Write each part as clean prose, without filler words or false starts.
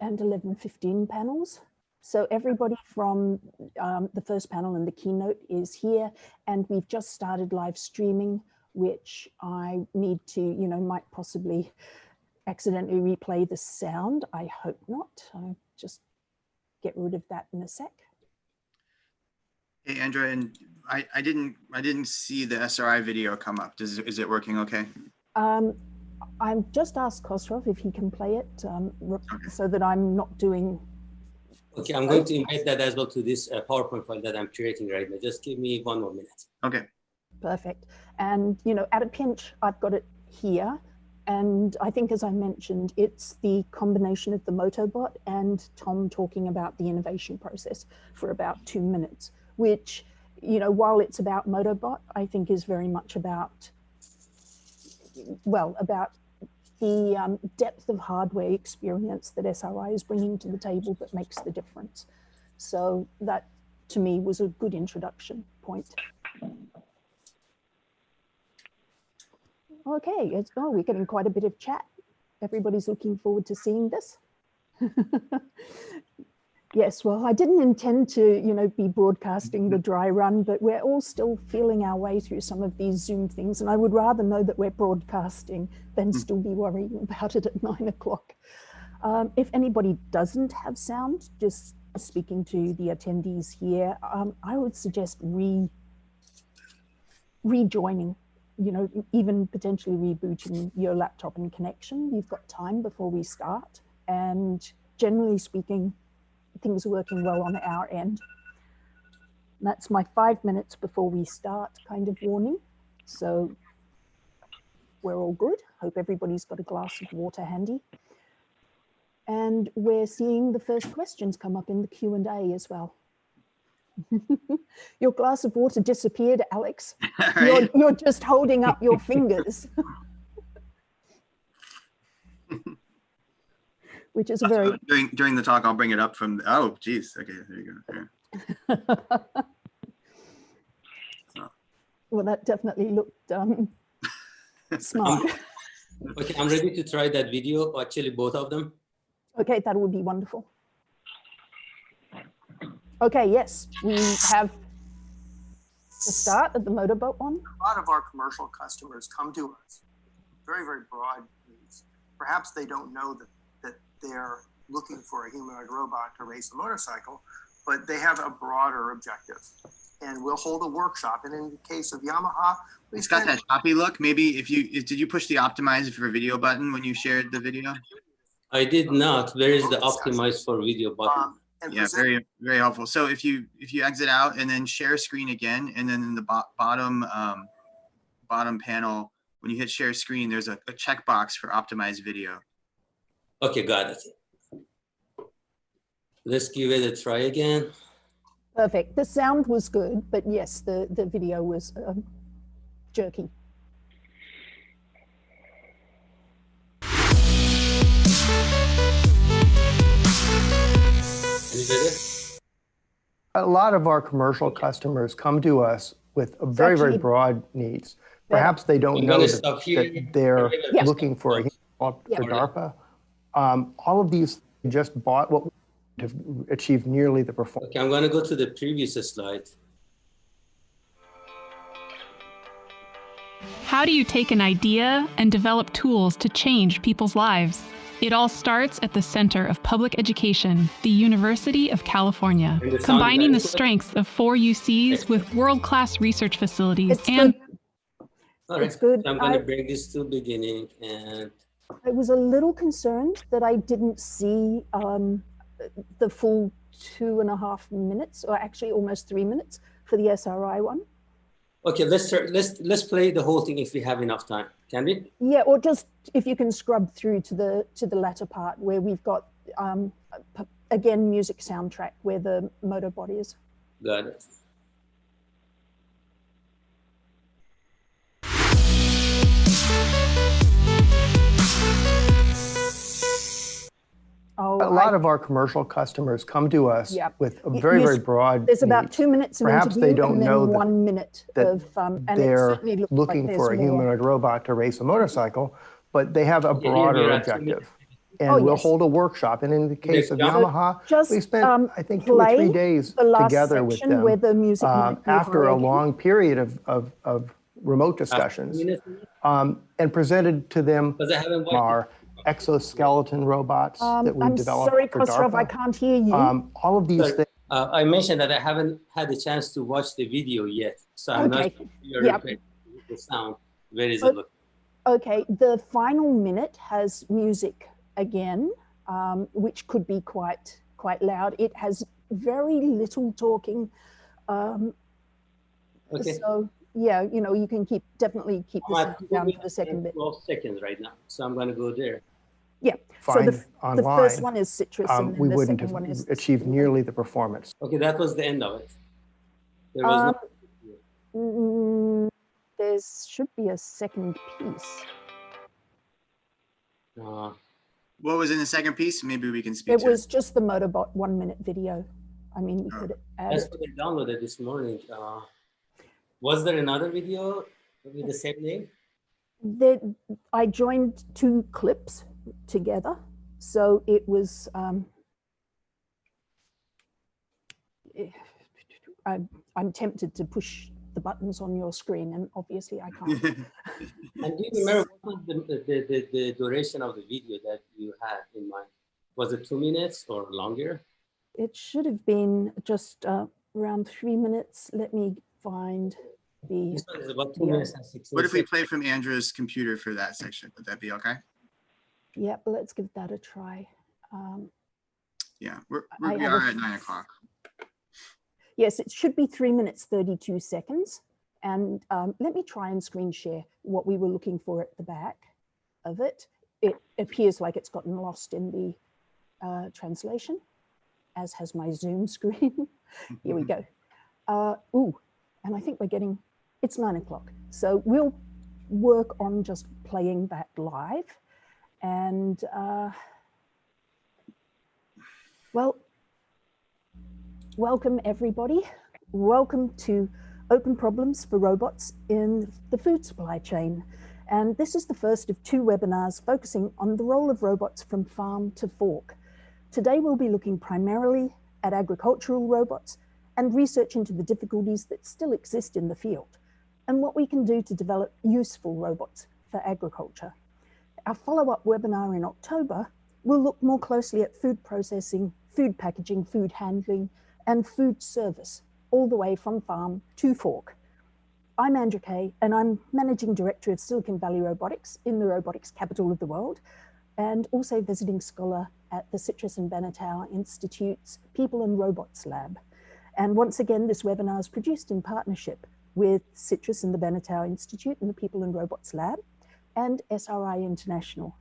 and 11:15 panels. So everybody from the first panel and the keynote is here, and we've just started live streaming, which I need to, might possibly accidentally replay the sound. I hope not. I'll just get rid of that in a sec. Hey, Andrea, and I didn't see the SRI video come up. Is it working okay? I've just asked Khosrow if he can play it so that I'm not doing. Okay, I'm going to embed that as well to this PowerPoint file that I'm creating right now. Just give me 1 more minute. Okay. Perfect. And, at a pinch, I've got it here. And I think, as I mentioned, it's the combination of the Motobot and Tom talking about the innovation process for about 2 minutes, which, while it's about Motobot, I think is very much about, about the depth of hardware experience that SRI is bringing to the table that makes the difference. So that, to me, was a good introduction point. Okay, we're getting quite a bit of chat. Everybody's looking forward to seeing this. Yes, well, I didn't intend to, be broadcasting the dry run, but we're all still feeling our way through some of these Zoom things. And I would rather know that we're broadcasting than still be worrying about it at 9 o'clock. If anybody doesn't have sound, just speaking to the attendees here, I would suggest rejoining, even potentially rebooting your laptop and connection. You've got time before we start. And generally speaking, things are working well on our end. That's my 5 minutes before we start kind of warning. So we're all good. Hope everybody's got a glass of water handy. And we're seeing the first questions come up in the Q&A as well. Your glass of water disappeared, Alex. Right. You're just holding up your fingers. Which is a very... During the talk, I'll bring it up from, oh, geez. Okay, there you go. Yeah. Well, that definitely looked smart. Okay, I'm ready to try that video, actually both of them. Okay, that would be wonderful. Okay, yes, we have the start of the Motobot one. A lot of our commercial customers come to us, very, very broad needs. Perhaps they don't know that they're looking for a humanoid robot to race a motorcycle, but they have a broader objective. And we'll hold a workshop. And in the case of Yamaha, it's got that choppy look. Maybe did you push the optimize for video button when you shared the video? I did not. Where is the optimize for video button? Yeah, very, very helpful. So if you exit out and then share screen again, and then in the bottom panel, when you hit share screen, there's a checkbox for optimize video. Okay, got it. Let's give it a try again. Perfect. The sound was good, but yes, the video was jerky. Any better? A lot of our commercial customers come to us with a very, very broad needs. Perhaps they don't know that they're looking for DARPA. All of these just bought what have achieved nearly the performance. Okay, I'm going to go to the previous slide. How do you take an idea and develop tools to change people's lives? It all starts at the center of public education, the University of California, combining the strengths of 4 UCs with world-class research facilities. It's good. I'm going to bring this to beginning. And I was a little concerned that I didn't see the full 2.5 minutes, or actually almost 3 minutes for the SRI one. Okay, let's play the whole thing if we have enough time. Can we? Yeah, or just if you can scrub through to the latter part where we've got again music soundtrack where the Motobot is. Got it. A lot of our commercial customers come to us with a very, very broad There's about needs. 2 minutes of Perhaps interview they don't and then know 1 minute of, and they're looking like for a humanoid robot to race a motorcycle, but they have a broader objective. and we'll hold a workshop. And in the case of Yamaha, we spent, I think, 2 or 3 days together with them where the music after a long period of remote discussions, and presented to them our exoskeleton robots that we developed for DARPA. Khosrow, I can't hear you. All of these things. I mentioned that I haven't had the chance to watch the video yet, so I'm not sure the sound. Where is it looking? Okay, the final minute has music again, which could be quite loud. It has very little talking. So yeah, you know, you can definitely keep the sound down for the second bit. 12 seconds right now, so I'm going to go there. Yeah. Find so online, the first one is Citrus, and we the wouldn't second have one is achieved nearly the performance. Okay, that was the end of it. There was there should be a second piece. What was in the second piece? Maybe we can speak to it. It was just the Motorbot 1-minute video. I mean, we could add That's what I downloaded this morning. Was there another video with the same name? I joined 2 clips together. So it was, I'm tempted to push the buttons on your screen, and obviously I can't. And do you remember what was the duration of the video that you had in mind? Was it 2 minutes or longer? It should have been just around 3 minutes. Let me find the. This one is about 2 minutes and 16 What if we play from Andrew's computer for that section? Would that be okay? Yeah, let's give that a try. Yeah, we are at 9 o'clock. Yes, it should be 3 minutes, 32 seconds. And let me try and screen share what we were looking for at the back of it. It appears like it's gotten lost in the translation, as has my Zoom screen. Here we go. And I think we're getting, it's 9 o'clock. So we'll work on just playing that live. And well, welcome everybody. Welcome to Open Problems for Robots in the Food Supply Chain. And this is the first of 2 webinars focusing on the role of robots from farm to fork. Today we'll be looking primarily at agricultural robots and research into the difficulties that still exist in the field and what we can do to develop useful robots for agriculture. Our follow-up webinar in October will look more closely at food processing, food packaging, food handling, and food service, all the way from farm to fork. I'm Andrew Kay, and I'm Managing Director of Silicon Valley Robotics in the robotics capital of the world, and also visiting scholar at the Citrus and Banatao Institute's People and Robots Lab. And once again, this webinar is produced in partnership with Citrus and the Banatao Institute and the People and Robots Lab, and SRI International.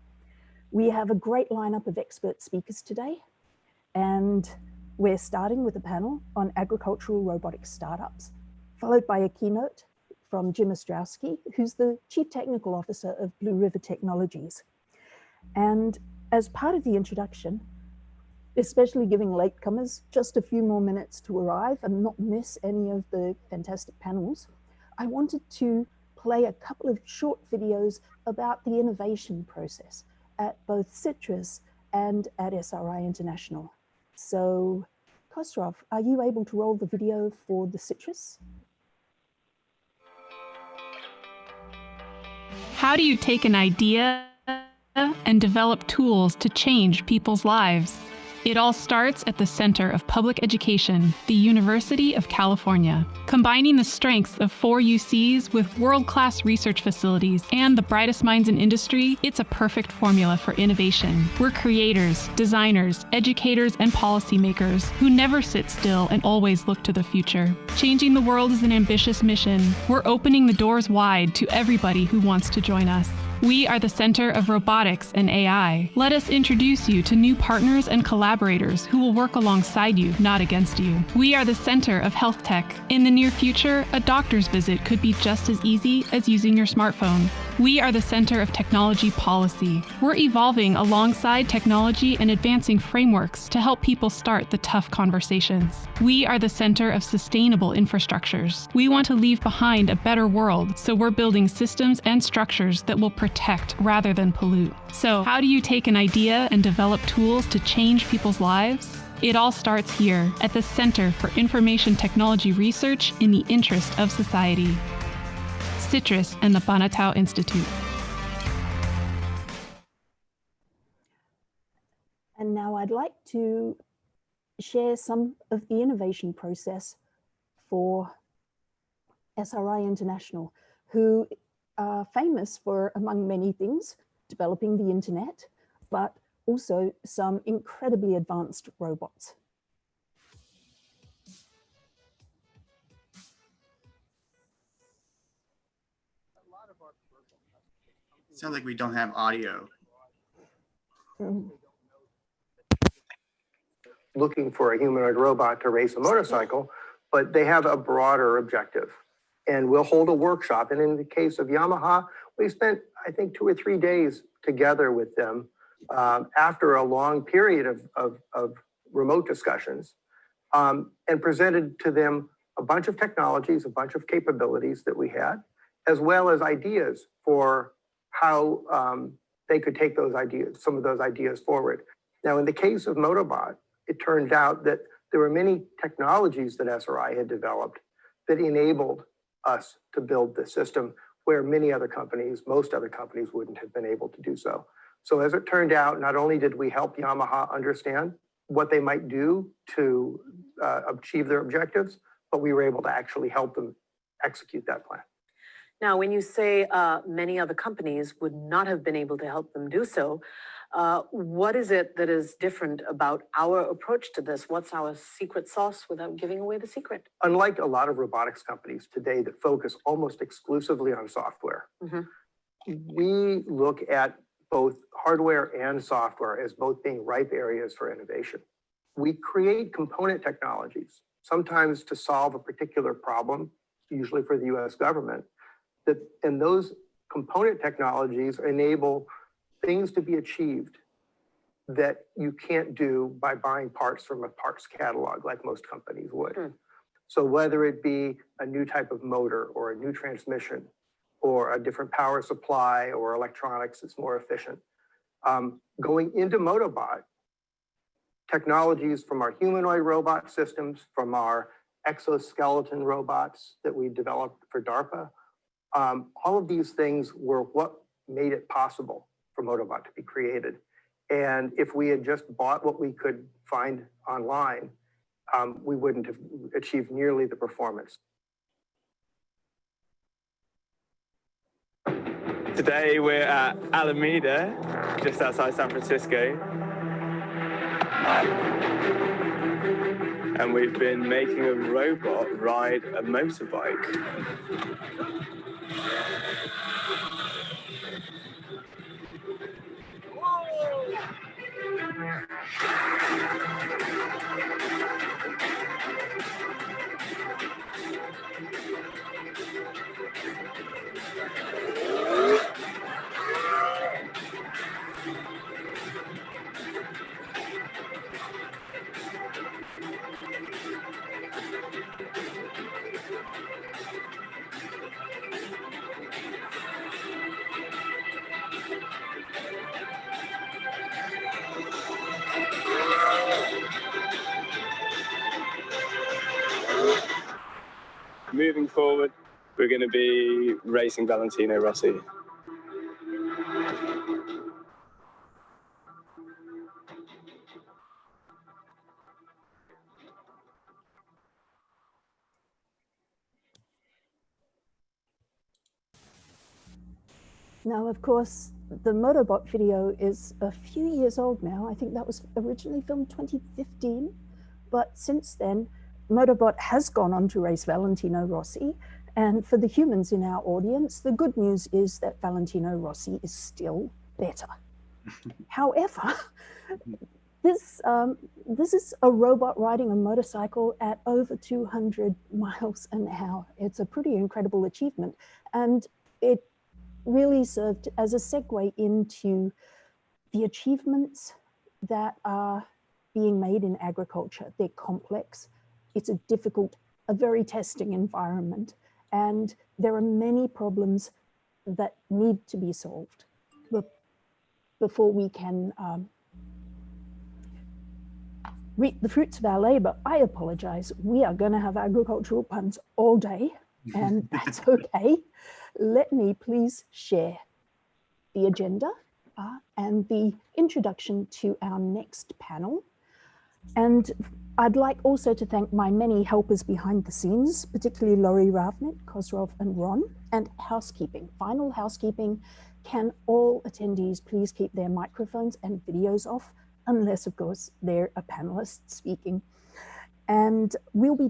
We have a great lineup of expert speakers today, and we're starting with a panel on agricultural robotics startups, followed by a keynote from Jim Ostrowski, who's the Chief Technical Officer of Blue River Technologies. And as part of the introduction, especially giving latecomers just a few more minutes to arrive and not miss any of the fantastic panels, I wanted to play a couple of short videos about the innovation process at both Citrus and at SRI International. So, Khosrow, are you able to roll the video for the Citrus? How do you take an idea and develop tools to change people's lives? It all starts at the center of public education, the University of California. Combining the strengths of 4 UCs with world-class research facilities and the brightest minds in industry, it's a perfect formula for innovation. We're creators, designers, educators, and policymakers who never sit still and always look to the future. Changing the world is an ambitious mission. We're opening the doors wide to everybody who wants to join us. We are the Center of Robotics and AI. Let us introduce you to new partners and collaborators who will work alongside you, not against you. We are the Center of Health Tech. In the near future, a doctor's visit could be just as easy as using your smartphone. We are the center of technology policy. We're evolving alongside technology and advancing frameworks to help people start the tough conversations. We are the center of sustainable infrastructures. We want to leave behind a better world, so we're building systems and structures that will protect rather than pollute. So, how do you take an idea and develop tools to change people's lives? It all starts here, at the Center for Information Technology Research in the Interest of Society. Citrus and the Banatao Institute. And now I'd like to share some of the innovation process for SRI International, who are famous for, among many things, developing the internet, but also some incredibly advanced robots. Sounds like we don't have audio. Looking for a humanoid robot to race a motorcycle, but they have a broader objective. And we'll hold a workshop. And in the case of Yamaha, we spent, I think, 2 or 3 days together with them after a long period of remote discussions, and presented to them a bunch of technologies, a bunch of capabilities that we had, as well as ideas for how they could take those ideas, some of those ideas forward. Now, in the case of Motobot, it turned out that there were many technologies that SRI had developed that enabled us to build the system where many other companies, most other companies wouldn't have been able to do so. So as it turned out, not only did we help Yamaha understand what they might do to achieve their objectives, but we were able to actually help them execute that plan. Now, when you say many other companies would not have been able to help them do so, what is it that is different about our approach to this? What's our secret sauce without giving away the secret? Unlike a lot of robotics companies today that focus almost exclusively on software, we look at both hardware and software as both being ripe areas for innovation. We create component technologies, sometimes to solve a particular problem, usually for the US government, and those component technologies enable things to be achieved that you can't do by buying parts from a parts catalog like most companies would. So whether it be a new type of motor or a new transmission or a different power supply or electronics that's more efficient, going into Motobot, technologies from our humanoid robot systems, from our exoskeleton robots that we developed for DARPA, all of these things were what made it possible for Motobot to be created. And if we had just bought what we could find online, we wouldn't have achieved nearly the performance. Today we're at Alameda, just outside San Francisco. And we've been making a robot ride a motorbike. Moving forward, we're going to be racing Valentino Rossi. Now, of course, the Motobot video is a few years old now. I think that was originally filmed 2015, but since then, Motobot has gone on to race Valentino Rossi. And for the humans in our audience, the good news is that Valentino Rossi is still better. However, this is a robot riding a motorcycle at over 200 miles an hour. It's a pretty incredible achievement. And it really served as a segue into the achievements that are being made in agriculture. They're complex. It's a difficult, a very testing environment. And there are many problems that need to be solved before we can reap the fruits of our labor. I apologize. We are going to have agricultural puns all day, and that's okay. Let me please share the agenda and the introduction to our next panel. And I'd like also to thank my many helpers behind the scenes, particularly Laurie Ravnit, Khosrov, and Ron, and housekeeping. Final housekeeping. Can all attendees please keep their microphones and videos off, unless of course they're a panelist speaking. And we'll be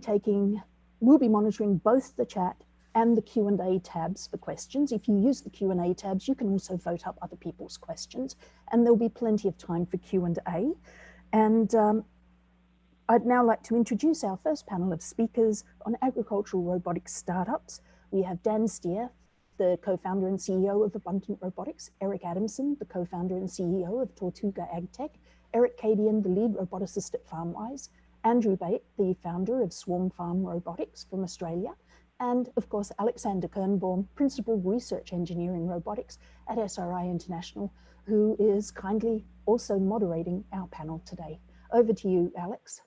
monitoring both the chat and the Q&A tabs for questions. If you use the Q&A tabs, you can also vote up other people's questions, and there'll be plenty of time for Q&A. And I'd now like to introduce our first panel of speakers on agricultural robotics startups. We have Dan Steer, the co-founder and CEO of Abundant Robotics, Eric Adamson, the co-founder and CEO of Tortuga AgTech, Eric Kadian, the lead roboticist at FarmWise, Andrew Bate, the founder of Swarm Farm Robotics from Australia, and of course, Alexander Kernbaum, Principal Research Engineer in Robotics at SRI International, who is kindly also moderating our panel today. Over to you, Alex.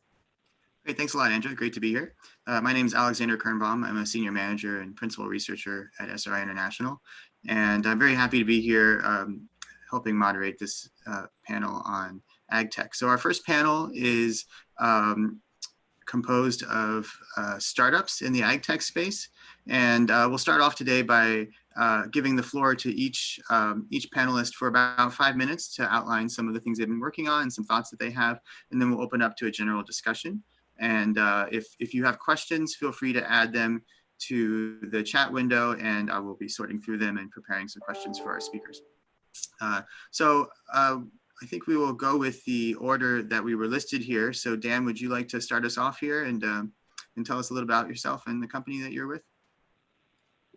Great, thanks a lot, Andrea. Great to be here. My name is Alexander Kernbaum. I'm a senior manager and principal researcher at SRI International, and I'm very happy to be here helping moderate this panel on ag tech. So our first panel is composed of startups in the ag tech space, and we'll start off today by giving the floor to each panelist for about 5 minutes to outline some of the things they've been working on and some thoughts that they have, and then we'll open up to a general discussion. And if you have questions, feel free to add them to the chat window, and I will be sorting through them and preparing some questions for our speakers. I think we will go with the order that we were listed here. So Dan, would you like to start us off here and tell us a little about yourself and the company that you're with?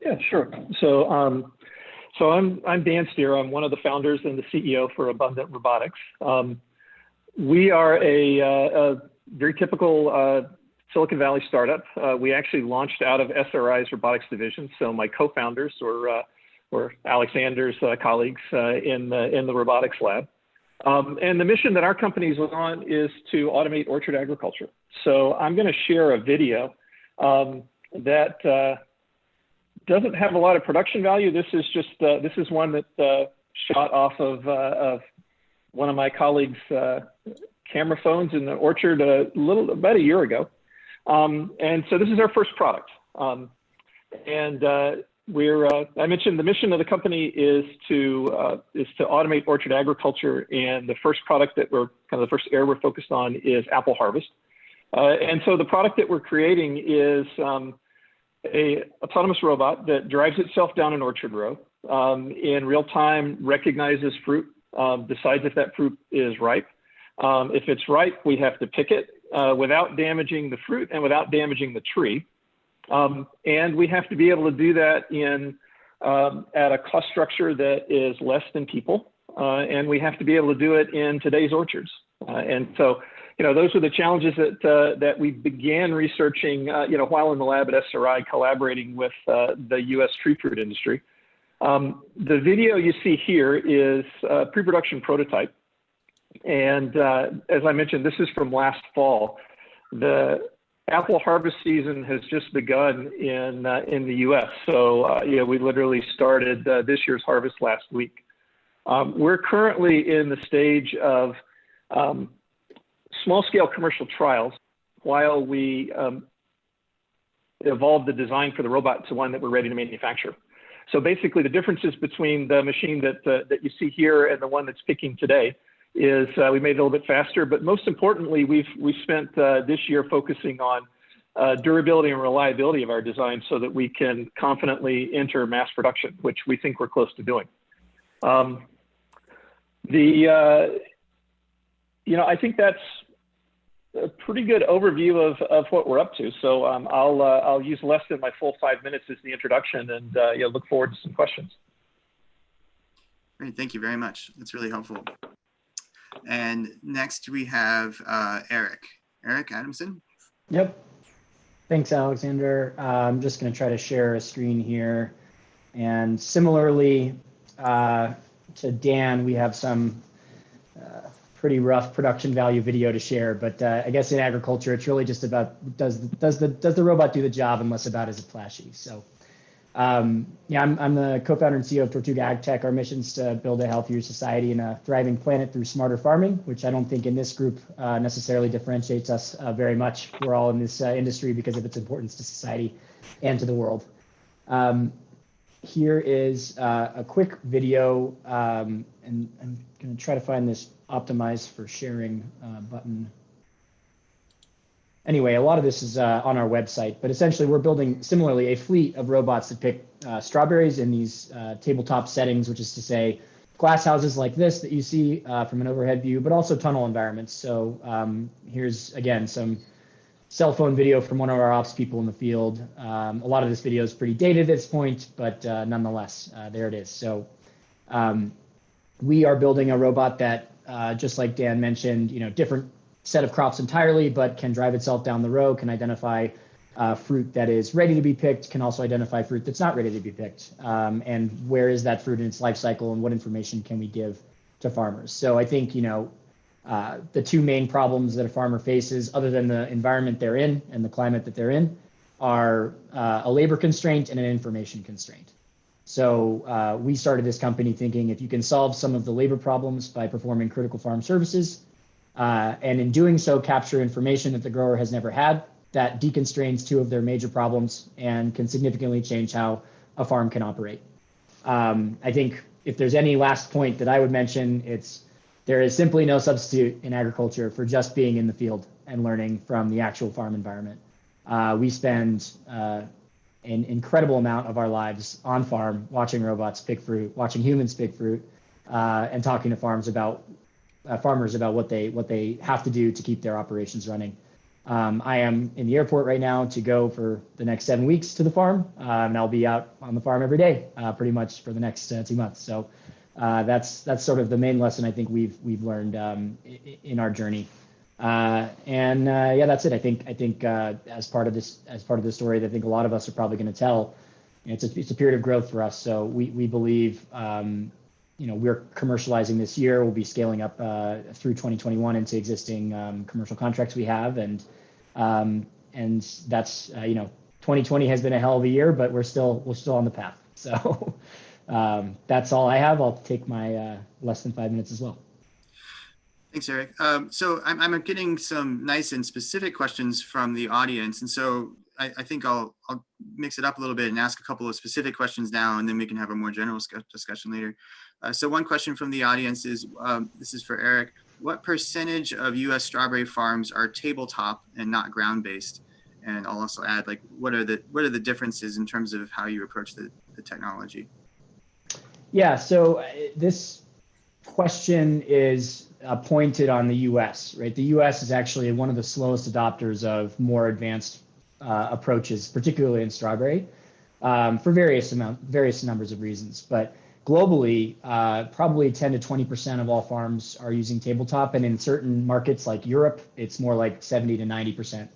Yeah, sure. So I'm Dan Steer. I'm one of the founders and the CEO for Abundant Robotics. We are a very typical Silicon Valley startup. We actually launched out of SRI's robotics division. So my co-founders were Alexander's colleagues in the robotics lab. And the mission that our company is on is to automate orchard agriculture. So I'm going to share a video that doesn't have a lot of production value. This is one that shot off of one of my colleagues' camera phones in the orchard about a year ago. And so this is our first product. I mentioned the mission of the company is to automate orchard agriculture, and the first product that the first area we're focused on is apple harvest. And so the product that we're creating is a autonomous robot that drives itself down an orchard row, in real time recognizes fruit, decides if that fruit is ripe. If it's ripe, we have to pick it without damaging the fruit and without damaging the tree. And we have to be able to do that at a cost structure that is less than people. And we have to be able to do it in today's orchards. And so, those are the challenges that we began researching, while in the lab at SRI, collaborating with the U.S. tree fruit industry. The video you see here is a pre-production prototype. And as I mentioned, this is from last fall. The apple harvest season has just begun in the U.S. So, we literally started this year's harvest last week. We're currently in the stage of small-scale commercial trials while we evolve the design for the robot to one that we're ready to manufacture. So basically, the differences between the machine that you see here and the one that's picking today is we made it a little bit faster, but most importantly, we've spent this year focusing on durability and reliability of our design so that we can confidently enter mass production, which we think we're close to doing. I think that's a pretty good overview of what we're up to. So I'll use less than my full 5 minutes as the introduction, and look forward to some questions. Great, thank you very much. That's really helpful. And next we have Eric Adamson. Yep. Thanks, Alexander. I'm just going to try to share a screen here. And similarly to Dan, we have some pretty rough production value video to share. But I guess in agriculture, it's really just about does the robot do the job, and less about is it flashy. So yeah, I'm the co-founder and CEO of Tortuga AgTech. Our mission is to build a healthier society and a thriving planet through smarter farming, which I don't think in this group necessarily differentiates us very much. We're all in this industry because of its importance to society and to the world. Here is a quick video, and I'm going to try to find this optimize for sharing button. Anyway, a lot of this is on our website, but essentially we're building similarly a fleet of robots that pick strawberries in these tabletop settings, which is to say glass houses like this that you see from an overhead view, but also tunnel environments. So here's, again, some cell phone video from one of our ops people in the field. A lot of this video is pretty dated at this point, but nonetheless, there it is. So we are building a robot that, just like Dan mentioned, different set of crops entirely, but can drive itself down the row, can identify fruit that is ready to be picked, can also identify fruit that's not ready to be picked, and where is that fruit in its life cycle, and what information can we give to farmers. So I think, the two main problems that a farmer faces, other than the environment they're in and the climate that they're in, are a labor constraint and an information constraint. So we started this company thinking if you can solve some of the labor problems by performing critical farm services, and in doing so, capture information that the grower has never had, that deconstrains two of their major problems and can significantly change how a farm can operate. I think if there's any last point that I would mention, there is simply no substitute in agriculture for just being in the field and learning from the actual farm environment. We spend an incredible amount of our lives on farm, watching robots pick fruit, watching humans pick fruit, and talking to farmers about what they have to do to keep their operations running. I am in the airport right now to go for the next 7 weeks to the farm, and I'll be out on the farm every day, pretty much for the next 2 months. So that's sort of the main lesson I think we've learned in our journey. Yeah, that's it. I think as part of this story that I think a lot of us are probably going to tell, it's a period of growth for us. So we believe. We're commercializing this year. We'll be scaling up through 2021 into existing commercial contracts we have, and that's 2020 has been a hell of a year, but we're still on the path. So that's all I have. I'll take my less than 5 minutes as well. Thanks, Eric. So I'm getting some nice and specific questions from the audience, and so I think I'll mix it up a little bit and ask a couple of specific questions now, and then we can have a more general discussion later. So one question from the audience is, this is for Eric, what percentage of US strawberry farms are tabletop and not ground-based? And I'll also add, like, what are the differences in terms of how you approach the technology? Yeah, so this question is pointed on the US, right? The US is actually one of the slowest adopters of more advanced approaches, particularly in strawberry, for various numbers of reasons. But globally, probably 10 to 20% of all farms are using tabletop, and in certain markets like Europe, it's more like 70 to 90%.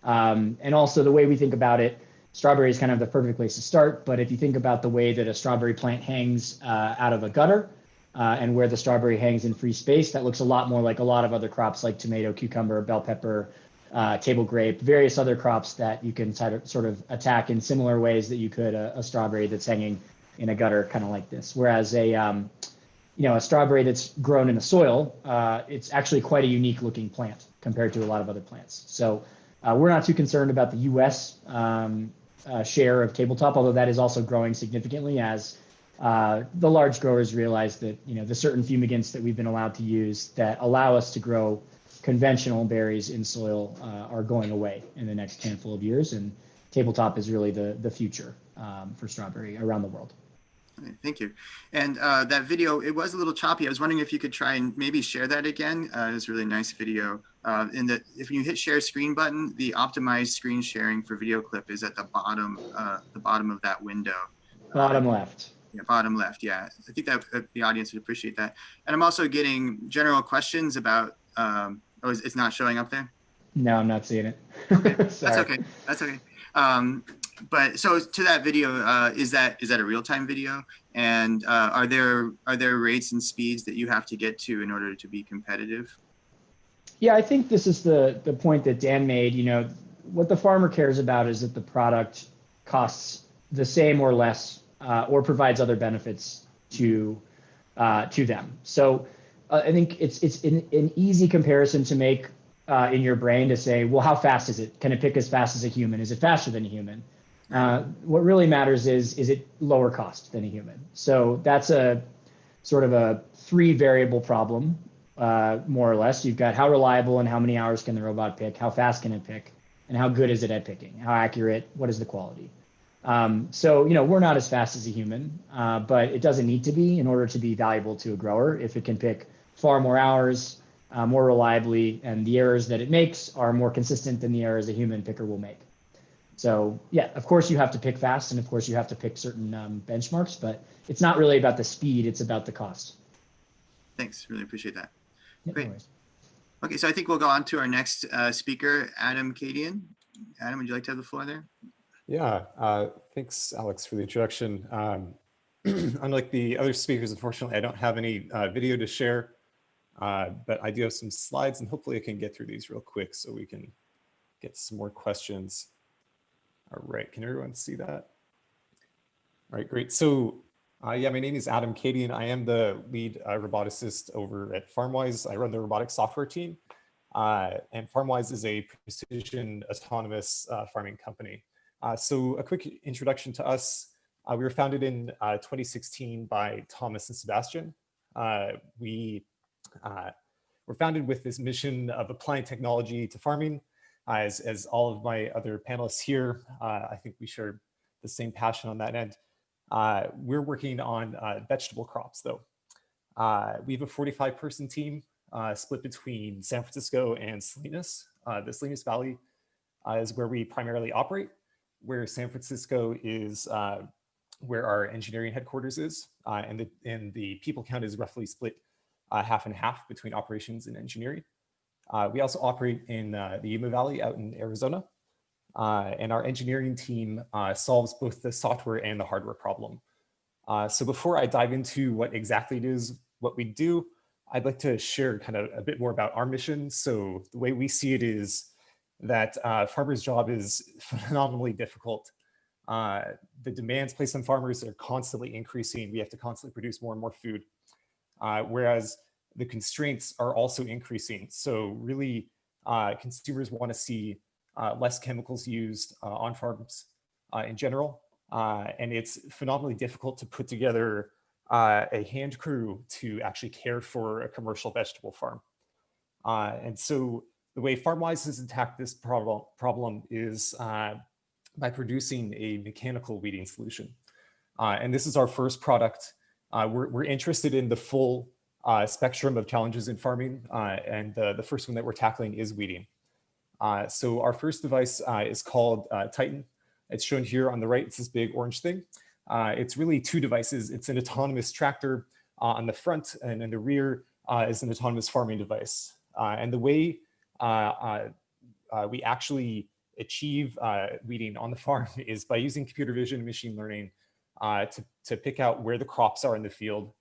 And also the way we think about it, strawberry is kind of the perfect place to start. But if you think about the way that a strawberry plant hangs out of a gutter, and where the strawberry hangs in free space, that looks a lot more like a lot of other crops like tomato, cucumber, bell pepper, table grape, various other crops that you can sort of attack in similar ways that you could a strawberry that's hanging in a gutter, kind of like this. Whereas a strawberry that's grown in the soil, it's actually quite a unique looking plant compared to a lot of other plants. So we're not too concerned about the US share of tabletop, although that is also growing significantly as the large growers realize that the certain fumigants that we've been allowed to use that allow us to grow conventional berries in soil are going away in the next handful of years, and tabletop is really the future for strawberry around the world. Thank you. And that video, it was a little choppy. I was wondering if you could try and maybe share that again. It was a really nice video. If you hit share screen button, the optimized screen sharing for video clip is at the bottom of that window. Bottom left. Yeah, bottom left. Yeah, I think that the audience would appreciate that. And I'm also getting general questions about. Oh, it's not showing up there. No, I'm not seeing it. Okay, that's okay. That's okay. But so to that video, is that a real-time video? And are there rates and speeds that you have to get to in order to be competitive? Yeah, I think this is the point that Dan made. You know, what the farmer cares about is that the product costs the same or less, or provides other benefits to them. So I think it's an easy comparison to make in your brain to say, well, how fast is it? Can it pick as fast as a human? Is it faster than a human? What really matters is it lower cost than a human? So that's a sort of a 3 variable problem, more or less. You've got how reliable and how many hours can the robot pick, how fast can it pick, and how good is it at picking, how accurate, what is the quality? So, you know, we're not as fast as a human, but it doesn't need to be in order to be valuable to a grower. If it can pick far more hours, more reliably, and the errors that it makes are more consistent than the errors a human picker will make. So yeah, of course you have to pick fast, and of course you have to pick certain benchmarks, but it's not really about the speed, it's about the cost. Thanks, really appreciate that. Yeah, great. No worries. Okay, so I think we'll go on to our next speaker, Adam Kadian. Adam, would you like to have the floor there? Yeah, thanks, Alex, for the introduction. Unlike the other speakers, unfortunately, I don't have any video to share, but I do have some slides, and hopefully I can get through these real quick so we can get some more questions. All right, can everyone see that? All right, great. So yeah, my name is Adam Kadian. I am the lead roboticist over at FarmWise. I run the robotic software team, and FarmWise is a precision autonomous farming company. So a quick introduction to us. We were founded in 2016 by Thomas and Sebastian. We were founded with this mission of applying technology to farming. As all of my other panelists here, I think we share the same passion on that end. We're working on vegetable crops, though. We have a 45-person team split between San Francisco and Salinas. The Salinas Valley is where we primarily operate, where San Francisco is where our engineering headquarters is, and the people count is roughly split half and half between operations and engineering. We also operate in the Yuma Valley out in Arizona, and our engineering team solves both the software and the hardware problem. So before I dive into what exactly it is, what we do, I'd like to share kind of a bit more about our mission. So the way we see it is that farmers' job is phenomenally difficult. The demands placed on farmers are constantly increasing. We have to constantly produce more and more food, whereas the constraints are also increasing. So really, consumers want to see less chemicals used on farms in general. And it's phenomenally difficult to put together a hand crew to actually care for a commercial vegetable farm. And so the way FarmWise has attacked this problem is by producing a mechanical weeding solution. And this is our first product. We're interested in the full spectrum of challenges in farming, and the first one that we're tackling is weeding. So our first device is called Titan. It's shown here on the right. It's this big orange thing. It's really 2 devices. It's an autonomous tractor on the front, and in the rear is an autonomous farming device. And the way we actually achieve weeding on the farm is by using computer vision and machine learning to pick out where the crops are in the field.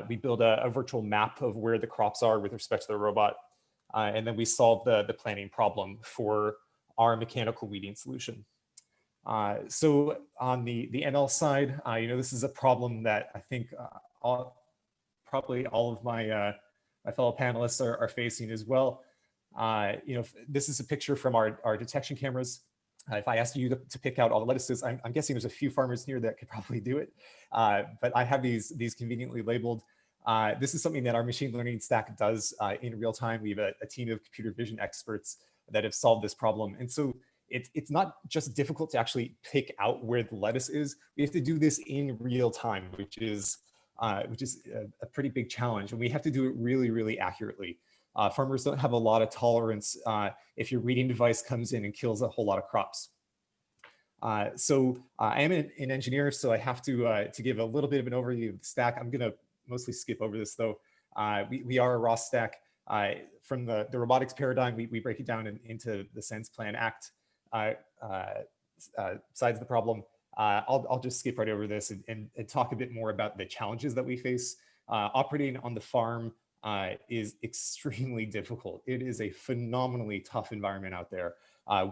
We build a virtual map of where the crops are with respect to the robot, and then we solve the planning problem for our mechanical weeding solution. So on the ML side, you know, this is a problem that I think probably all of my fellow panelists are facing as well. You know, this is a picture from our detection cameras. If I asked you to pick out all the lettuces, I'm guessing there's a few farmers here that could probably do it. But I have these conveniently labeled. This is something that our machine learning stack does in real time. We have a team of computer vision experts that have solved this problem. And so it's not just difficult to actually pick out where the lettuce is. We have to do this in real time, which is a pretty big challenge. And we have to do it really, really accurately. Farmers don't have a lot of tolerance if your weeding device comes in and kills a whole lot of crops. So I am an engineer, so I have to give a little bit of an overview of the stack. I'm going to mostly skip over this, though. We are a raw stack. From the robotics paradigm, we break it down into the sense, plan, act sides of the problem. I'll just skip right over this and talk a bit more about the challenges that we face. Operating on the farm is extremely difficult. It is a phenomenally tough environment out there.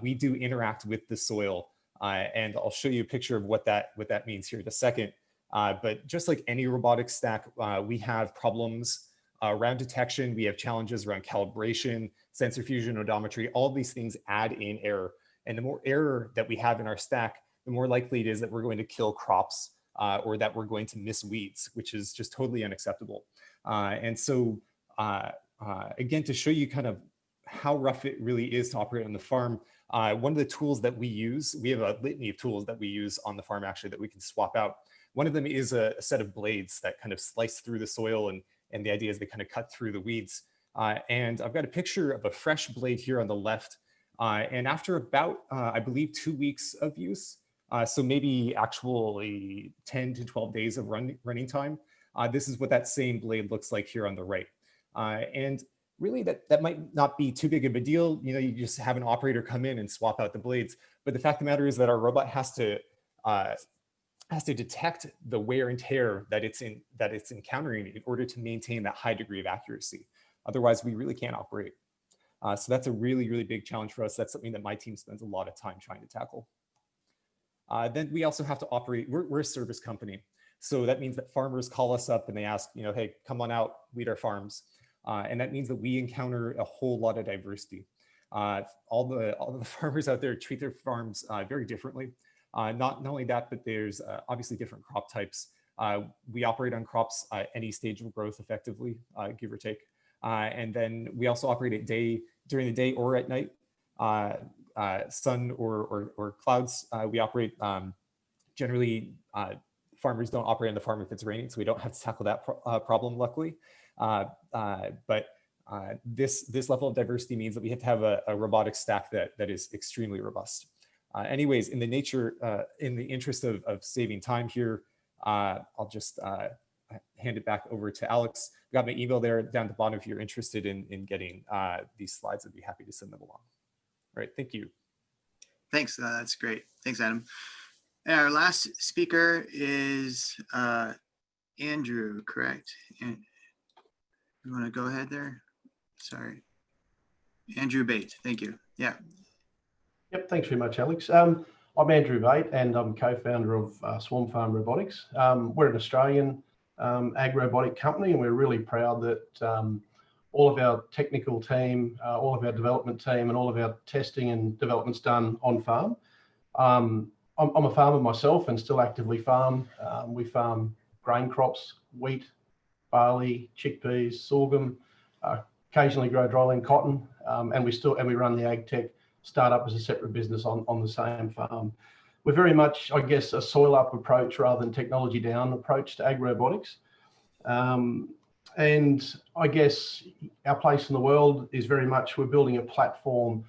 We do interact with the soil, and I'll show you a picture of what that means here in a second. But just like any robotics stack, we have problems around detection. We have challenges around calibration, sensor fusion, odometry. All of these things add in error. And the more error that we have in our stack, the more likely it is that we're going to kill crops or that we're going to miss weeds, which is just totally unacceptable. And so, again, to show you kind of how rough it really is to operate on the farm, one of the tools that we use, we have a litany of tools that we use on the farm actually that we can swap out. One of them is a set of blades that kind of slice through the soil, and the idea is they kind of cut through the weeds. And I've got a picture of a fresh blade here on the left. And after about, I believe, 2 weeks of use, so maybe actually 10 to 12 days of running time, this is what that same blade looks like here on the right. And really that might not be too big of a deal. You know, you just have an operator come in and swap out the blades. But the fact of the matter is that our robot has to detect the wear and tear that it's encountering in order to maintain that high degree of accuracy. Otherwise, we really can't operate. So that's a really, really big challenge for us. That's something that my team spends a lot of time trying to tackle. Then we also have to operate, we're a service company. So that means that farmers call us up and they ask, you know, hey, come on out, weed our farms. And that means that we encounter a whole lot of diversity. All the farmers out there treat their farms very differently. Not only that, but there's obviously different crop types. We operate on crops any stage of growth effectively, give or take. And then we also operate during the day or at night, sun or clouds. We operate generally, farmers don't operate on the farm if it's raining, so we don't have to tackle that problem, luckily. But this level of diversity means that we have to have a robotic stack that is extremely robust. Anyways, in the interest of saving time here, I'll just hand it back over to Alex. I've got my email there down at the bottom if you're interested in getting these slides. I'd be happy to send them along. All right, thank you. Thanks, that's great. Thanks, Adam. And our last speaker is Andrew, correct? And you want to go ahead there? Sorry. Andrew Bate, thank you. Yeah. Yep, thanks very much, Alex. I'm Andrew Bate, and I'm co-founder of Swarm Farm Robotics. We're an Australian ag robotic company, and we're really proud that all of our technical team, all of our development team, and all of our testing and development's done on farm. I'm a farmer myself and still actively farm. We farm grain crops, wheat, barley, chickpeas, sorghum, occasionally grow dryland cotton, and we run the ag tech startup as a separate business on the same farm. We're very much, I guess, a soil up approach rather than technology down approach to ag robotics. And I guess our place in the world is very much, we're building a platform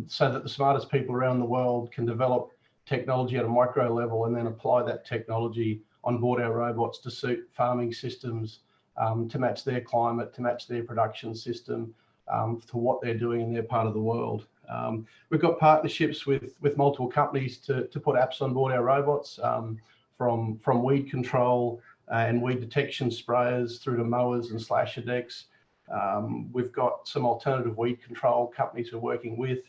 so that the smartest people around the world can develop technology at a micro level and then apply that technology on board our robots to suit farming systems, to match their climate, to match their production system, to what they're doing in their part of the world. We've got partnerships with multiple companies to put apps on board our robots, from weed control and weed detection sprayers through to mowers and slasher decks. We've got some alternative weed control companies we're working with.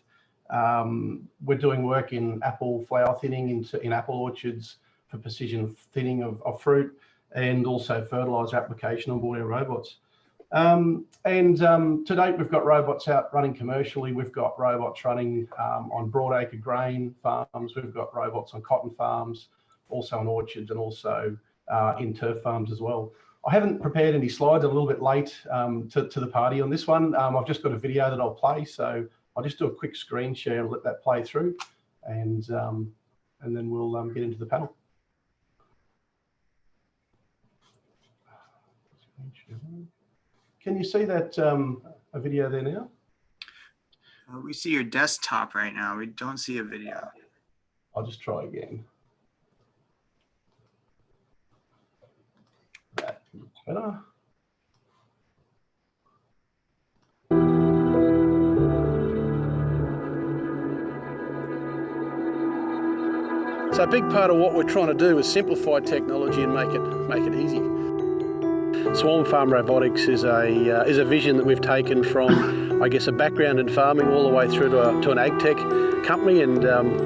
We're doing work in apple flower thinning in apple orchards for precision thinning of fruit, and also fertilizer application on board our robots. To date, we've got robots out running commercially. We've got robots running on broadacre grain farms. We've got robots on cotton farms, also on orchards, and also in turf farms as well. I haven't prepared any slides. I'm a little bit late to the party on this one. I've just got a video that I'll play, so I'll just do a quick screen share and let that play through, and then we'll get into the panel. Can you see that a video there now? We see your desktop right now. We don't see a video. I'll just try again. That looks better. So a big part of what we're trying to do is simplify technology and make it easy. Swarm farm robotics is a vision that we've taken from, I guess, a background in farming all the way through to an ag tech company, and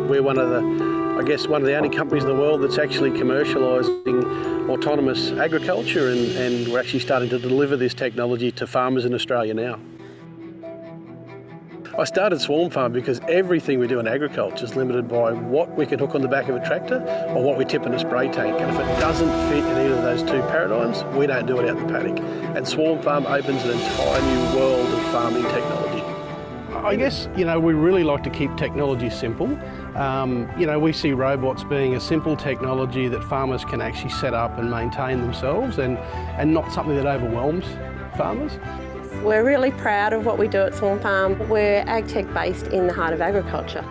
we're one of the only companies in the world that's actually commercialising autonomous agriculture, and we're actually starting to deliver this technology to farmers in Australia now. I started Swarm Farm because everything we do in agriculture is limited by what we can hook on the back of a tractor or what we tip in a spray tank. And if it doesn't fit in either of those two paradigms, we don't do it out in the paddock. And Swarm Farm opens an entire new world of farming technology. I guess, we really like to keep technology simple. We see robots being a simple technology that farmers can actually set up and maintain themselves, and not something that overwhelms farmers. We're really proud of what we do at Swarm Farm. We're ag tech based in the heart of agriculture.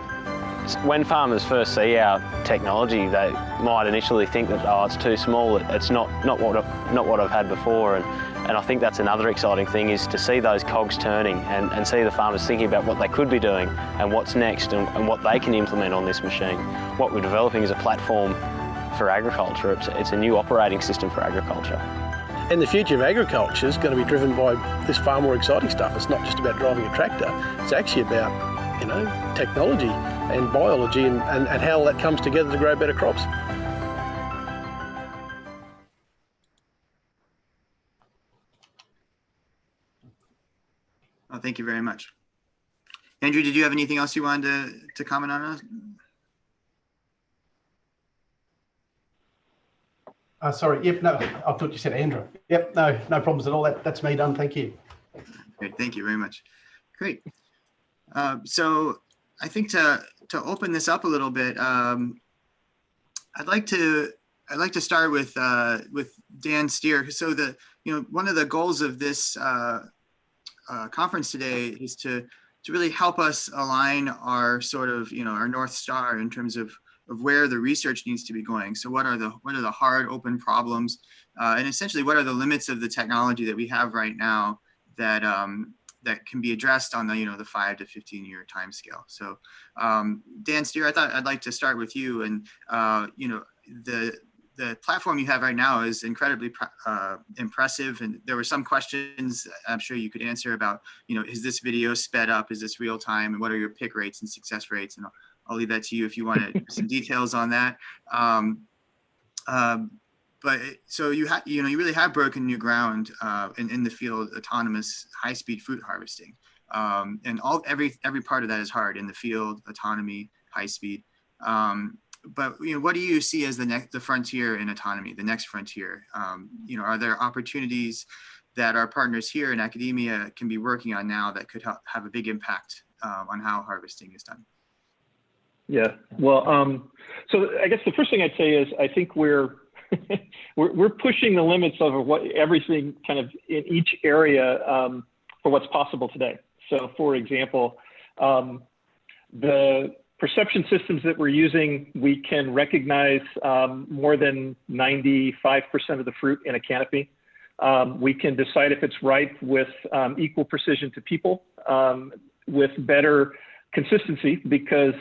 When farmers first see our technology, they might initially think that, oh, it's too small, it's not what I've had before, and I think that's another exciting thing, is to see those cogs turning and see the farmers thinking about what they could be doing and what's next and what they can implement on this machine. What we're developing is a platform for agriculture. It's a new operating system for agriculture. And the future of agriculture is going to be driven by this far more exciting stuff. It's not just about driving a tractor. It's actually about, technology and biology and how that comes together to grow better crops. Well, thank you very much. Andrew, did you have anything else you wanted to comment on? Sorry, yep, no, I thought you said Andrew. Yep, no problems at all. That's me done, thank you. Great, thank you very much. Great. So I think to open this up a little bit, I'd like to start with Dan Steer. So one of the goals of this conference today is to really help us align our sort of our North Star in terms of where the research needs to be going. So what are the hard open problems, and essentially what are the limits of the technology that we have right now that that can be addressed on the 5 to 15 year time scale. So Dan Steer, I'd like to start with you, and the platform you have right now is incredibly impressive, and there were some questions I'm sure you could answer about is this video sped up, is this real time, and what are your pick rates and success rates, and I'll leave that to you if you want some details on that. But so you really have broken new ground in the field of autonomous high-speed fruit harvesting, and every part of that is hard in the field, autonomy, high speed. But what do you see as the frontier in autonomy, the next frontier? Are there opportunities that our partners here in academia can be working on now that could have a big impact on how harvesting is done? Yeah, well, so I guess the first thing I'd say is I think we're pushing the limits of what everything kind of in each area for what's possible today. So for example, the perception systems that we're using, we can recognize more than 95% of the fruit in a canopy. We can decide if it's ripe with equal precision to people, with better consistency, because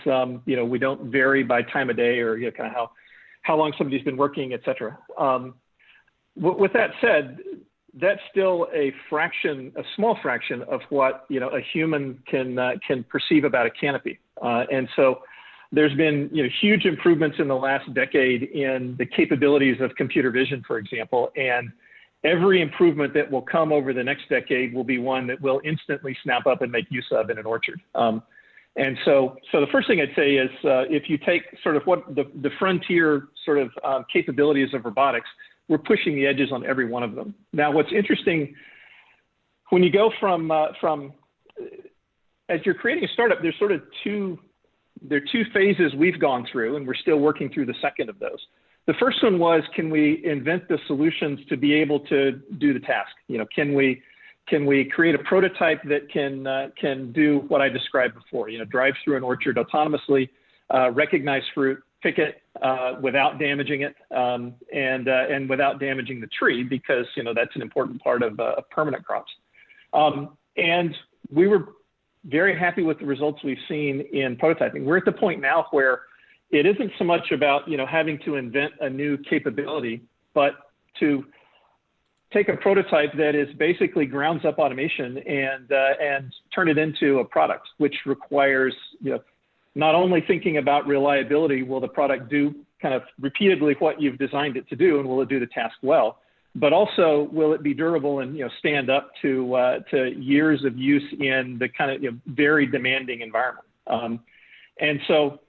we don't vary by time of day or kind of how long somebody's been working, et cetera. With that said, that's still a small fraction of what a human can perceive about a canopy. And so there's been huge improvements in the last decade in the capabilities of computer vision, for example, and every improvement that will come over the next decade will be one that we'll instantly snap up and make use of in an orchard. And so the first thing I'd say is if you take sort of what the frontier sort of capabilities of robotics, we're pushing the edges on every one of them. Now, what's interesting, when you go from as you're creating a startup, there's sort of two phases we've gone through, and we're still working through the second of those. The first one was, can we invent the solutions to be able to do the task? Can we create a prototype that can do what I described before? Drive through an orchard autonomously, recognize fruit, pick it without damaging it, and without damaging the tree, because that's an important part of permanent crops. And we were very happy with the results we've seen in prototyping. We're at the point now where it isn't so much about having to invent a new capability, but to take a prototype that is basically grounds up automation and turn it into a product, which requires not only thinking about reliability, will the product do kind of repeatedly what you've designed it to do, and will it do the task well, but also will it be durable and stand up to years of use in the kind of very demanding environment. And so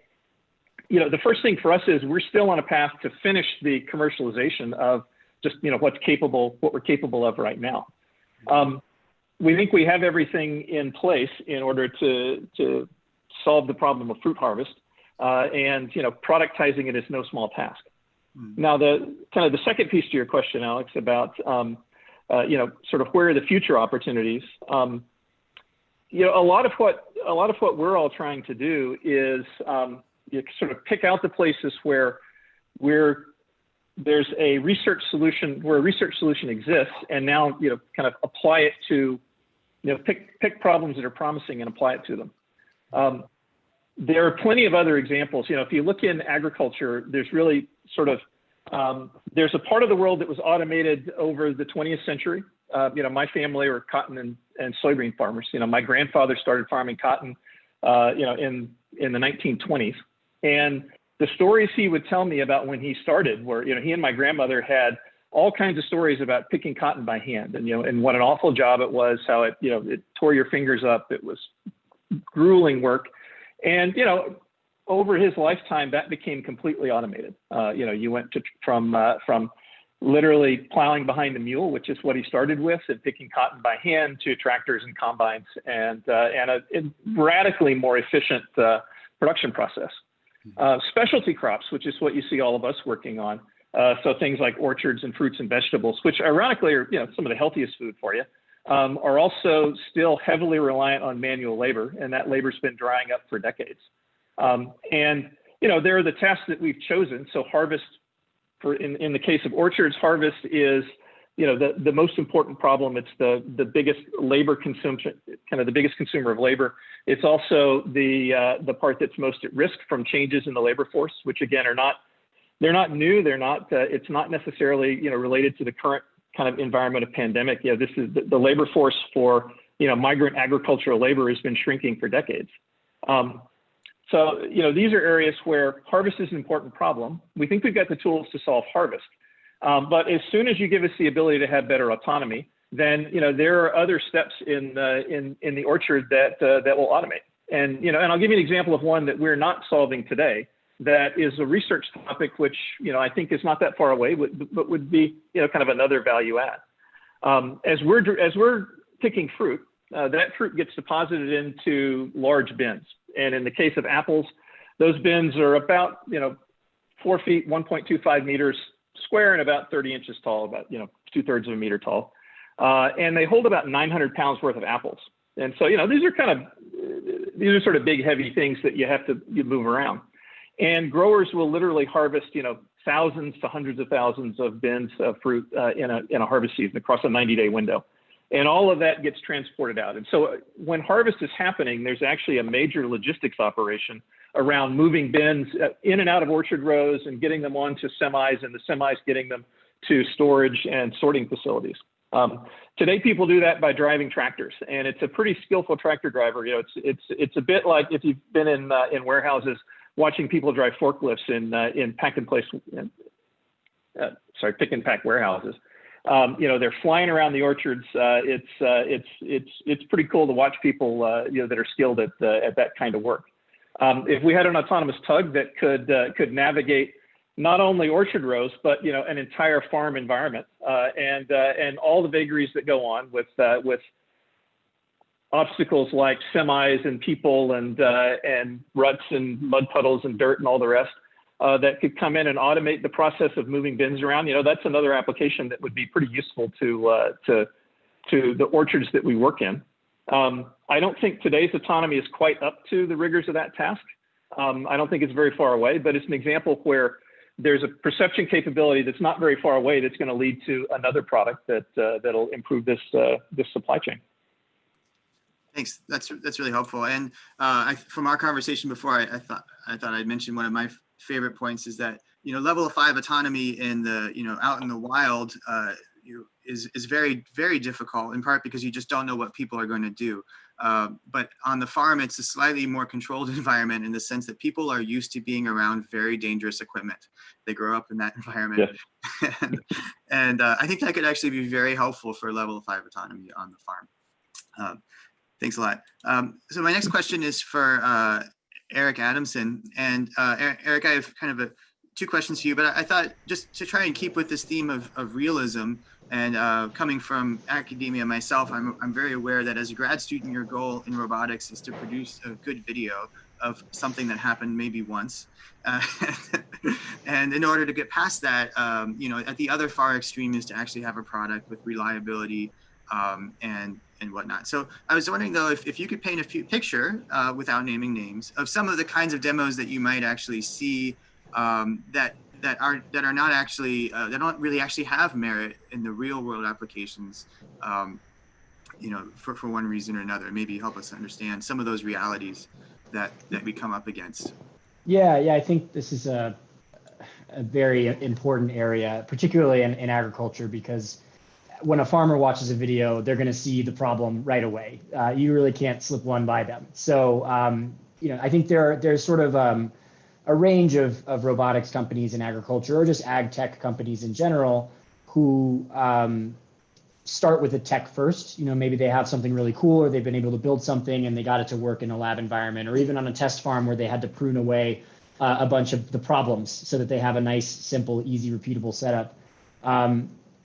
the first thing for us is we're still on a path to finish the commercialization of just what we're capable of right now. We think we have everything in place in order to solve the problem of fruit harvest, and productizing it is no small task. Now, the second piece to your question, Alex, about sort of where are the future opportunities. A lot of what we're all trying to do is sort of pick out the places where there's a research solution, where a research solution exists, and now kind of apply it to pick problems that are promising and apply it to them. There are plenty of other examples. If you look in agriculture, there's really sort of, there's a part of the world that was automated over the 20th century. My family were cotton and soybean farmers. My grandfather started farming cotton, in the 1920s. And the stories he would tell me about when he started were, he and my grandmother had all kinds of stories about picking cotton by hand, and what an awful job it was, how it tore your fingers up. It was grueling work. And, over his lifetime, that became completely automated. You went from literally plowing behind the mule, which is what he started with, and picking cotton by hand, to tractors and combines, and a radically more efficient production process. Specialty crops, which is what you see all of us working on. So things like orchards and fruits and vegetables, which ironically are some of the healthiest food for you, are also still heavily reliant on manual labor, and that labor's been drying up for decades. And there are the tasks that we've chosen. So harvest, in the case of orchards, harvest is the most important problem. It's the biggest labor consumption, kind of the biggest consumer of labor. It's also the part that's most at risk from changes in the labor force, which again they're not new. It's not necessarily related to the current kind of environment of pandemic. This is the labor force for migrant agricultural labor has been shrinking for decades. So these are areas where harvest is an important problem. We think we've got the tools to solve harvest, but as soon as you give us the ability to have better autonomy, then there are other steps in the orchard that will automate. And and I'll give you an example of one that we're not solving today. That is a research topic, which I think is not that far away, but would be kind of another value add. As we're picking fruit, that fruit gets deposited into large bins, and in the case of apples, those bins are about 4 feet, 1.25 meters square, and about 30 inches tall, about 2/3 of a meter tall, and they hold about 900 pounds worth of apples. And so these are sort of big, heavy things that you have to move around. And growers will literally harvest, thousands to hundreds of thousands of bins of fruit in a harvest season across a 90-day window. And all of that gets transported out. And so when harvest is happening, there's actually a major logistics operation around moving bins in and out of orchard rows and getting them onto semis, and the semis getting them to storage and sorting facilities. Today, people do that by driving tractors, and it's a pretty skillful tractor driver. It's a bit like if you've been in warehouses, watching people drive forklifts in pick and pack warehouses. They're flying around the orchards. It's pretty cool to watch people that are skilled at that kind of work. If we had an autonomous tug that could navigate not only orchard rows, but an entire farm environment, and all the vagaries that go on with obstacles like semis and people and ruts and mud puddles and dirt and all the rest, that could come in and automate the process of moving bins around. That's another application that would be pretty useful to the orchards that we work in. I don't think today's autonomy is quite up to the rigors of that task, I don't think it's very far away, but it's an example where there's a perception capability that's not very far away that's going to lead to another product that that'll improve this this supply chain. Thanks. That's really helpful. And from our conversation before, I thought I'd mention one of my favorite points is that, you know, level 5 autonomy in the, you know, out in the wild is very, very difficult, in part because you just don't know what people are going to do. But on the farm, it's a slightly more controlled environment in the sense that people are used to being around very dangerous equipment. They grow up in that environment. Yeah. and I think that could actually be very helpful for level 5 autonomy on the farm. Thanks a lot. So my next question is for Eric Adamson. And Eric, I have kind of two questions for you, but I thought just to try and keep with this theme of realism, and coming from academia myself, I'm very aware that as a grad student, your goal in robotics is to produce a good video of something that happened maybe once. And in order to get past that, you know, at the other far extreme is to actually have a product with reliability and whatnot. So I was wondering though, if you could paint a picture without naming names of some of the kinds of demos that you might actually see that are not actually that don't really actually have merit in the real world applications, you know, for one reason or another. Maybe help us understand some of those realities that we come up against. Yeah, I think this is a very important area, particularly in agriculture, because when a farmer watches a video, they're going to see the problem right away. You really can't slip one by them. So, you know, I think there's sort of a range of robotics companies in agriculture, or just ag tech companies in general, who start with the tech first. You know, maybe they have something really cool, or they've been able to build something and they got it to work in a lab environment, or even on a test farm where they had to prune away a bunch of the problems so that they have a nice, simple, easy, repeatable setup.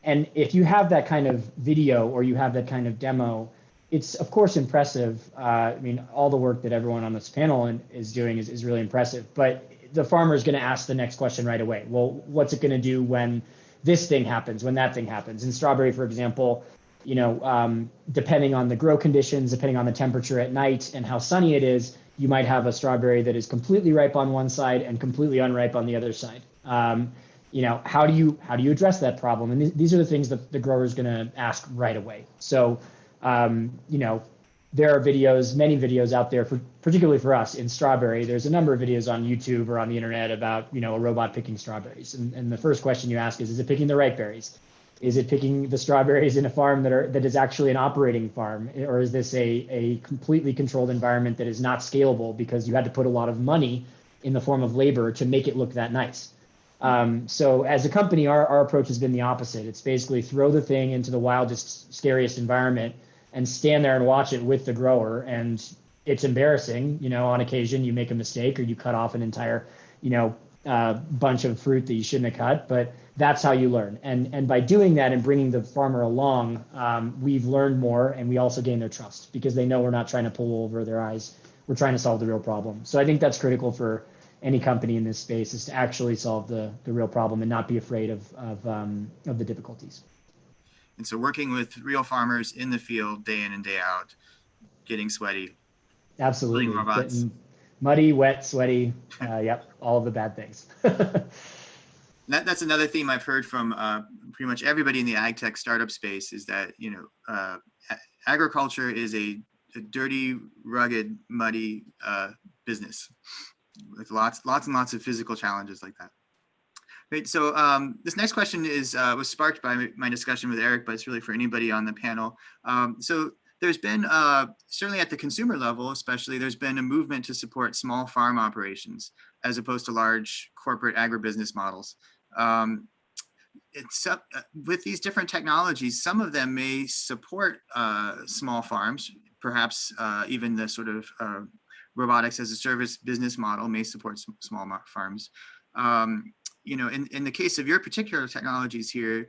And if you have that kind of video, or you have that kind of demo, it's of course impressive. I mean, all the work that everyone on this panel is doing is really impressive, but the farmer is going to ask the next question right away. Well, what's it going to do when this thing happens, when that thing happens? In strawberry, for example, you know, depending on the grow conditions, depending on the temperature at night and how sunny it is, you might have a strawberry that is completely ripe on one side and completely unripe on the other side. You know, how do you address that problem? And these are the things that the grower is going to ask right away. So, you know, there are videos, many videos out there, particularly for us in strawberry. There's a number of videos on YouTube or on the internet about, you know, a robot picking strawberries. And the first question you ask is it picking the right berries? Is it picking the strawberries in a farm that is actually an operating farm? Or is this a completely controlled environment that is not scalable because you had to put a lot of money in the form of labor to make it look that nice? So as a company, our approach has been the opposite. It's basically throw the thing into the wildest, scariest environment and stand there and watch it with the grower. And it's embarrassing, you know, on occasion you make a mistake or you cut off an entire, you know, bunch of fruit that you shouldn't have cut, but that's how you learn. And by doing that and bringing the farmer along, we've learned more, and we also gain their trust because they know we're not trying to pull over their eyes. We're trying to solve the real problem. So I think that's critical for any company in this space, is to actually solve the real problem and not be afraid of the difficulties. And so working with real farmers in the field day in and day out, getting sweaty. Absolutely. Getting muddy, wet, sweaty. Yep. All of the bad things. That's another theme I've heard from pretty much everybody in the ag tech startup space, is that, you know, agriculture is a dirty, rugged, muddy business with lots and lots of physical challenges like that. Great. So this next question was sparked by my discussion with Eric, but it's really for anybody on the panel. So there's been, certainly at the consumer level especially, there's been a movement to support small farm operations as opposed to large corporate agribusiness models. With these different technologies, some of them may support small farms, perhaps even the sort of robotics as a service business model may support small farms. You know, in the case of your particular technologies here,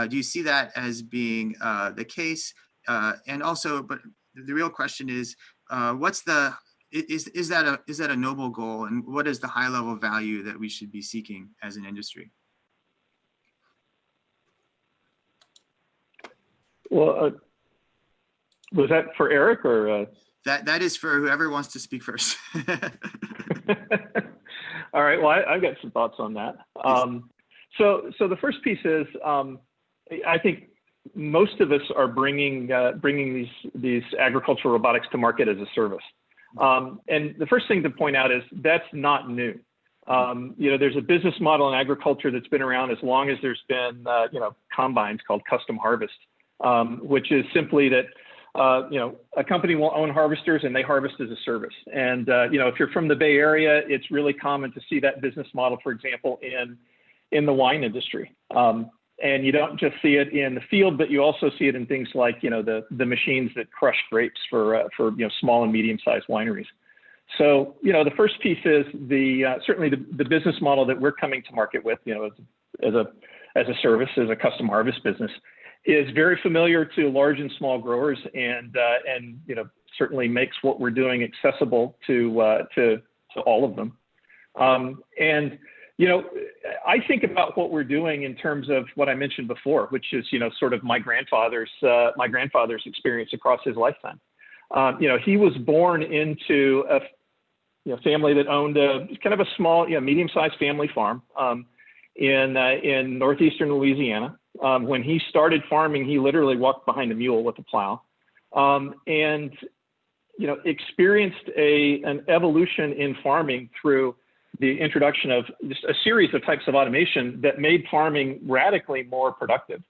do you see that as being the case? And also, but the real question is, is that a noble goal, and what is the high level value that we should be seeking as an industry? Well, was that for Eric or? That is for whoever wants to speak first. All right. Well, I've got some thoughts on that. So the first piece is, I think most of us are bringing these agricultural robotics to market as a service. And the first thing to point out is that's not new. There's a business model in agriculture that's been around as long as there's been, combines called custom harvest, which is simply that, a company will own harvesters and they harvest as a service. And, if you're from the Bay Area, it's really common to see that business model, for example, in the wine industry. And you don't just see it in the field, but you also see it in things like, the machines that crush grapes for small and medium-sized wineries. So, the first piece is certainly the business model that we're coming to market with, as a service, as a custom harvest business, is very familiar to large and small growers, and certainly makes what we're doing accessible to all of them. I think about what we're doing in terms of what I mentioned before, which is, sort of my grandfather's experience across his lifetime. He was born into a family that owned kind of a small, medium-sized family farm in northeastern Louisiana. When he started farming, he literally walked behind a mule with a plow, and experienced an evolution in farming through the introduction of just a series of types of automation that made farming radically more productive.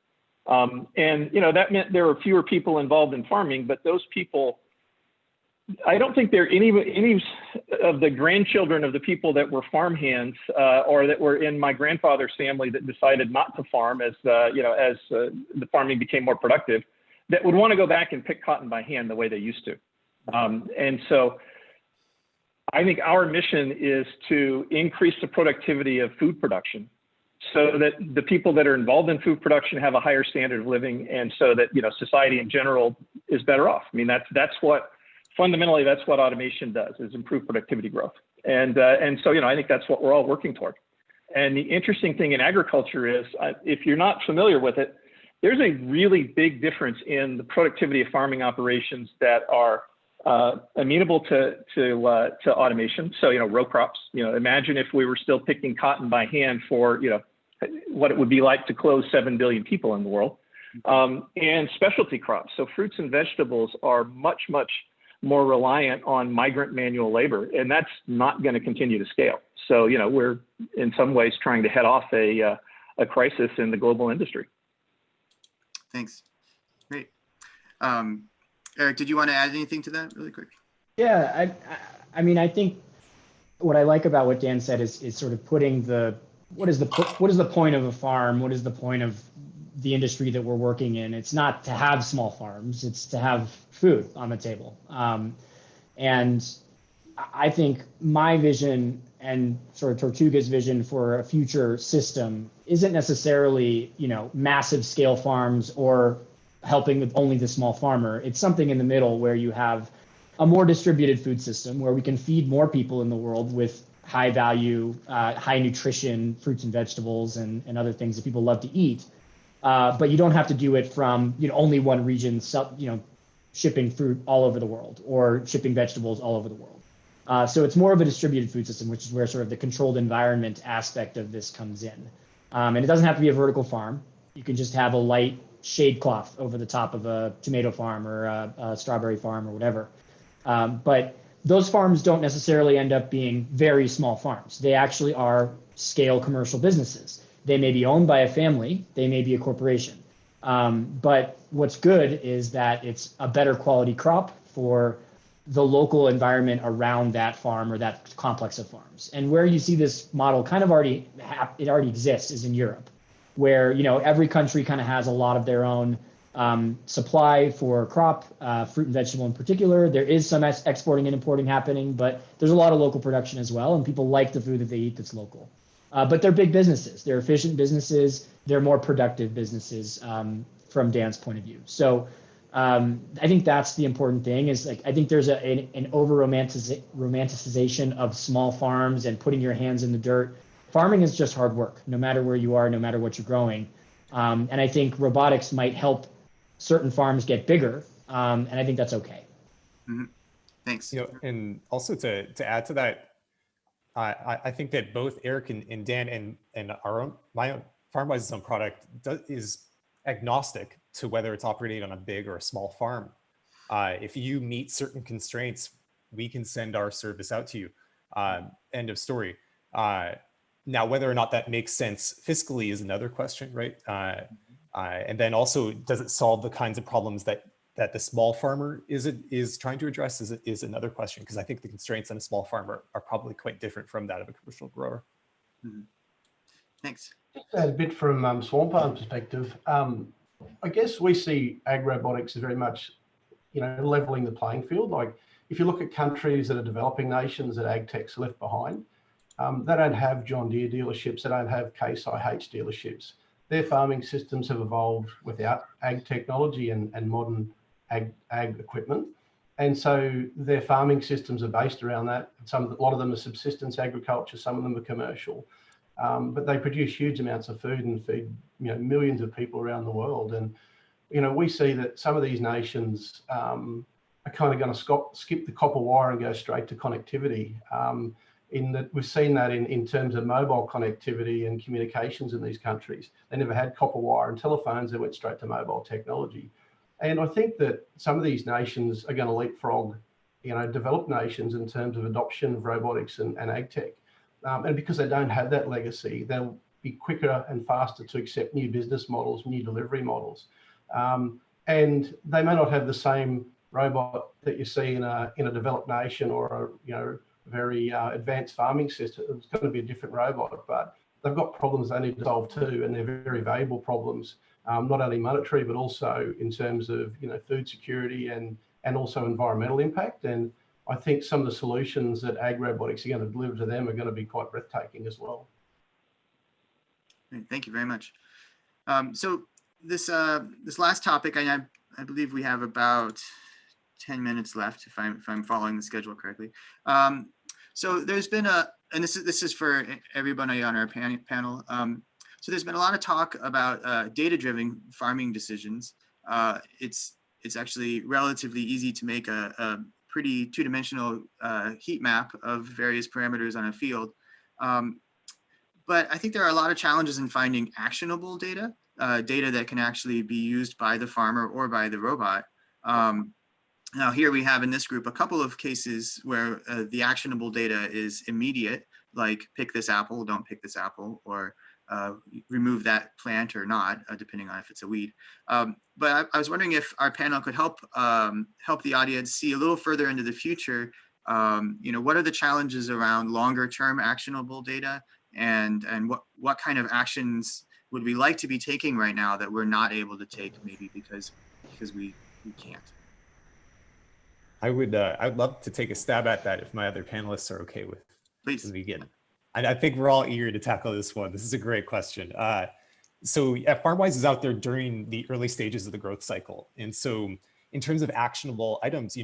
That meant there were fewer people involved in farming, but those people, I don't think they're any of the grandchildren of the people that were farmhands or that were in my grandfather's family that decided not to farm as the farming became more productive, that would want to go back and pick cotton by hand the way they used to. And so I think our mission is to increase the productivity of food production so that the people that are involved in food production have a higher standard of living, and so that society in general is better off. I mean, fundamentally that's what automation does, is improve productivity growth. And so I think that's what we're all working toward. And the interesting thing in agriculture is, if you're not familiar with it, there's a really big difference in the productivity of farming operations that are amenable to automation. So, row crops, imagine if we were still picking cotton by hand for, what it would be like to clothe 7 billion people in the world. And specialty crops. So fruits and vegetables are much, much more reliant on migrant manual labor, and that's not going to continue to scale. So, we're in some ways trying to head off a crisis in the global industry. Thanks. Great. Eric, did you want to add anything to that really quick? Yeah, I mean, I think what I like about what Dan said is sort of putting what is the point of a farm? What is the point of the industry that we're working in? It's not to have small farms, it's to have food on the table. And I think my vision and sort of Tortuga's vision for a future system isn't necessarily, massive scale farms or helping with only the small farmer. It's something in the middle where you have a more distributed food system where we can feed more people in the world with high value, high nutrition fruits and vegetables and other things that people love to eat. But you don't have to do it from only one region, shipping fruit all over the world or shipping vegetables all over the world. So it's more of a distributed food system, which is where sort of the controlled environment aspect of this comes in. And it doesn't have to be a vertical farm. You can just have a light shade cloth over the top of a tomato farm or a strawberry farm or whatever. But those farms don't necessarily end up being very small farms. They actually are scale commercial businesses. They may be owned by a family, they may be a corporation. But what's good is that it's a better quality crop for the local environment around that farm or that complex of farms. And where you see this model kind of already exists is in Europe, where every country kind of has a lot of their own supply for crop, fruit and vegetable in particular. There is some exporting and importing happening, but there's a lot of local production as well, and people like the food that they eat that's local. But they're big businesses. They're efficient businesses. They're more productive businesses from Dan's point of view. So I think that's the important thing is I think there's an over-romanticization of small farms and putting your hands in the dirt. Farming is just hard work, no matter where you are, no matter what you're growing. And I think robotics might help certain farms get bigger, and I think that's okay. Mm-hmm. Thanks. And also to add to that, I think that both Eric and Dan and my own FarmWise's own product is agnostic to whether it's operating on a big or a small farm. If you meet certain constraints, we can send our service out to you. End of story. Now, whether or not that makes sense fiscally is another question, right? And then also, does it solve the kinds of problems that the small farmer is trying to address is another question, because I think the constraints on a small farmer are probably quite different from that of a commercial grower. Mm-hmm. Thanks. A bit from Swarm Farm perspective, I guess we see ag robotics as very much, leveling the playing field. Like if you look at countries that are developing nations that ag tech's left behind, they don't have John Deere dealerships, they don't have Case IH dealerships. Their farming systems have evolved without ag technology and modern ag equipment. And so their farming systems are based around that. A lot of them are subsistence agriculture, some of them are commercial. But they produce huge amounts of food and feed millions of people around the world. And we see that some of these nations are kind of going to skip the copper wire and go straight to connectivity. In that we've seen that in terms of mobile connectivity and communications in these countries. They never had copper wire and telephones, they went straight to mobile technology. And I think that some of these nations are going to leapfrog, developed nations in terms of adoption of robotics and ag tech. And because they don't have that legacy, they'll be quicker and faster to accept new business models, new delivery models. And they may not have the same robot that you see in a developed nation or a very advanced farming system. It's going to be a different robot, but they've got problems they need to solve too, and they're very valuable problems, not only monetary, but also in terms of food security and also environmental impact. And I think some of the solutions that ag robotics are going to deliver to them are going to be quite breathtaking as well. Thank you very much. So this last topic, I believe we have about 10 minutes left, if I'm following the schedule correctly. So there's been and this is for everybody on our panel. So there's been a lot of talk about data-driven farming decisions. It's actually relatively easy to make a pretty two-dimensional heat map of various parameters on a field. But I think there are a lot of challenges in finding actionable data, data that can actually be used by the farmer or by the robot. Now here we have in this group a couple of cases where the actionable data is immediate, like pick this apple, don't pick this apple, or remove that plant or not, depending on if it's a weed. But I was wondering if our panel could help the audience see a little further into the future. What are the challenges around longer term actionable data, and what kind of actions would we like to be taking right now that we're not able to take, maybe because we can't? I'd love to take a stab at that if my other panelists are okay with. Please. As we begin. I think we're all eager to tackle this one. This is a great question. So FarmWise is out there during the early stages of the growth cycle. And so in terms of actionable items,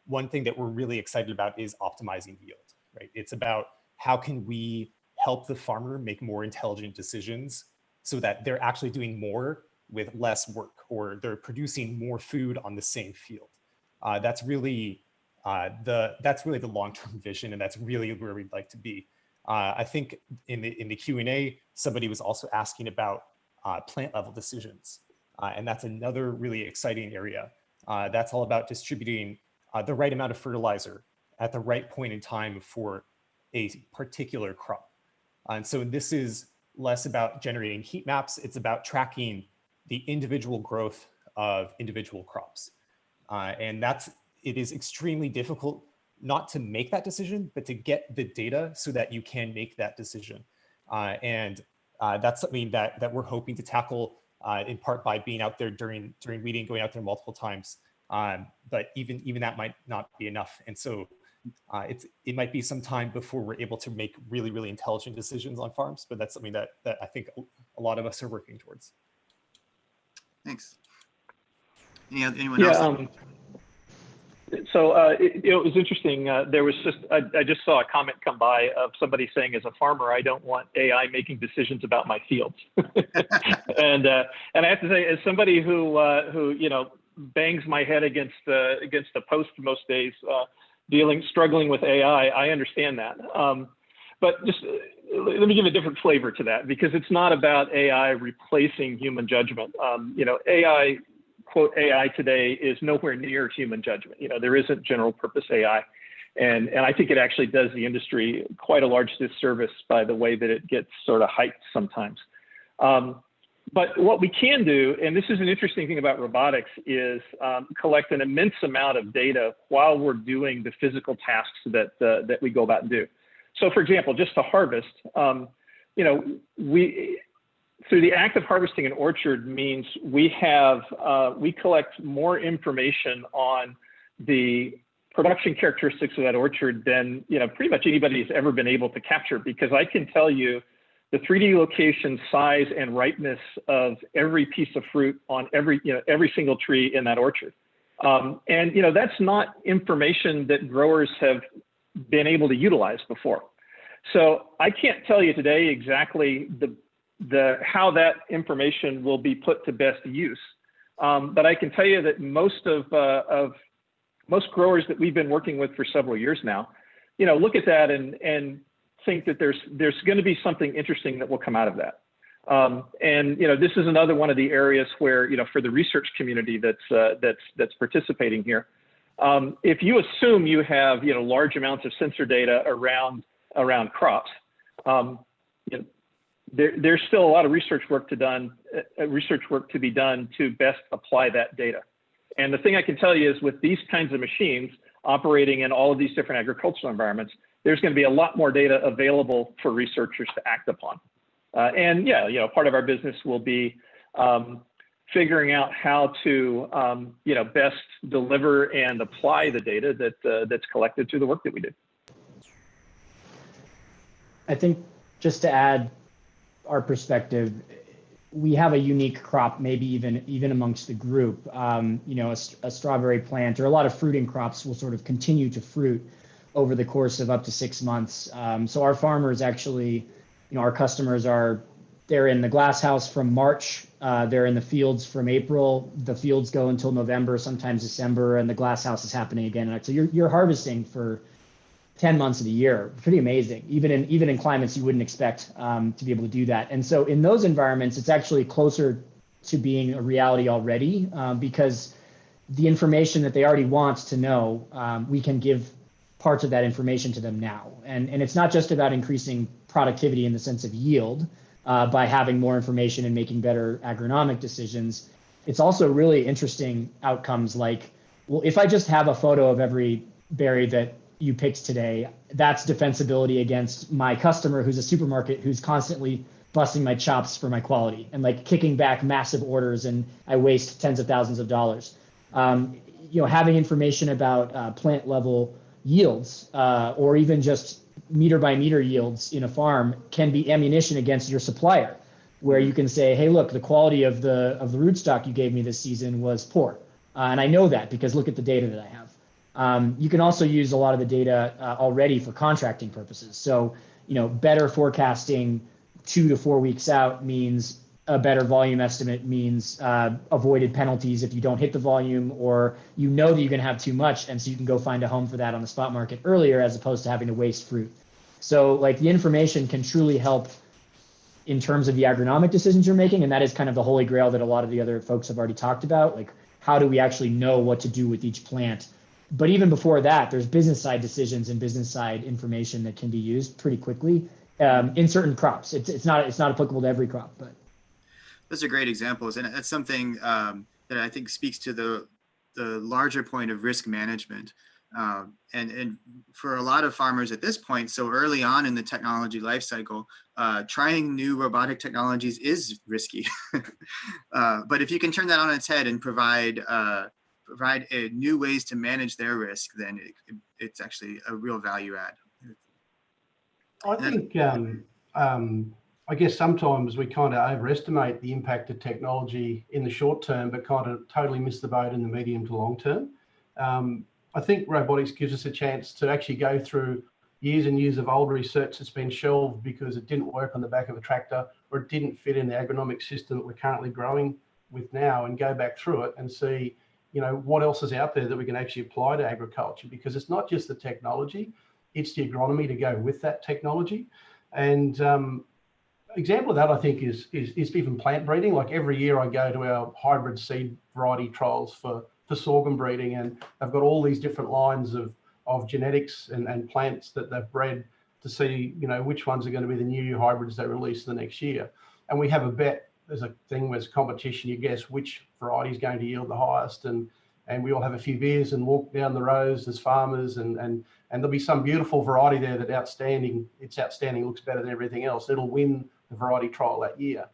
one thing that we're really excited about is optimizing yield, right? It's about how can we help the farmer make more intelligent decisions so that they're actually doing more with less work, or they're producing more food on the same field. That's really the long-term vision, and that's really where we'd like to be. I think in the Q&A, somebody was also asking about plant level decisions, and that's another really exciting area. That's all about distributing the right amount of fertilizer at the right point in time for a particular crop. And so this is less about generating heat maps, it's about tracking the individual growth of individual crops. And it is extremely difficult not to make that decision, but to get the data so that you can make that decision. And that's something that we're hoping to tackle in part by being out there during weeding, going out there multiple times. But even that might not be enough. And so it might be some time before we're able to make really, really intelligent decisions on farms, but that's something that I think a lot of us are working towards. Thanks. Anyone else? So it was interesting. There was I just saw a comment come by of somebody saying, as a farmer, I don't want AI making decisions about my fields. and I have to say, as somebody who bangs my head against a post most days, struggling with AI, I understand that. But just let me give a different flavor to that, because it's not about AI replacing human judgment. AI, quote, AI today is nowhere near human judgment. There isn't general purpose AI. And I think it actually does the industry quite a large disservice by the way that it gets sort of hyped sometimes. But what we can do, and this is an interesting thing about robotics, is collect an immense amount of data while we're doing the physical tasks that we go about and do. So for example, just to harvest, through the act of harvesting an orchard means we collect more information on the production characteristics of that orchard than pretty much anybody has ever been able to capture, because I can tell you the 3D location, size, and ripeness of every piece of fruit on every single tree in that orchard. And that's not information that growers have been able to utilize before. So I can't tell you today exactly how that information will be put to best use. But I can tell you that most growers that we've been working with for several years now, look at that and think that there's going to be something interesting that will come out of that. And this is another one of the areas where for the research community that's participating here, if you assume you have large amounts of sensor data around crops, there's still a lot of research work to be done to best apply that data. And the thing I can tell you is, with these kinds of machines operating in all of these different agricultural environments, there's going to be a lot more data available for researchers to act upon. And part of our business will be figuring out how to best deliver and apply the data that's collected through the work that we do. I think just to add our perspective, we have a unique crop, maybe even amongst the group. A strawberry plant or a lot of fruiting crops will sort of continue to fruit over the course of up to 6 months. So our farmers actually, our customers they're in the glass house from March, they're in the fields from April, the fields go until November, sometimes December, and the glass house is happening again. So you're harvesting for 10 months of the year. Pretty amazing, even in climates you wouldn't expect to be able to do that. And so in those environments, it's actually closer to being a reality already, because the information that they already want to know, we can give parts of that information to them now. And it's not just about increasing productivity in the sense of yield by having more information and making better agronomic decisions. It's also really interesting outcomes like, well, if I just have a photo of every berry that you picked today, that's defensibility against my customer who's a supermarket who's constantly busting my chops for my quality and like kicking back massive orders, and I waste tens of thousands of dollars. Having information about plant level yields or even just meter by meter yields in a farm can be ammunition against your supplier, where you can say, hey, look, the quality of the rootstock you gave me this season was poor. And I know that because look at the data that I have. You can also use a lot of the data already for contracting purposes. So, better forecasting 2 to 4 weeks out means a better volume estimate, means avoided penalties if you don't hit the volume, or that you're going to have too much, and so you can go find a home for that on the spot market earlier, as opposed to having to waste fruit. So like the information can truly help in terms of the agronomic decisions you're making, and that is kind of the holy grail that a lot of the other folks have already talked about. Like, how do we actually know what to do with each plant? But even before that, there's business side decisions and business side information that can be used pretty quickly in certain crops. It's not applicable to every crop, but those are great examples, and that's something that I think speaks to the larger point of risk management. And for a lot of farmers at this point, so early on in the technology life cycle, trying new robotic technologies is risky. But if you can turn that on its head and provide new ways to manage their risk, then it's actually a real value add. I think, I guess sometimes we kind of overestimate the impact of technology in the short term, but kind of totally miss the boat in the medium to long term. I think robotics gives us a chance to actually go through years and years of old research that's been shelved because it didn't work on the back of a tractor, or it didn't fit in the agronomic system that we're currently growing with now, and go back through it and see, you know, what else is out there that we can actually apply to agriculture, because it's not just the technology, it's the agronomy to go with that technology. And example of that, I think, is even plant breeding. Like every year I go to our hybrid seed variety trials for sorghum breeding, and they've got all these different lines of genetics and plants that they've bred to see, you know, which ones are going to be the new hybrids they release the next year. And we have a bet. There's a thing where it's competition. You guess which variety is going to yield the highest, and we all have a few beers and walk down the rows as farmers, and there'll be some beautiful variety there that it's outstanding, looks better than everything else. It'll win the variety trial that year.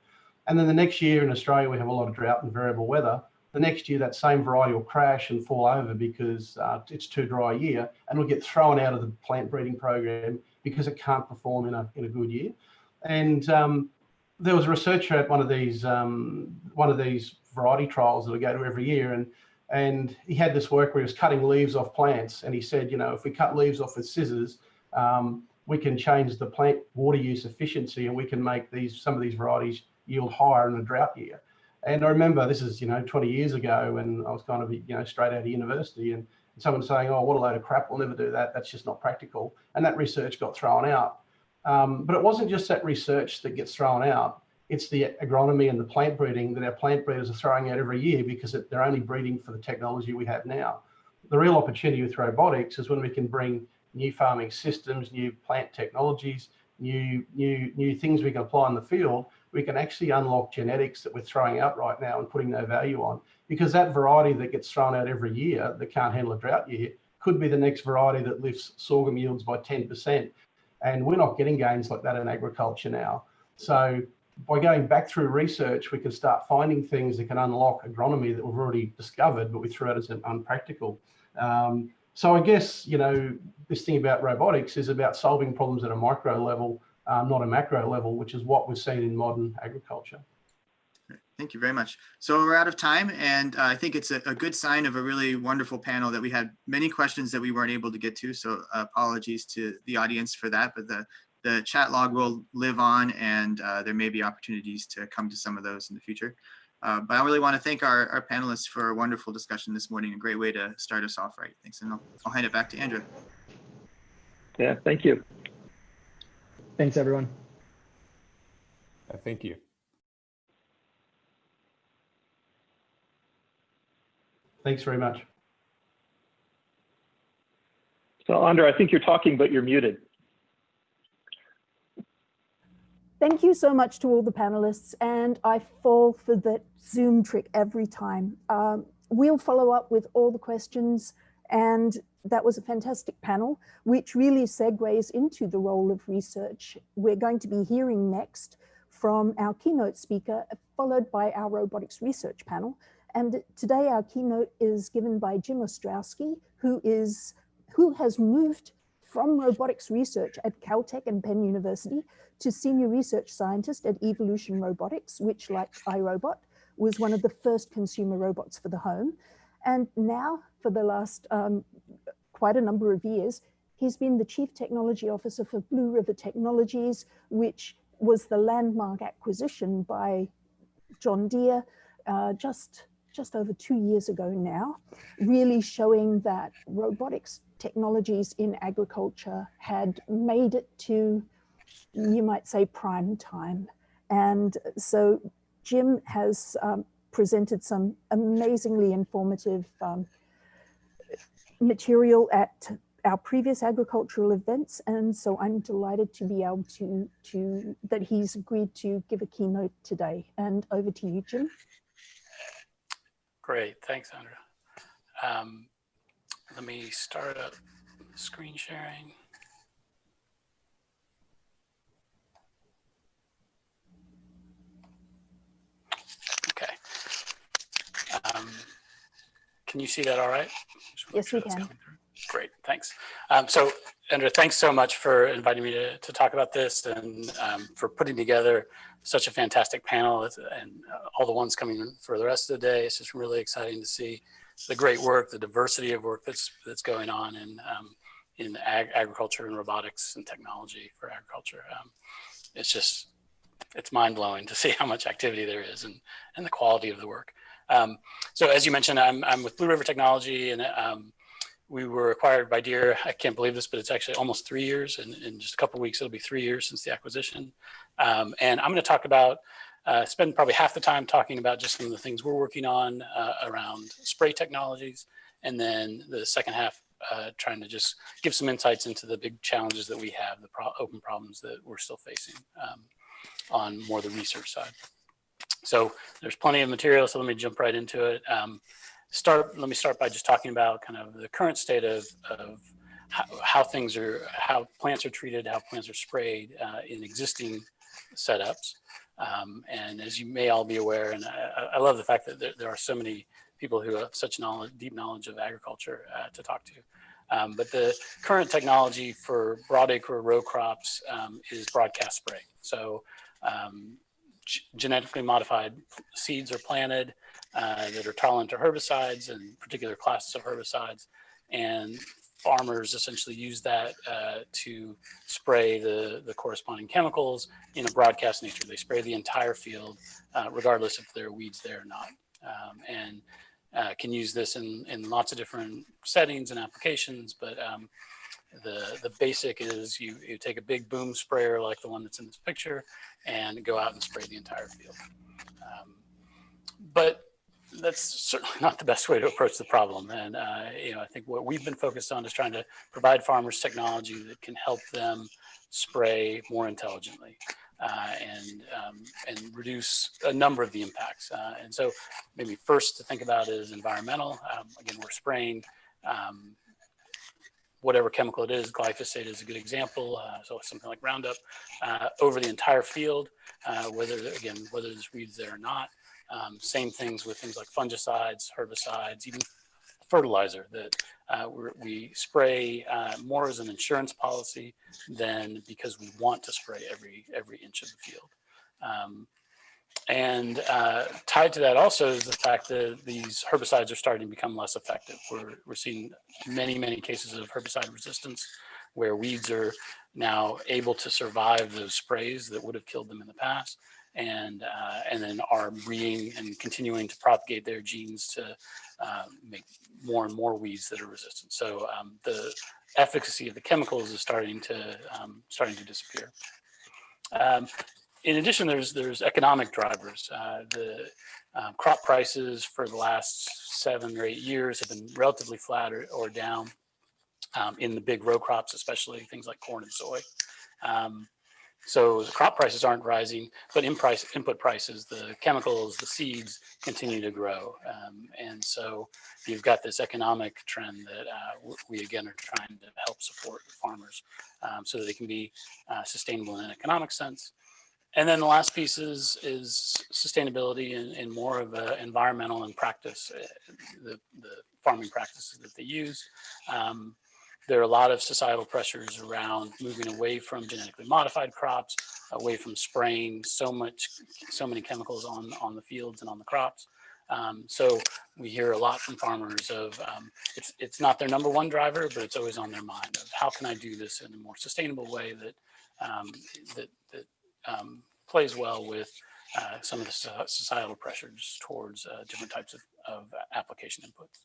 And then the next year in Australia, we have a lot of drought and variable weather. The next year, that same variety will crash and fall over because it's too dry a year, and it'll get thrown out of the plant breeding program because it can't perform in a good year. And there was a researcher at one of these variety trials that I go to every year, and he had this work where he was cutting leaves off plants, and he said, you know, if we cut leaves off with scissors, we can change the plant water use efficiency, and we can make some of these varieties yield higher in a drought year. And I remember this is, you know, 20 years ago, and I was kind of, you know, straight out of university, and someone saying, oh, what a load of crap, we'll never do that. That's just not practical. And that research got thrown out. But it wasn't just that research that gets thrown out. It's the agronomy and the plant breeding that our plant breeders are throwing out every year because they're only breeding for the technology we have now. The real opportunity with robotics is when we can bring new farming systems, new plant technologies, new things we can apply in the field. We can actually unlock genetics that we're throwing out right now and putting no value on, because that variety that gets thrown out every year that can't handle a drought year could be the next variety that lifts sorghum yields by 10%. And we're not getting gains like that in agriculture now. So by going back through research, we can start finding things that can unlock agronomy that we've already discovered, but we threw out as unpractical. So I guess, you know, this thing about robotics is about solving problems at a micro level, not a macro level, which is what we've seen in modern agriculture. Thank you very much. So we're out of time, and I think it's a good sign of a really wonderful panel that we had many questions that we weren't able to get to. So apologies to the audience for that, but the chat log will live on, and there may be opportunities to come to some of those in the future. But I really want to thank our panelists for a wonderful discussion this morning, a great way to start us off right. Thanks, and I'll hand it back to Andrew. Yeah, thank you. Thanks, everyone. Thank you. Thanks very much. So, Andra, I think you're talking, but you're muted. Thank you so much to all the panelists, and I fall for that Zoom trick every time. We'll follow up with all the questions, and that was a fantastic panel, which really segues into the role of research. We're going to be hearing next from our keynote speaker, followed by our robotics research panel. And today our keynote is given by Jim Ostrowski, who has moved from robotics research at Caltech and Penn University to senior research scientist at Evolution Robotics, which, like iRobot, was one of the first consumer robots for the home. And now, for the last quite a number of years, he's been the Chief Technology Officer for Blue River Technologies, which was the landmark acquisition by John Deere just over 2 years ago now, really showing that robotics technologies in agriculture had made it to, you might say, prime time. And so Jim has presented some amazingly informative material at our previous agricultural events. And so I'm delighted to be able that he's agreed to give a keynote today. And over to you, Jim. Great, thanks, Andra. Let me start up screen sharing. Okay. Can you see that all right? Yes, we can. Great, thanks. So, Andra, thanks so much for inviting me to talk about this, and for putting together such a fantastic panel, and all the ones coming in for the rest of the day. It's just really exciting to see the great work, the diversity of work that's going on in agriculture and robotics and technology for agriculture. It's mind-blowing to see how much activity there is and the quality of the work. So as you mentioned, I'm with Blue River Technology, and we were acquired by Deere. I can't believe this, but it's actually almost 3 years. In just a couple of weeks, it'll be 3 years since the acquisition. And I'm going to talk about, spend probably half the time talking about just some of the things we're working on around spray technologies. And then the second half, trying to just give some insights into the big challenges that we have, the open problems that we're still facing on more the research side. So there's plenty of material, so let me jump right into it. Let me start by just talking about kind of the current state of how plants are treated, how plants are sprayed in existing setups. And as you may all be aware, and I love the fact that there are so many people who have such deep knowledge of agriculture to talk to. But the current technology for broadacre row crops is broadcast spray. So genetically modified seeds are planted that are tolerant to herbicides and particular classes of herbicides. And farmers essentially use that to spray the corresponding chemicals in a broadcast nature. They spray the entire field, regardless if there are weeds there or not. And can use this in lots of different settings and applications, but the basic is you take a big boom sprayer like the one that's in this picture and go out and spray the entire field. But that's certainly not the best way to approach the problem. And I think what we've been focused on is trying to provide farmers technology that can help them spray more intelligently and reduce a number of the impacts. And so maybe first to think about is environmental. Again, we're spraying whatever chemical it is. Glyphosate is a good example. So something like Roundup over the entire field, whether there's weeds there or not. Same things with things like fungicides, herbicides, even fertilizer that we spray more as an insurance policy than because we want to spray every inch of the field. And tied to that also is the fact that these herbicides are starting to become less effective. We're seeing many cases of herbicide resistance where weeds are now able to survive those sprays that would have killed them in the past, and then are breeding and continuing to propagate their genes to make more and more weeds that are resistant. So the efficacy of the chemicals is starting to disappear. In addition, there's economic drivers. The crop prices for the last 7 or 8 years have been relatively flat or down in the big row crops, especially things like corn and soy. So the crop prices aren't rising, but input prices, the chemicals, the seeds continue to grow. And so you've got this economic trend that we again are trying to help support farmers so that they can be sustainable in an economic sense. And then the last piece is sustainability in more of an environmental and practice, the farming practices that they use. There are a lot of societal pressures around moving away from genetically modified crops, away from spraying so many chemicals on the fields and on the crops. So we hear a lot from farmers of it's not their number one driver, but it's always on their mind of how can I do this in a more sustainable way that plays well with some of the societal pressures towards different types of application inputs.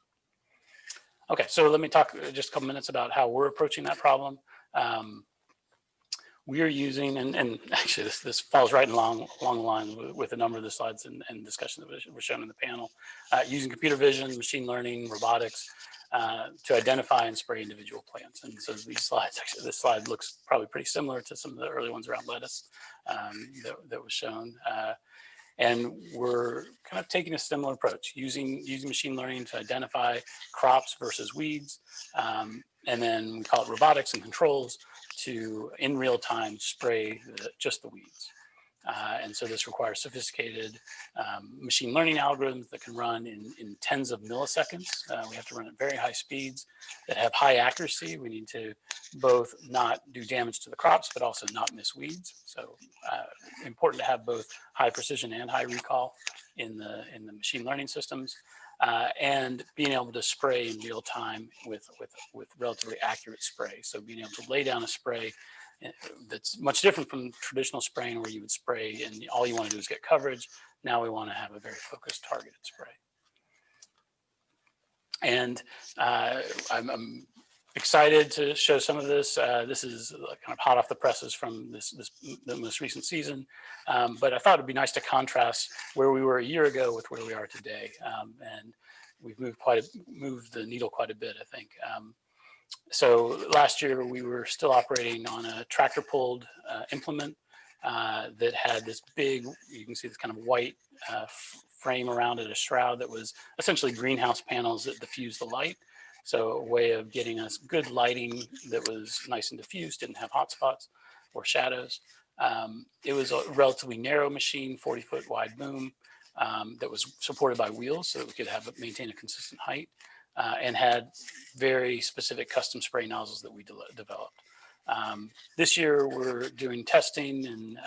Okay, so let me talk just a couple minutes about how we're approaching that problem. We are using, and actually this falls right along the line with a number of the slides and discussion that were shown in the panel, using computer vision, machine learning, robotics, to identify and spray individual plants. And so these slides, actually this slide looks probably pretty similar to some of the early ones around lettuce that was shown. And we're kind of taking a similar approach, using machine learning to identify crops versus weeds. And then we call it robotics and controls to, in real time, spray just the weeds. And so this requires sophisticated machine learning algorithms that can run in tens of milliseconds. We have to run at very high speeds that have high accuracy. We need to both not do damage to the crops, but also not miss weeds. So important to have both high precision and high recall in the machine learning systems. And being able to spray in real time with relatively accurate spray. So being able to lay down a spray that's much different from traditional spraying where you would spray and all you want to do is get coverage. Now we want to have a very focused targeted spray. And I'm excited to show some of this. This is kind of hot off the presses from the most recent season. But I thought it'd be nice to contrast where we were a year ago with where we are today. And we've moved the needle quite a bit, I think. So last year we were still operating on a tractor pulled implement that had this big, you can see this kind of white frame around it, a shroud that was essentially greenhouse panels that diffuse the light. So a way of getting us good lighting that was nice and diffused, didn't have hot spots or shadows. It was a relatively narrow machine, 40-foot wide boom that was supported by wheels so that we could maintain a consistent height and had very specific custom spray nozzles that we developed. This year we're doing testing, and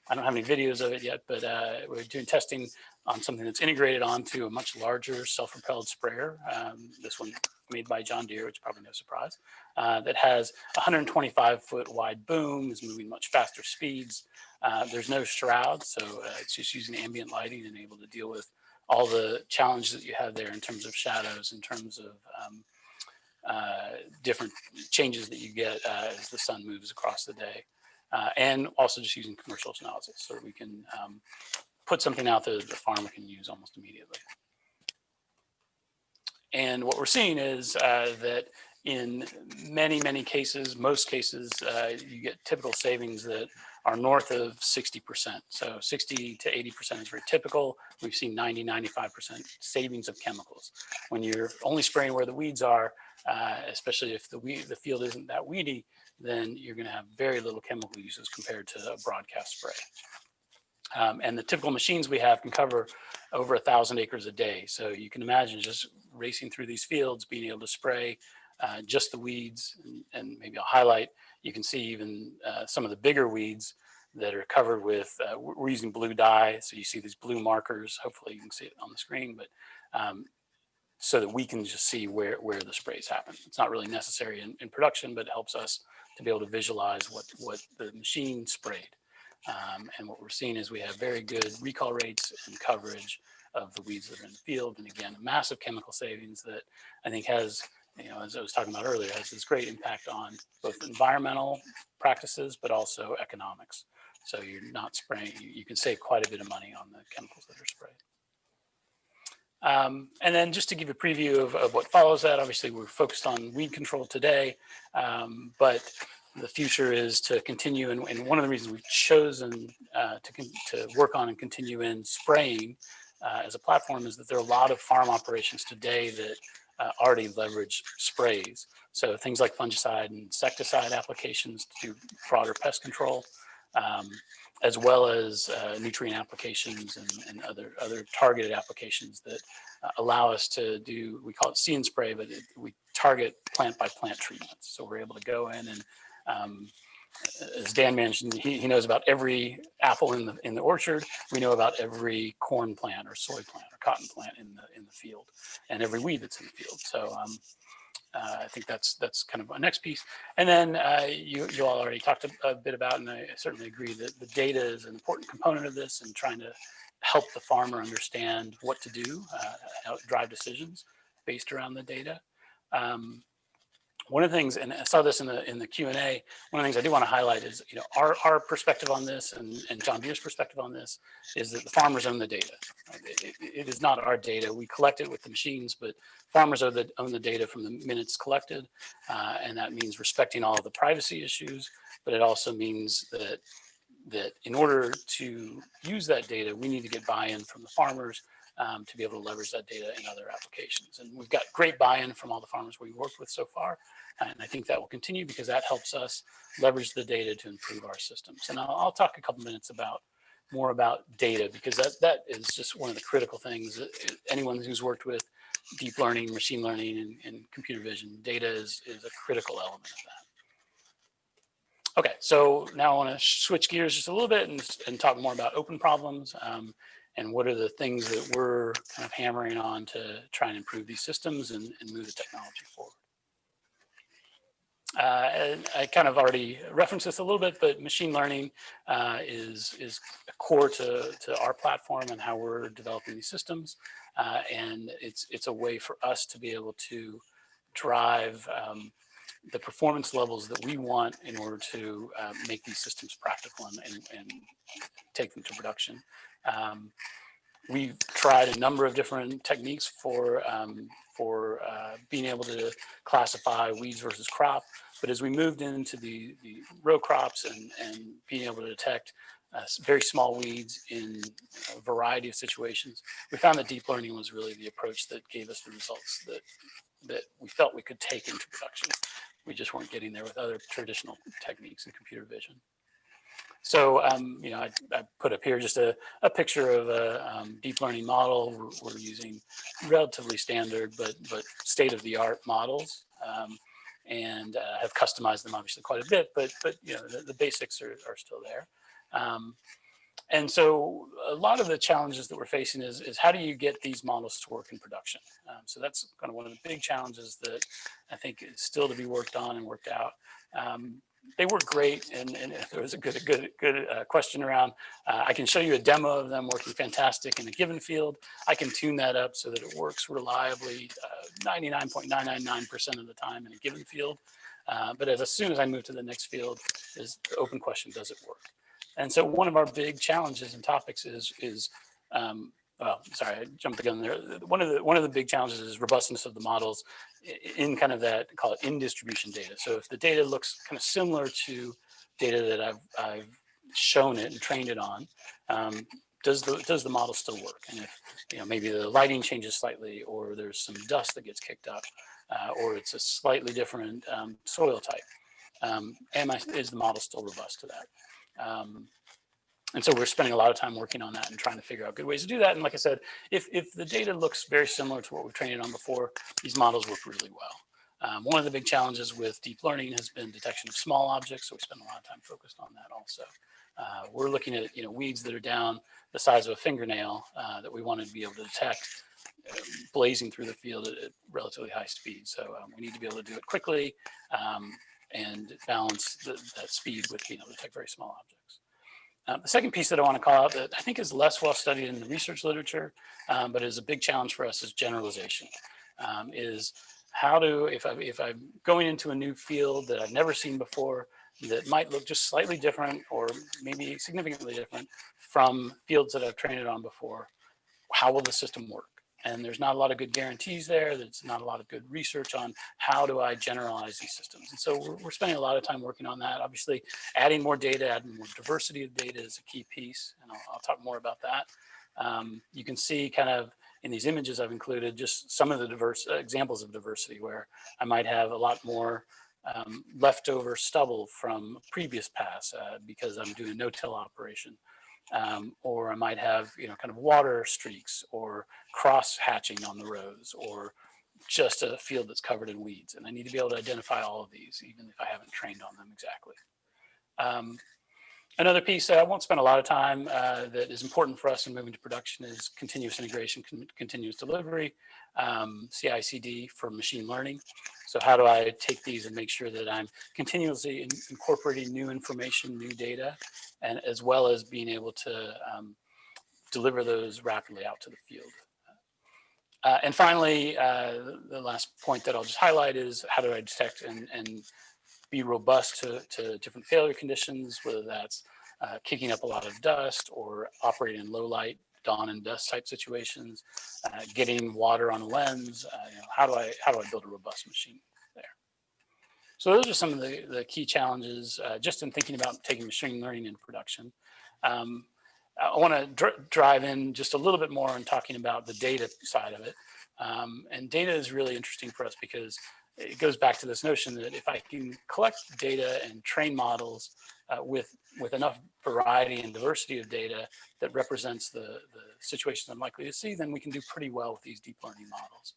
I don't have any videos of it yet, but we're doing testing on something that's integrated onto a much larger self-propelled sprayer. This one made by John Deere, which is probably no surprise, that has 125-foot wide boom, is moving much faster speeds. There's no shroud, so it's just using ambient lighting and able to deal with all the challenges that you have there in terms of shadows, in terms of different changes that you get as the sun moves across the day. And also just using commercial nozzles so that we can put something out there that the farmer can use almost immediately. And what we're seeing is that in many, many cases, most cases, you get typical savings that are north of 60%. So 60 to 80% is very typical. We've seen 90, 95% savings of chemicals. When you're only spraying where the weeds are, especially if the field isn't that weedy, then you're going to have very little chemical uses compared to a broadcast spray. And the typical machines we have can cover over 1,000 acres a day. So you can imagine just racing through these fields, being able to spray just the weeds, and maybe I'll highlight, you can see even some of the bigger weeds that are covered with, we're using blue dye. So you see these blue markers, hopefully you can see it on the screen, but so that we can just see where the sprays happen. It's not really necessary in production, but it helps us to be able to visualize what the machine sprayed. And what we're seeing is we have very good recall rates and coverage of the weeds that are in the field. And again, massive chemical savings that I think has, as I was talking about earlier, has this great impact on both environmental practices, but also economics. So you're not spraying, you can save quite a bit of money on the chemicals that are sprayed. And then just to give a preview of what follows that, obviously we're focused on weed control today, but the future is to continue, and one of the reasons we've chosen to work on and continue in spraying as a platform is that there are a lot of farm operations today that already leverage sprays. So things like fungicide and insecticide applications to do broader pest control, as well as nutrient applications and other targeted applications that allow us to do, we call it see and spray, but we target plant by plant treatments. So we're able to go in and, as Dan mentioned, he knows about every apple in the orchard. We know about every corn plant or soy plant or cotton plant in the field, and every weed that's in the field. So I think that's kind of my next piece. And then you all already talked a bit about, and I certainly agree that the data is an important component of this, and trying to help the farmer understand what to do, how to drive decisions based around the data. One of the things, and I saw this in the Q&A, one of the things I do want to highlight is, our perspective on this and John Deere's perspective on this is that the farmers own the data. It is not our data. We collect it with the machines, but farmers own the data from the minutes collected, and that means respecting all of the privacy issues, but it also means that in order to use that data, we need to get buy-in from the farmers to be able to leverage that data in other applications. And we've got great buy-in from all the farmers we've worked with so far. And I think that will continue because that helps us leverage the data to improve our systems. And I'll talk a couple minutes more about data, because that is just one of the critical things. Anyone who's worked with deep learning, machine learning, and computer vision, data is a critical element of that. Okay, so now I want to switch gears just a little bit and talk more about open problems. And what are the things that we're kind of hammering on to try and improve these systems and move the technology forward. And I kind of already referenced this a little bit, but machine learning is core to our platform and how we're developing these systems. And it's a way for us to be able to drive the performance levels that we want in order to make these systems practical and take them to production. We've tried a number of different techniques for being able to classify weeds versus crop. But as we moved into the row crops and being able to detect very small weeds in a variety of situations, we found that deep learning was really the approach that gave us the results that we felt we could take into production. We just weren't getting there with other traditional techniques in computer vision. So, you know, I put up here just a picture of a deep learning model. We're using relatively standard but state-of-the-art models, and have customized them obviously quite a bit. But you know, the basics are still there. And so a lot of the challenges that we're facing is how do you get these models to work in production? So that's kind of one of the big challenges that I think is still to be worked on and worked out. They work great, and if there was a good question around, I can show you a demo of them working fantastic in a given field. I can tune that up so that it works reliably 99.999% of the time in a given field. But as soon as I move to the next field, is the open question, does it work? And so one of our big challenges and topics is well, sorry, I jumped the gun there. One of the big challenges is robustness of the models in kind of that, call it in distribution data. So if the data looks kind of similar to data that I've shown it and trained it on, does the model still work? And if, you know, maybe the lighting changes slightly, or there's some dust that gets kicked up, or it's a slightly different soil type, is the model still robust to that? And so we're spending a lot of time working on that and trying to figure out good ways to do that. And like I said, if the data looks very similar to what we've trained it on before, these models work really well. One of the big challenges with deep learning has been detection of small objects, so we spend a lot of time focused on that also. We're looking at, you know, weeds that are down the size of a fingernail that we want to be able to detect blazing through the field at relatively high speed. So we need to be able to do it quickly and balance that speed with being able to detect very small objects. The second piece that I want to call out that I think is less well studied in the research literature, but is a big challenge for us, is generalization. Is how to, if I'm going into a new field that I've never seen before, that might look just slightly different or maybe significantly different from fields that I've trained it on before, how will the system work? And there's not a lot of good guarantees there. There's not a lot of good research on how do I generalize these systems. And so we're spending a lot of time working on that. Obviously, adding more data, adding more diversity of data is a key piece. And I'll talk more about that. You can see kind of in these images I've included just some of the diverse examples of diversity where I might have a lot more leftover stubble from previous pass because I'm doing a no-till operation. Or I might have, you know, kind of water streaks or cross hatching on the rows, or just a field that's covered in weeds. And I need to be able to identify all of these, even if I haven't trained on them exactly. Another piece that I won't spend a lot of time that is important for us in moving to production is continuous integration, continuous delivery, CI/CD for machine learning. So how do I take these and make sure that I'm continuously incorporating new information, new data, and as well as being able to deliver those rapidly out to the field. And finally, the last point that I'll just highlight is how do I detect and be robust to different failure conditions, whether that's kicking up a lot of dust or operating in low light, dawn and dust type situations, getting water on a lens. You know, how do I build a robust machine there? So those are some of the key challenges just in thinking about taking machine learning into production. I want to drive in just a little bit more on talking about the data side of it. And data is really interesting for us because it goes back to this notion that if I can collect data and train models with enough variety and diversity of data that represents the situations I'm likely to see, then we can do pretty well with these deep learning models.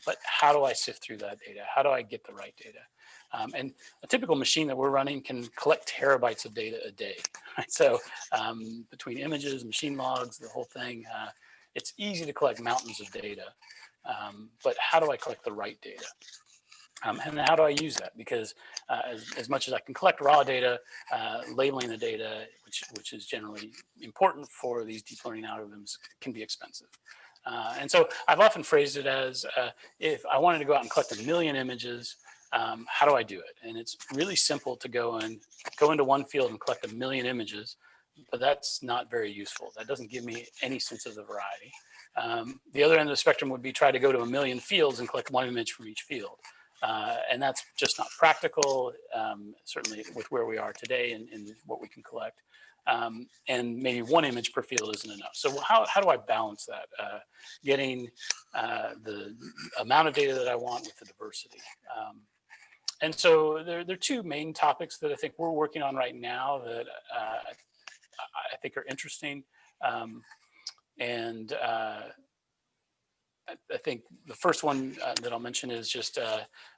But how do I sift through that data? How do I get the right data? And a typical machine that we're running can collect terabytes of data a day, right? So between images, machine logs, the whole thing, it's easy to collect mountains of data. But how do I collect the right data? And how do I use that? Because as much as I can collect raw data, labeling the data, which is generally important for these deep learning algorithms, can be expensive. And so I've often phrased it as, if I wanted to go out and collect 1 million images, how do I do it? And it's really simple to go into one field and collect 1 million images, but that's not very useful. That doesn't give me any sense of the variety. The other end of the spectrum would be try to go to 1 million fields and collect 1 image from each field. And that's just not practical, certainly with where we are today and what we can collect. And maybe 1 image per field isn't enough. So how do I balance that? Getting the amount of data that I want with the diversity. And so there are 2 main topics that I think we're working on right now that I think are interesting. I think the first one that I'll mention is just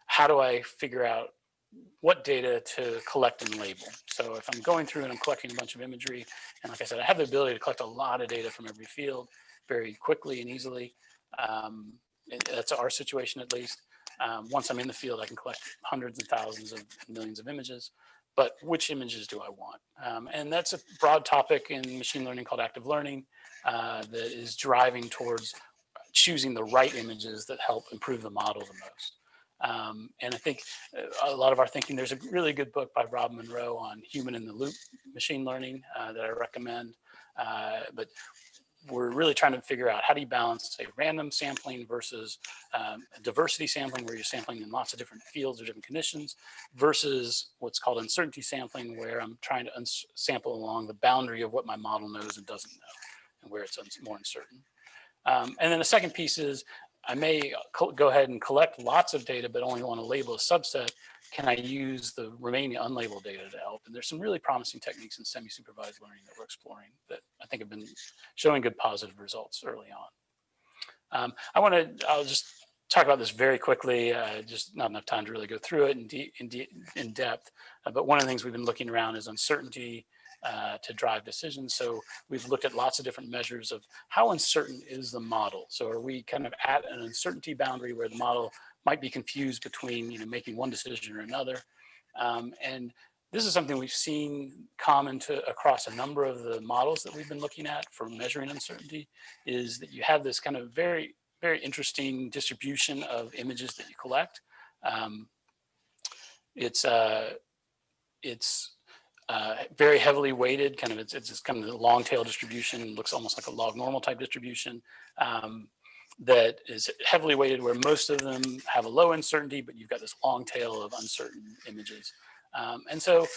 how do I figure out what data to collect and label? So if I'm going through and I'm collecting a bunch of imagery, and like I said, I have the ability to collect a lot of data from every field very quickly and easily. That's our situation, at least. Once I'm in the field, I can collect hundreds and thousands of millions of images. But which images do I want? And that's a broad topic in machine learning called active learning that is driving towards choosing the right images that help improve the model the most. And I think a lot of our thinking, there's a really good book by Rob Monroe on human in the loop machine learning that I recommend. But we're really trying to figure out how do you balance, say, random sampling versus diversity sampling, where you're sampling in lots of different fields or different conditions, versus what's called uncertainty sampling, where I'm trying to sample along the boundary of what my model knows and doesn't know, and where it's more uncertain. And then the second piece is, I may go ahead and collect lots of data, but only want to label a subset. Can I use the remaining unlabeled data to help? And there's some really promising techniques in semi-supervised learning that we're exploring that I think have been showing good positive results early on. I'll just talk about this very quickly, just not enough time to really go through it in depth. But one of the things we've been looking around is uncertainty to drive decisions. So we've looked at lots of different measures of how uncertain is the model. So are we kind of at an uncertainty boundary where the model might be confused between making one decision or another? And this is something we've seen common across a number of the models that we've been looking at for measuring uncertainty, is that you have this kind of very, very interesting distribution of images that you collect. It's very heavily weighted, it's kind of the long tail distribution, looks almost like a log normal type distribution that is heavily weighted, where most of them have a low uncertainty, but you've got this long tail of uncertain images. And so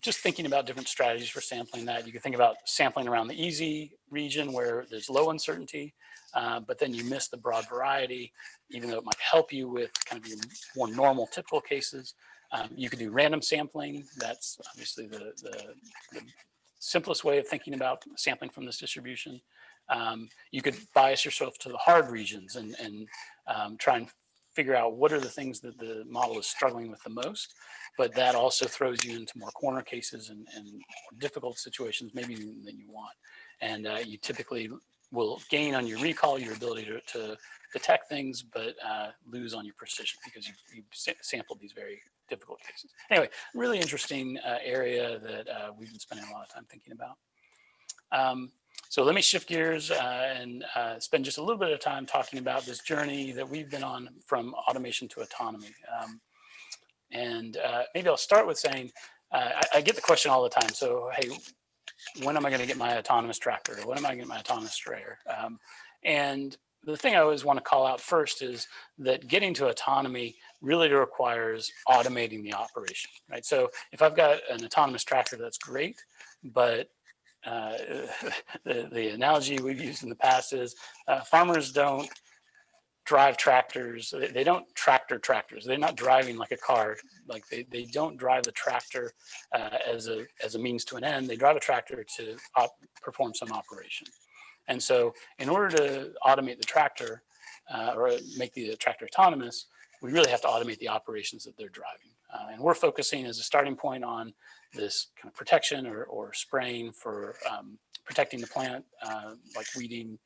just thinking about different strategies for sampling that, you can think about sampling around the easy region where there's low uncertainty, but then you miss the broad variety, even though it might help you with kind of your more normal typical cases. You could do random sampling. That's obviously the simplest way of thinking about sampling from this distribution. You could bias yourself to the hard regions and try and figure out what are the things that the model is struggling with the most, but that also throws you into more corner cases and more difficult situations maybe than you want. And you typically will gain on your recall, your ability to detect things, but lose on your precision because you've sampled these very difficult cases. Anyway, really interesting area that we've been spending a lot of time thinking about. So let me shift gears and spend just a little bit of time talking about this journey that we've been on from automation to autonomy. Maybe I'll start with saying, I get the question all the time. So, hey, when am I going to get my autonomous tractor? When am I going to get my autonomous sprayer? And the thing I always want to call out first is that getting to autonomy really requires automating the operation, right? So if I've got an autonomous tractor, that's great, but the analogy we've used in the past is farmers don't drive tractors. They don't tractor tractors. They're not driving like a car. Like they don't drive the tractor as a means to an end. They drive a tractor to perform some operation. And so in order to automate the tractor or make the tractor autonomous, we really have to automate the operations that they're driving. And we're focusing as a starting point on this kind of protection or spraying for protecting the plant, like weeding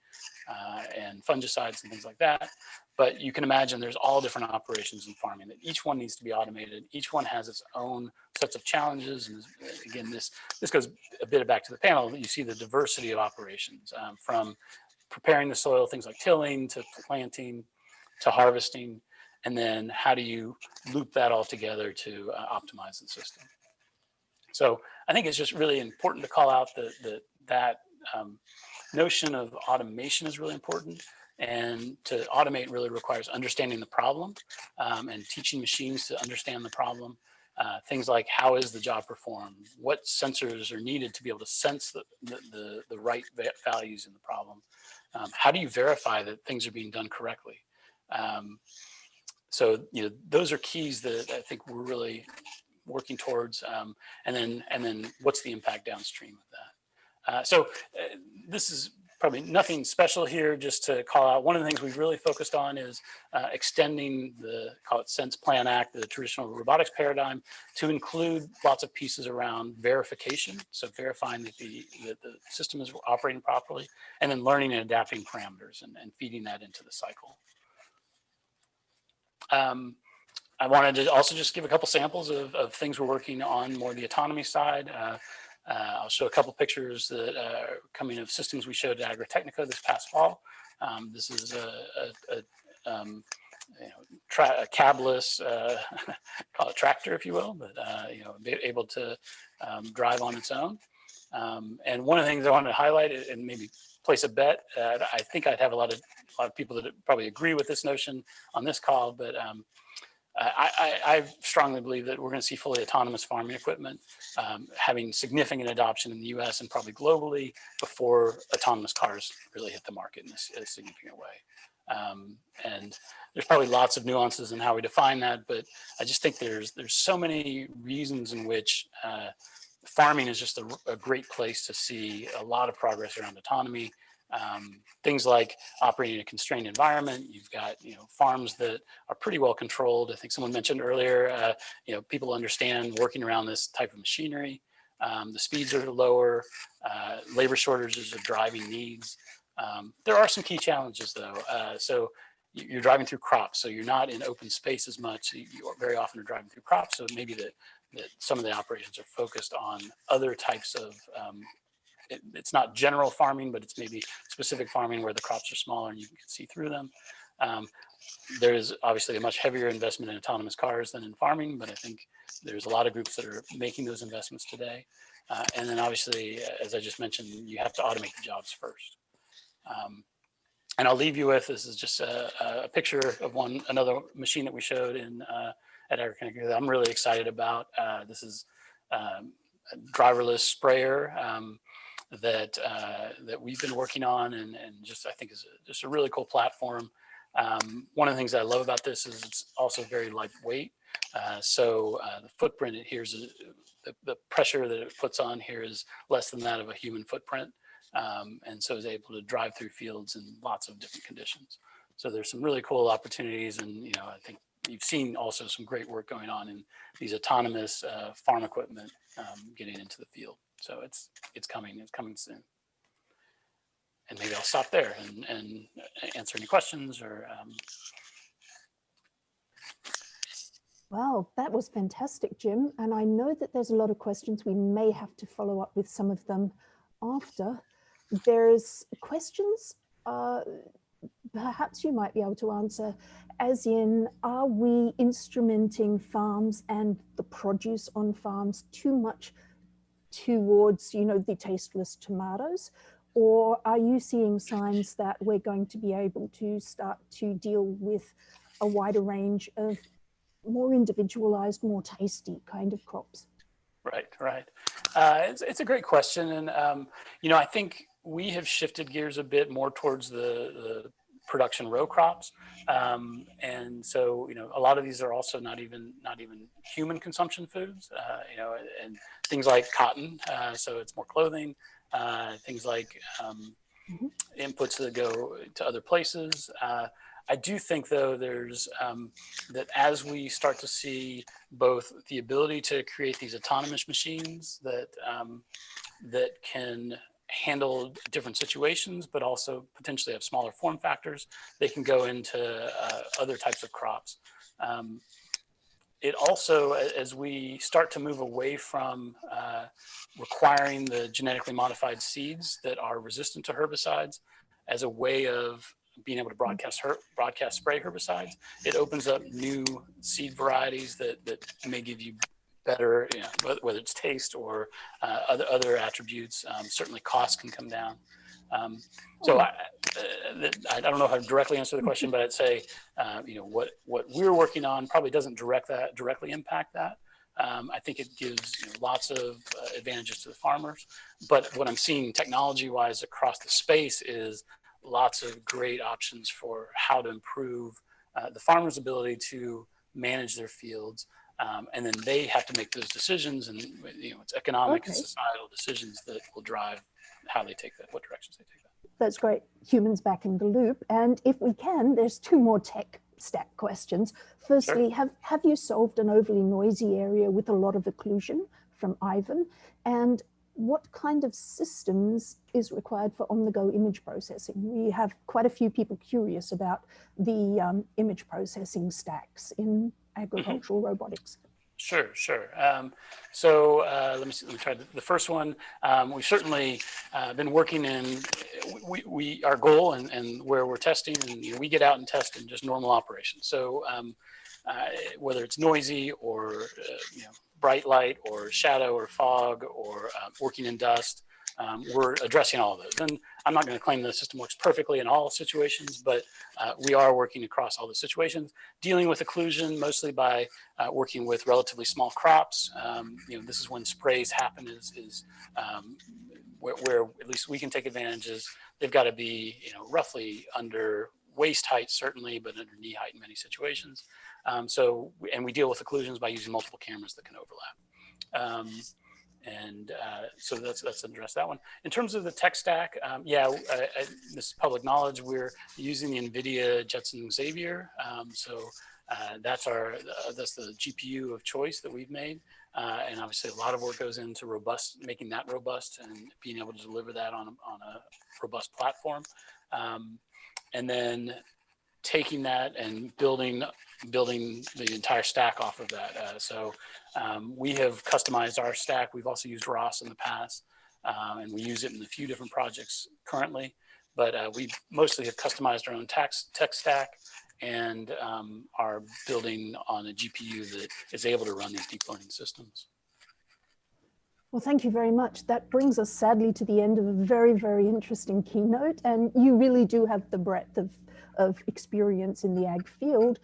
and fungicides and things like that. But you can imagine there's all different operations in farming that each one needs to be automated. Each one has its own sets of challenges. And again, this goes a bit back to the panel. You see the diversity of operations from preparing the soil, things like tilling, to planting, to harvesting. And then how do you loop that all together to optimize the system? So I think it's just really important to call out that notion of automation is really important. And to automate really requires understanding the problem and teaching machines to understand the problem. Things like, how is the job performed? What sensors are needed to be able to sense the right values in the problem? How do you verify that things are being done correctly? So, those are keys that I think we're really working towards. And then what's the impact downstream of that? So this is probably nothing special here, just to call out. One of the things we've really focused on is extending call it Sense, Plan, Act, the traditional robotics paradigm, to include lots of pieces around verification. So verifying that the system is operating properly, and then learning and adapting parameters and feeding that into the cycle. I wanted to also just give a couple samples of things we're working on more the autonomy side. I'll show a couple pictures that are coming of systems we showed at Agritechnica this past fall. This is a cabless, call it tractor, if you will, but able to drive on its own. And one of the things I wanted to highlight and maybe place a bet, I think I'd have a lot of people that probably agree with this notion on this call, but I strongly believe that we're going to see fully autonomous farming equipment having significant adoption in the US and probably globally before autonomous cars really hit the market in a significant way. And there's probably lots of nuances in how we define that, but I just think there's so many reasons in which farming is just a great place to see a lot of progress around autonomy. Things like operating in a constrained environment. You've got farms that are pretty well controlled. I think someone mentioned earlier, people understand working around this type of machinery. The speeds are lower. Labor shortages are driving needs. There are some key challenges though. So you're driving through crops, so you're not in open space as much. You very often are driving through crops. So maybe that some of the operations are focused on other types of it's not general farming, but it's maybe specific farming where the crops are smaller and you can see through them. There is obviously a much heavier investment in autonomous cars than in farming, but I think there's a lot of groups that are making those investments today. And then obviously, as I just mentioned, you have to automate the jobs first. And I'll leave you with, this is just a picture of another machine that we showed at Acre that I'm really excited about. This is a driverless sprayer that we've been working on, and just I think is just a really cool platform. One of the things I love about this is it's also very lightweight. So the footprint here is the pressure that it puts on here is less than that of a human footprint, and so is able to drive through fields in lots of different conditions. So there's some really cool opportunities, and I think you've seen also some great work going on in these autonomous farm equipment getting into the field. So it's coming soon. And maybe I'll stop there and answer any questions or. Wow, that was fantastic, Jim. And I know that there's a lot of questions. We may have to follow up with some of them after. There's questions perhaps you might be able to answer, as in, are we instrumenting farms and the produce on farms too much towards, the tasteless tomatoes? Or are you seeing signs that we're going to be able to start to deal with a wider range of more individualized, more tasty kind of crops? Right. It's a great question. And, I think we have shifted gears a bit more towards the production row crops. And so, a lot of these are also not even human consumption foods, and things like cotton. So it's more clothing, things like inputs that go to other places. I do think, though, there's that as we start to see both the ability to create these autonomous machines that that can handle different situations, but also potentially have smaller form factors, they can go into other types of crops. It also, as we start to move away from requiring the genetically modified seeds that are resistant to herbicides as a way of being able to broadcast spray herbicides, it opens up new seed varieties that may give you better, you know, whether it's taste or other attributes. Certainly costs can come down. So I don't know how to directly answer the question, but I'd say, you know, what we're working on probably doesn't directly impact that. I think it gives, you know, lots of advantages to the farmers. But what I'm seeing technology-wise across the space is lots of great options for how to improve the farmer's ability to manage their fields. And then they have to make those decisions, and, you know, it's economic and societal decisions that will drive how they take that, what directions they take that. That's great. Humans back in the loop. And if we can, there's two more tech stack questions. Firstly, have you solved an overly noisy area with a lot of occlusion from Ivan? And what kind of systems is required for on-the-go image processing? We have quite a few people curious about the image processing stacks in agricultural robotics. Sure. So let me try the first one. We've certainly been working in, our goal and where we're testing, and, you know, we get out and test in just normal operations. So whether it's noisy or you know, bright light or shadow or fog or working in dust, we're addressing all of those. And I'm not going to claim the system works perfectly in all situations, but we are working across all the situations, dealing with occlusion mostly by working with relatively small crops. You know, this is when sprays happen is where at least we can take advantages. They've got to be, you know, roughly under waist height, certainly, but under knee height in many situations. And we deal with occlusions by using multiple cameras that can overlap. So let's address that one. In terms of the tech stack, this is public knowledge. We're using the NVIDIA Jetson Xavier. That's the GPU of choice that we've made. And obviously a lot of work goes into making that robust and being able to deliver that on a robust platform. And then taking that and building the entire stack off of that. We have customized our stack. We've also used ROS in the past, and we use it in a few different projects currently, but we mostly have customized our own tech stack and are building on a GPU that is able to run these deep learning systems. Well, thank you very much. That brings us sadly to the end of a very, very interesting keynote, and you really do have the breadth of experience in the ag field.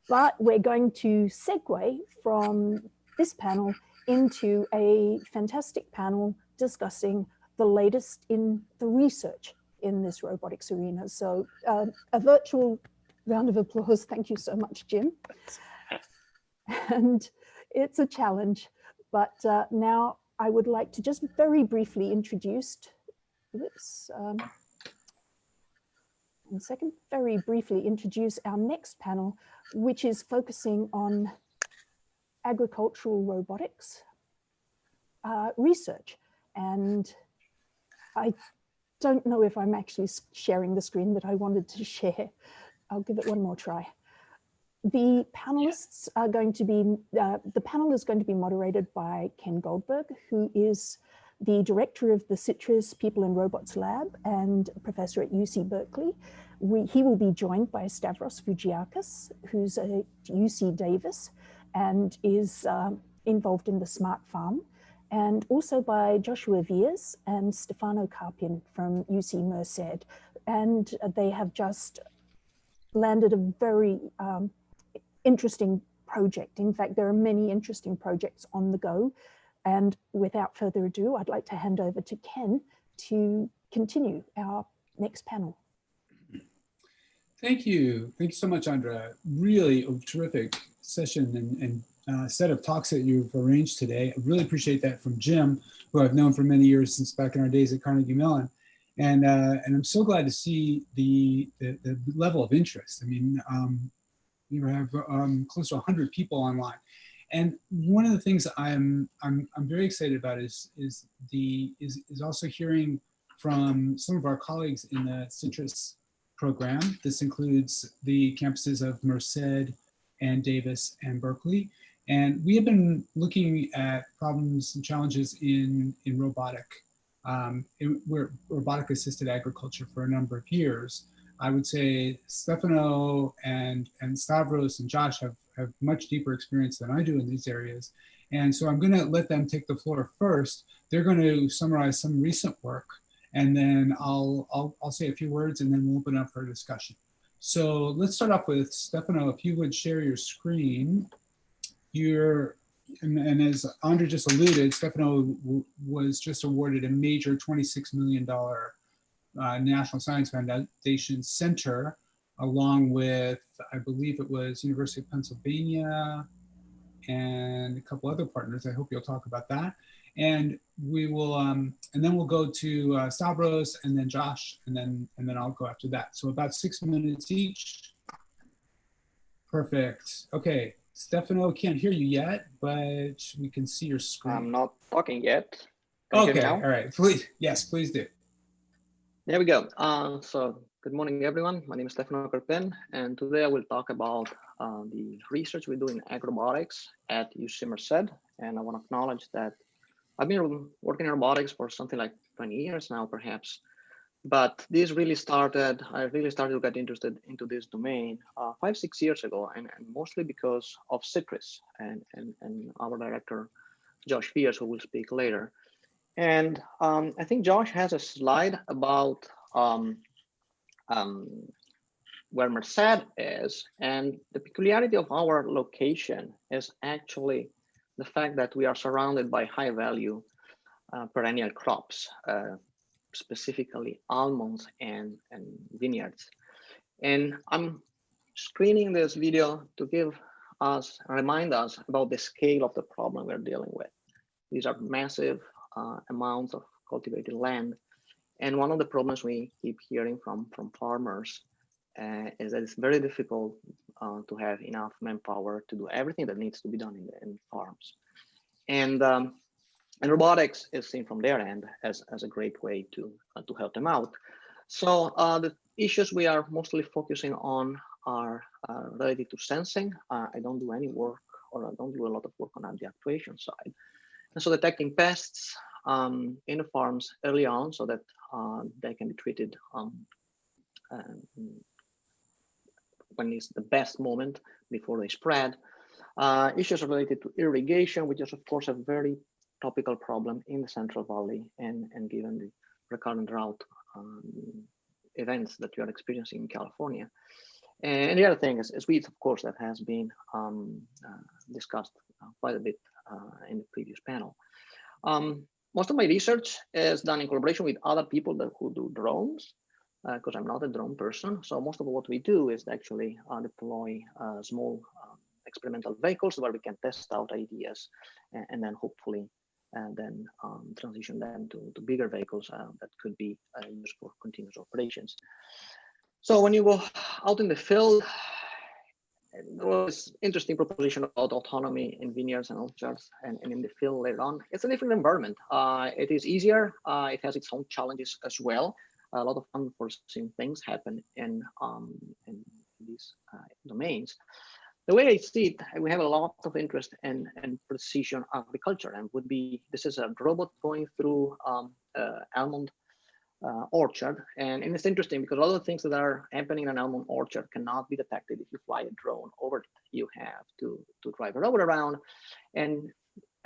But we're going to segue from this panel into a fantastic panel discussing the latest in the research in this robotics arena. So a virtual round of applause. Thank you so much, Jim. And it's a challenge, but now I would like to just very briefly introduce, very briefly introduce our next panel, which is focusing on agricultural robotics research. And I don't know if I'm actually sharing the screen that I wanted to share. I'll give it one more try. The panelists are going to be, the panel is going to be moderated by Ken Goldberg, who is the director of the Citrus People and Robots Lab and a professor at UC Berkeley. He will be joined by Stavros Fougiakis, who's at UC Davis and is involved in the Smart Farm, and also by Joshua Viers and Stefano Carpin from UC Merced. And they have just landed a very interesting project. In fact, there are many interesting projects on the go. And without further ado, I'd like to hand over to Ken to continue our next panel. Thank you. Thank you so much, Andrea. Really a terrific session and set of talks that you've arranged today. I really appreciate that from Jim, who I've known for many years since back in our days at Carnegie Mellon. And I'm so glad to see the level of interest. I mean, you have close to 100 people online. And one of the things I'm very excited about is also hearing from some of our colleagues in the Citrus program. This includes the campuses of Merced and Davis and Berkeley. And we have been looking at problems and challenges in robotic, robotic assisted agriculture for a number of years. I would say Stefano and Stavros and Josh have much deeper experience than I do in these areas. And so I'm gonna let them take the floor first. They're gonna summarize some recent work, and then I'll say a few words, and then we'll open up for a discussion. So let's start off with Stefano. If you would share your screen. And as Andre just alluded, Stefano was just awarded a major $26 million National Science Foundation Center, along with, I believe it was University of Pennsylvania and a couple other partners. I hope you'll talk about that. And we will, and then we'll go to Stavros and then Josh, and then I'll go after that. So about 6 minutes each. Perfect. Okay, Stefano, can't hear you yet, but we can see your screen. I'm not talking yet. Can you hear me now? All right, please, yes, please do. There we go. So good morning, everyone. My name is Stefano Carpen, and today I will talk about the research we do in agrobotics at UC Merced. And I want to acknowledge that I've been working in robotics for something like 20 years now, perhaps. But this really started, I really started to get interested into this domain 5-6 years ago, and mostly because of Citrus and our director, Josh Fears, who will speak later. And I think Josh has a slide about where Merced is, and the peculiarity of our location is actually the fact that we are surrounded by high value perennial crops, specifically almonds and vineyards. And I'm screening this video to remind us about the scale of the problem we're dealing with. These are massive amounts of cultivated land. And one of the problems we keep hearing from farmers is that it's very difficult to have enough manpower to do everything that needs to be done in farms. And robotics is seen from their end as a great way to help them out. So the issues we are mostly focusing on are related to sensing. I don't do any work, or I don't do a lot of work on the actuation side. And so detecting pests in the farms early on so that they can be treated when it's the best moment before they spread. Issues related to irrigation, which is of course a very topical problem in the Central Valley, and given the recurrent drought events that you are experiencing in California. And the other thing is weeds, of course, that has been discussed quite a bit in the previous panel. Most of my research is done in collaboration with other people who do drones, because I'm not a drone person. So most of what we do is actually deploy small experimental vehicles where we can test out ideas and then hopefully transition them to bigger vehicles that could be used for continuous operations. So when you go out in the field, there was interesting proposition about autonomy in vineyards and orchards and in the field later on. It's a different environment. It is easier. It has its own challenges as well. A lot of unforeseen things happen in these domains. The way I see it, we have a lot of interest in precision agriculture, and this is a robot going through almond orchard, and it's interesting because a lot of things that are happening in an almond orchard cannot be detected if you fly a drone over it. You have to drive a robot around, and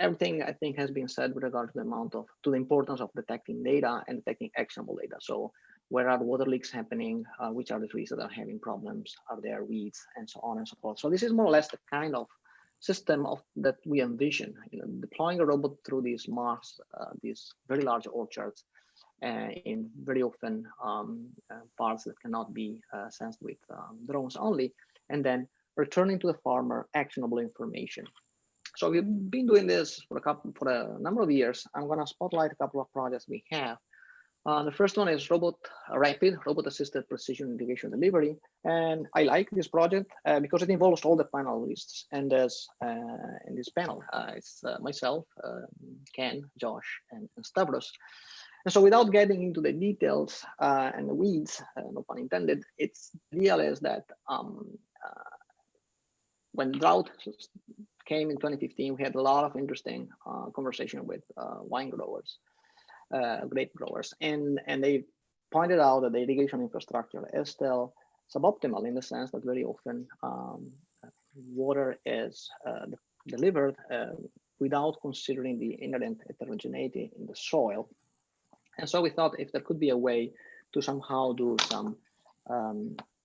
everything I think has been said with regard to the importance of detecting data and detecting actionable data. So where are the water leaks happening? Which are the trees that are having problems? Are there weeds, and so on and so forth? So this is more or less the kind of system that we envision. Deploying a robot through these these very large orchards, in very often parts that cannot be sensed with drones only, and then returning to the farmer actionable information. So we've been doing this for a number of years. I'm going to spotlight a couple of projects we have. The first one is rapid robot-assisted precision irrigation delivery, and I like this project because it involves all the panelists. And as in this panel, it's myself, Ken, Josh, and Stavros. And so, without getting into the details and the weeds, no pun intended, it's real is that when drought came in 2015, we had a lot of interesting conversation with wine growers. Grape growers, and they pointed out that the irrigation infrastructure is still suboptimal in the sense that very often water is delivered without considering the inherent heterogeneity in the soil. And so we thought if there could be a way to somehow do some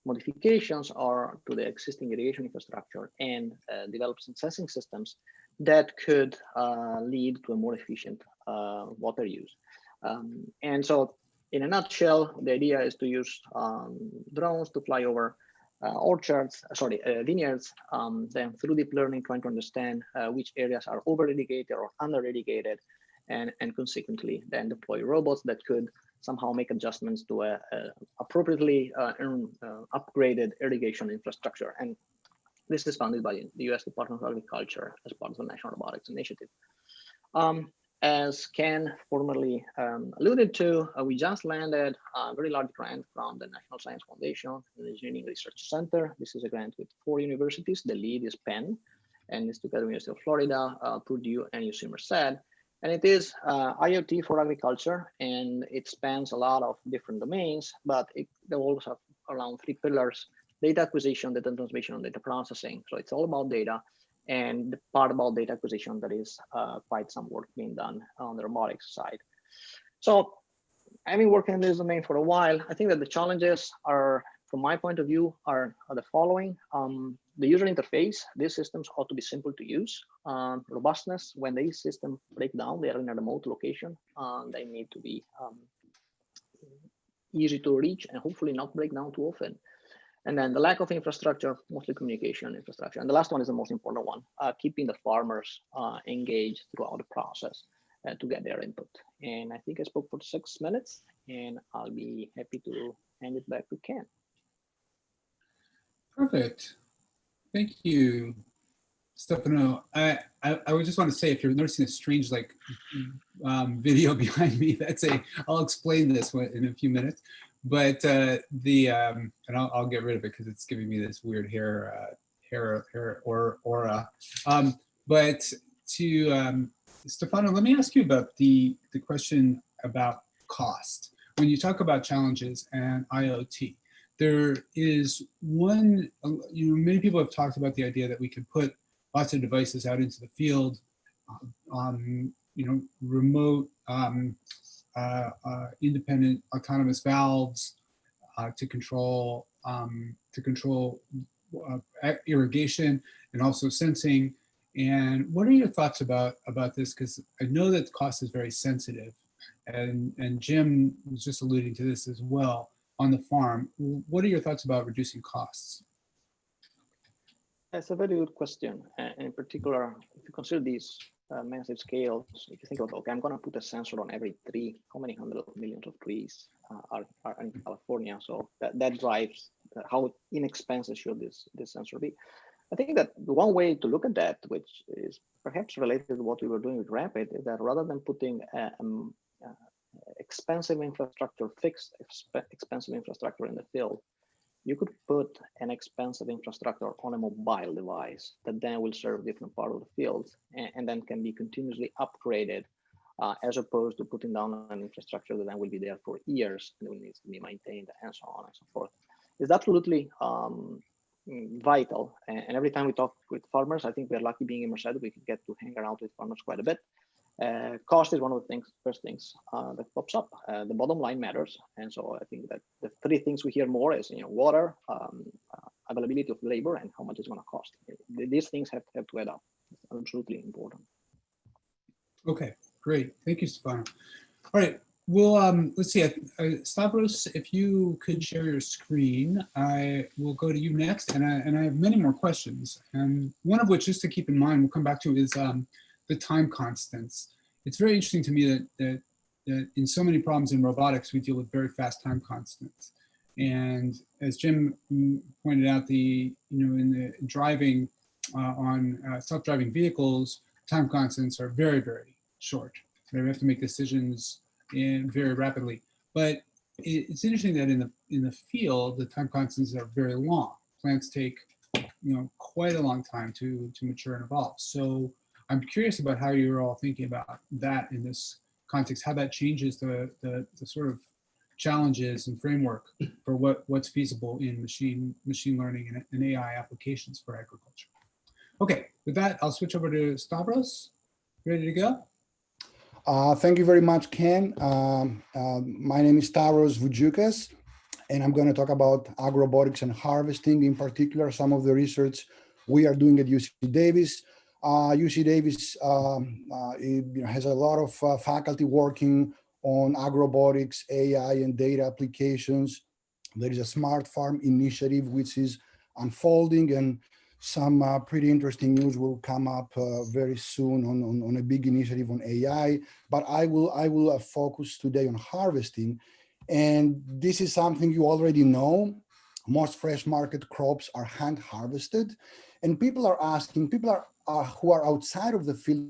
modifications or to the existing irrigation infrastructure and develop some sensing systems that could lead to a more efficient water use. And so in a nutshell, the idea is to use drones to fly over vineyards, then through deep learning, trying to understand which areas are over-irrigated or under-irrigated, and consequently then deploy robots that could somehow make adjustments to a appropriately upgraded irrigation infrastructure. And this is funded by the US Department of Agriculture as part of the National Robotics Initiative. As Ken formerly alluded to, we just landed a very large grant from the National Science Foundation and the Engineering Research Center. This is a grant with 4 universities. The lead is Penn, and it's together with University of Florida, Purdue, and UC Merced. And it is IoT for agriculture, and it spans a lot of different domains, but it develops around 3 pillars: data acquisition, data transmission, and data processing. So it's all about data. And the part about data acquisition, that is quite some work being done on the robotics side. So I've been working in this domain for a while. I think that the challenges are, from my point of view, are the following. The user interface, these systems ought to be simple to use. Robustness, when these systems break down, they are in a remote location. They need to be easy to reach and hopefully not break down too often. And then the lack of infrastructure, mostly communication infrastructure. And the last one is the most important one, keeping the farmers engaged throughout the process to get their input. And I think I spoke for 6 minutes, and I'll be happy to hand it back to Ken. Perfect. Thank you, Stefano. I would just want to say, if you're noticing a strange video behind me, I'll explain this in a few minutes. But and I'll get rid of it because it's giving me this weird hair aura. But to Stefano, let me ask you about the question about cost. When you talk about challenges and IoT, there is one, many people have talked about the idea that we could put lots of devices out into the field, remote independent autonomous valves to control irrigation and also sensing. And what are your thoughts about this? Because I know that cost is very sensitive, and Jim was just alluding to this as well on the farm. What are your thoughts about reducing costs? That's a very good question. And in particular, if you consider these massive scales, if you think about, okay, I'm going to put a sensor on every tree, how many hundreds of millions of trees are in California? So that drives how inexpensive should this sensor be. I think that the one way to look at that, which is perhaps related to what we were doing with Rapid, is that rather than putting expensive infrastructure, fixed expensive infrastructure in the field, you could put an expensive infrastructure on a mobile device that then will serve different part of the field and then can be continuously upgraded, as opposed to putting down an infrastructure that then will be there for years and will need to be maintained and so on and so forth. It's absolutely vital. And every time we talk with farmers, I think we're lucky being in Merced, we can get to hang around with farmers quite a bit. Cost is one of the first things that pops up. The bottom line matters, and so I think that the 3 things we hear more is water, availability of labor, and how much it's going to cost. These things have to add up. It's absolutely important. Okay, great. Thank you, Stefano. All right. Well, let's see. Stavros, if you could share your screen, I will go to you next, and I have many more questions. And one of which, just to keep in mind, we'll come back to, is the time constants. It's very interesting to me that in so many problems in robotics, we deal with very fast time constants. And as Jim pointed out, in the driving on self-driving vehicles, time constants are very, very short. We have to make decisions very rapidly. But it's interesting that in the field, the time constants are very long. Plants take quite a long time to mature and evolve. So I'm curious about how you're all thinking about that in this context, how that changes the sort of challenges and framework for what's feasible in machine learning and AI applications for agriculture. Okay, with that, I'll switch over to Stavros. Ready to go? Thank you very much, Ken. My name is Stavros Voudjoukas, and I'm going to talk about agrobotics and harvesting, in particular, some of the research we are doing at UC Davis. UC Davis has a lot of faculty working on agrobotics, AI, and data applications. There is a smart farm initiative which is unfolding, and some pretty interesting news will come up very soon on a big initiative on AI. But I will focus today on harvesting, and this is something you already know. Most fresh market crops are hand harvested, and people are asking, who are outside of the field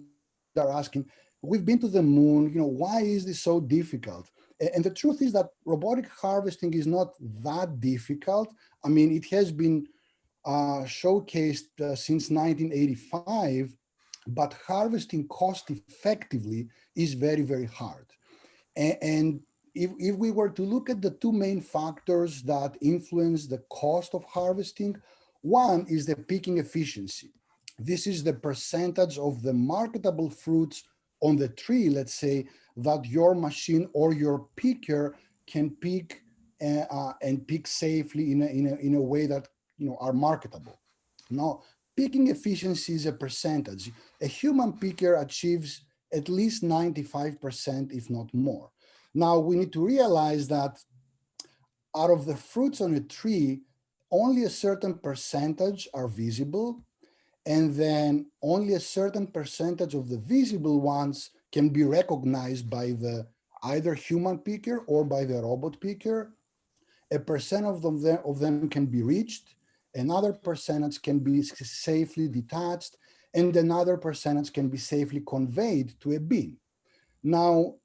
are asking, we've been to the moon, why is this so difficult? And the truth is that robotic harvesting is not that difficult. I mean, it has been showcased since 1985, but harvesting cost effectively is very, very hard. And if we were to look at the two main factors that influence the cost of harvesting, one is the picking efficiency. This is the percentage of the marketable fruits on the tree, let's say, that your machine or your picker can pick and pick safely in a way that are marketable. Now, picking efficiency is a percentage. A human picker achieves at least 95%, if not more. Now, we need to realize that out of the fruits on a tree, only a certain percentage are visible, and then only a certain percentage of the visible ones can be recognized by the either human picker or by the robot picker. A percent of them can be reached, another percentage can be safely detached, and another percentage can be safely conveyed to a bin. Now,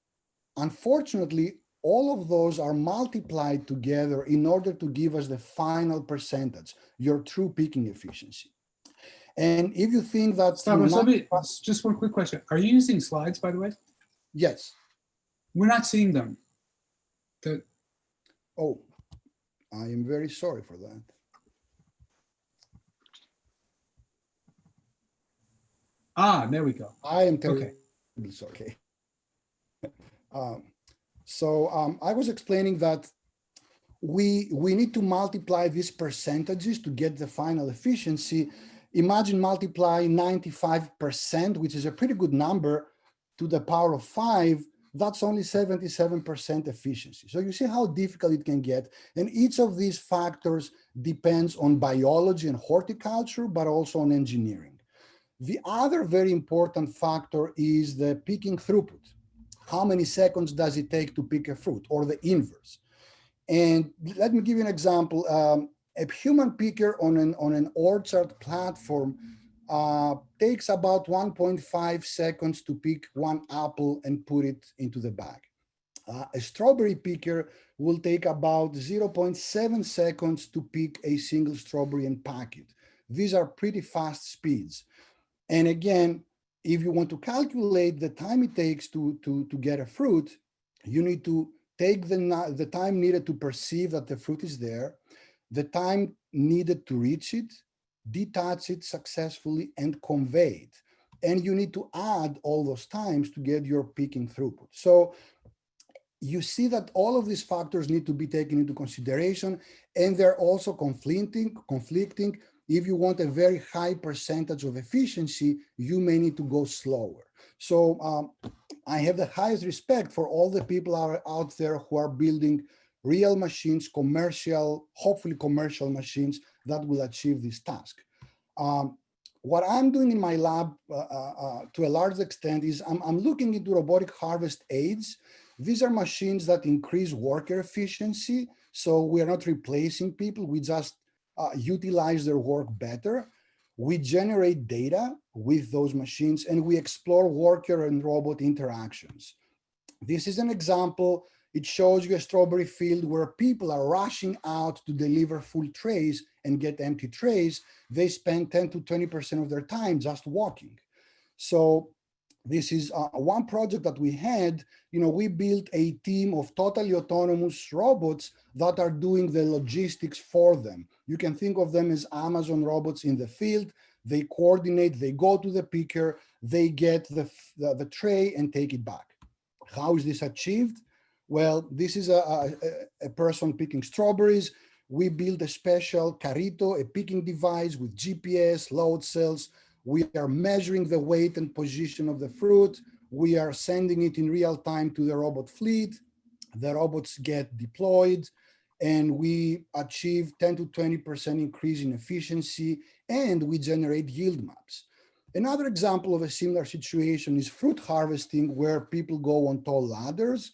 unfortunately, all of those are multiplied together in order to give us the final percentage, your true picking efficiency. And if you think that— just one quick question. Are you using slides, by the way? Yes. We're not seeing them. Oh, I am very sorry for that. Ah, there we go. I am terribly sorry. I was explaining that we need to multiply these percentages to get the final efficiency. Imagine multiplying 95%, which is a pretty good number, to the power of 5. That's only 77% efficiency. So you see how difficult it can get. And each of these factors depends on biology and horticulture, but also on engineering. The other very important factor is the picking throughput. How many seconds does it take to pick a fruit, or the inverse? And let me give you an example. A human picker on an orchard platform takes about 1.5 seconds to pick one apple and put it into the bag. A strawberry picker will take about 0.7 seconds to pick a single strawberry and pack it. These are pretty fast speeds. And again, if you want to calculate the time it takes to get a fruit, you need to take the time needed to perceive that the fruit is there, the time needed to reach it, detach it successfully, and convey it. And you need to add all those times to get your picking throughput. So you see that all of these factors need to be taken into consideration, and they're also conflicting. If you want a very high percentage of efficiency, you may need to go slower. So I have the highest respect for all the people out there who are building real machines, hopefully commercial machines that will achieve this task. What I'm doing in my lab to a large extent is I'm looking into robotic harvest aids. These are machines that increase worker efficiency. So we are not replacing people, we just utilize their work better. We generate data with those machines and we explore worker and robot interactions. This is an example. It shows you a strawberry field where people are rushing out to deliver full trays and get empty trays. They spend 10 to 20% of their time just walking. So this is one project that we had. We built a team of totally autonomous robots that are doing the logistics for them. You can think of them as Amazon robots in the field. They coordinate, they go to the picker, they get the tray and take it back. How is this achieved? Well, this is a person picking strawberries. We built a special carrito, a picking device with GPS, load cells. We are measuring the weight and position of the fruit. We are sending it in real time to the robot fleet. The robots get deployed and we achieve 10 to 20% increase in efficiency and we generate yield maps. Another example of a similar situation is fruit harvesting where people go on tall ladders.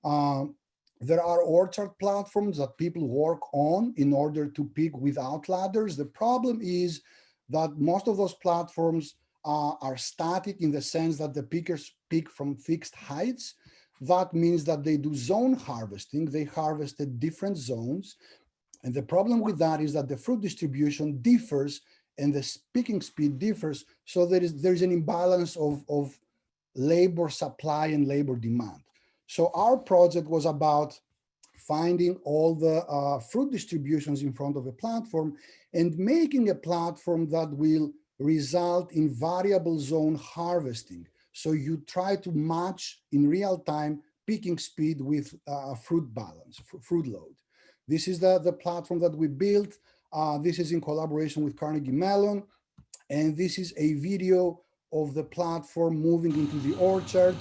There are orchard platforms that people work on in order to pick without ladders. The problem is that most of those platforms are static in the sense that the pickers pick from fixed heights. That means that they do zone harvesting. They harvest at different zones. And the problem with that is that the fruit distribution differs and the picking speed differs. So there is an imbalance of labor supply and labor demand. So our project was about finding all the fruit distributions in front of a platform and making a platform that will result in variable zone harvesting. So you try to match in real time picking speed with fruit balance, fruit load. This is the platform that we built. This is in collaboration with Carnegie Mellon. And this is a video of the platform moving into the orchard.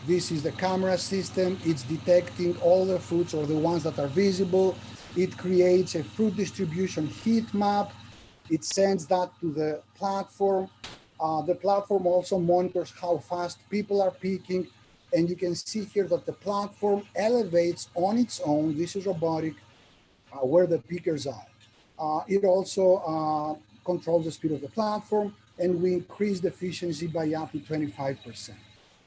This is the camera system. It's detecting all the fruits or the ones that are visible. It creates a fruit distribution heat map. It sends that to the platform. The platform also monitors how fast people are picking. And you can see here that the platform elevates on its own, this is robotic, where the pickers are. It also controls the speed of the platform, and we increase the efficiency by up to 25%.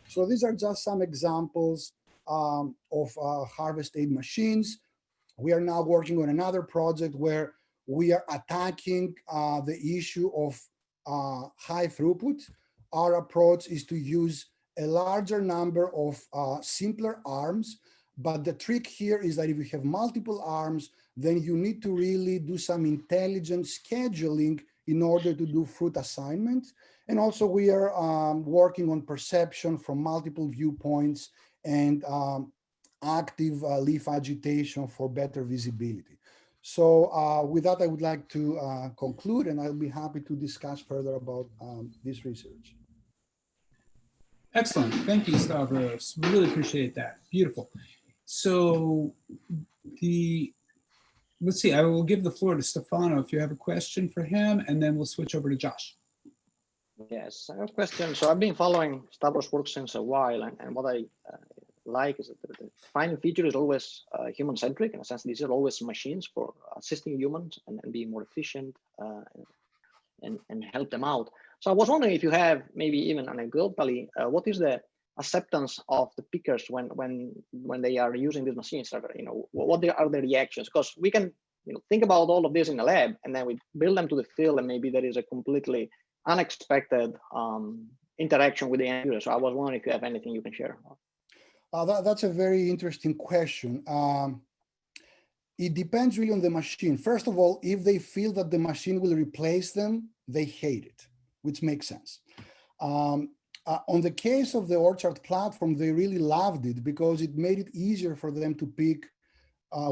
So these are just some examples of harvest aid machines. We are now working on another project where we are attacking the issue of high throughput. Our approach is to use a larger number of simpler arms, but the trick here is that if you have multiple arms, then you need to really do some intelligent scheduling in order to do fruit assignment. And also we are working on perception from multiple viewpoints and active leaf agitation for better visibility. So with that, I would like to conclude, and I'll be happy to discuss further about this research. Excellent. Thank you, Stavros. Really appreciate that. Beautiful. So let's see, I will give the floor to Stefano if you have a question for him, and then we'll switch over to Josh. Yes, I have a question. So I've been following Stavros' work since a while, and what I like is that the defining feature is always human-centric. In a sense, these are always machines for assisting humans and being more efficient and help them out. So I was wondering if you have maybe even anecdotally, what is the acceptance of the pickers when they are using these machines? What are the reactions? Because we can think about all of this in the lab, and then we build them to the field, and maybe there is a completely unexpected interaction with the end user. So I was wondering if you have anything you can share. That's a very interesting question. It depends really on the machine. First of all, if they feel that the machine will replace them, they hate it, which makes sense. On the case of the orchard platform, they really loved it because it made it easier for them to pick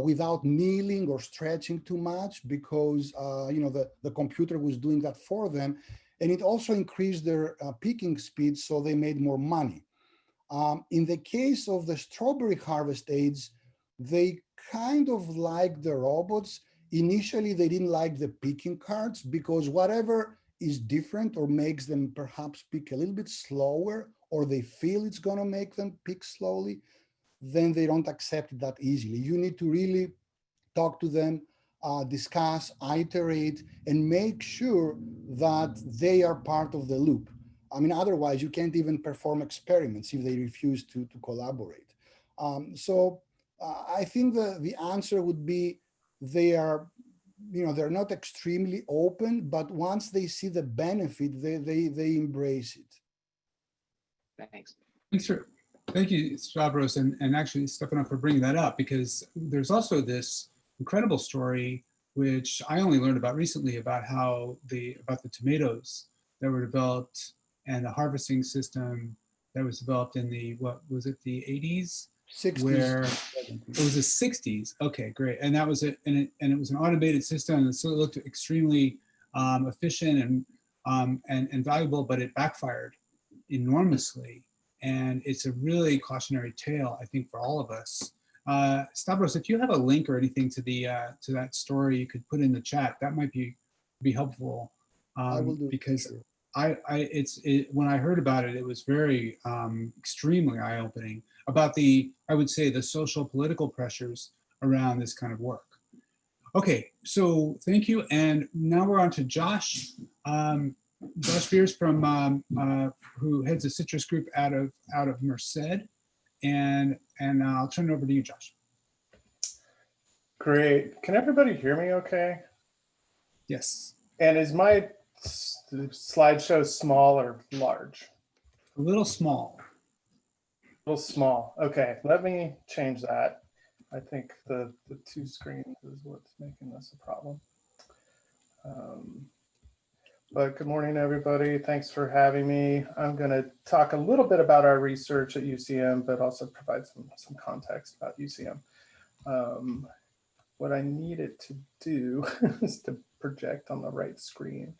without kneeling or stretching too much, because the computer was doing that for them. And it also increased their picking speed, so they made more money. In the case of the strawberry harvest aids, they kind of like the robots. Initially, they didn't like the picking carts because whatever is different or makes them perhaps pick a little bit slower, or they feel it's going to make them pick slowly, then they don't accept that easily. You need to really talk to them, discuss, iterate, and make sure that they are part of the loop. I mean, otherwise you can't even perform experiments if they refuse to collaborate. So I think the answer would be they are, they're not extremely open, but once they see the benefit, they embrace it. Thanks. Thank you, Stavros, and actually Stefano for bringing that up, because there's also this incredible story which I only learned about recently about how the tomatoes that were developed and the harvesting system that was developed in the, what was it, the 80s? 60s. Where it was the 60s. Okay, great. And that was it. And it was an automated system, and so it looked extremely efficient and valuable, but it backfired enormously. And it's a really cautionary tale, I think, for all of us. Stavros, if you have a link or anything to the to that story, you could put in the chat. That might be helpful, I will do because sure. When I heard about it, it was very extremely eye-opening about I would say, the social political pressures around this kind of work. Okay, so thank you, and now we're on to Josh. Josh Fears from who heads a citrus group out of Merced, and I'll turn it over to you, Josh. Great. Can everybody hear me okay? Yes. And is my slideshow small or large? A little small. A little small. Okay, let me change that. I think the two screens is what's making this a problem. But good morning, everybody. Thanks for having me. I'm going to talk a little bit about our research at UCM, but also provide some context about UCM. What I needed to do is to project on the right screen.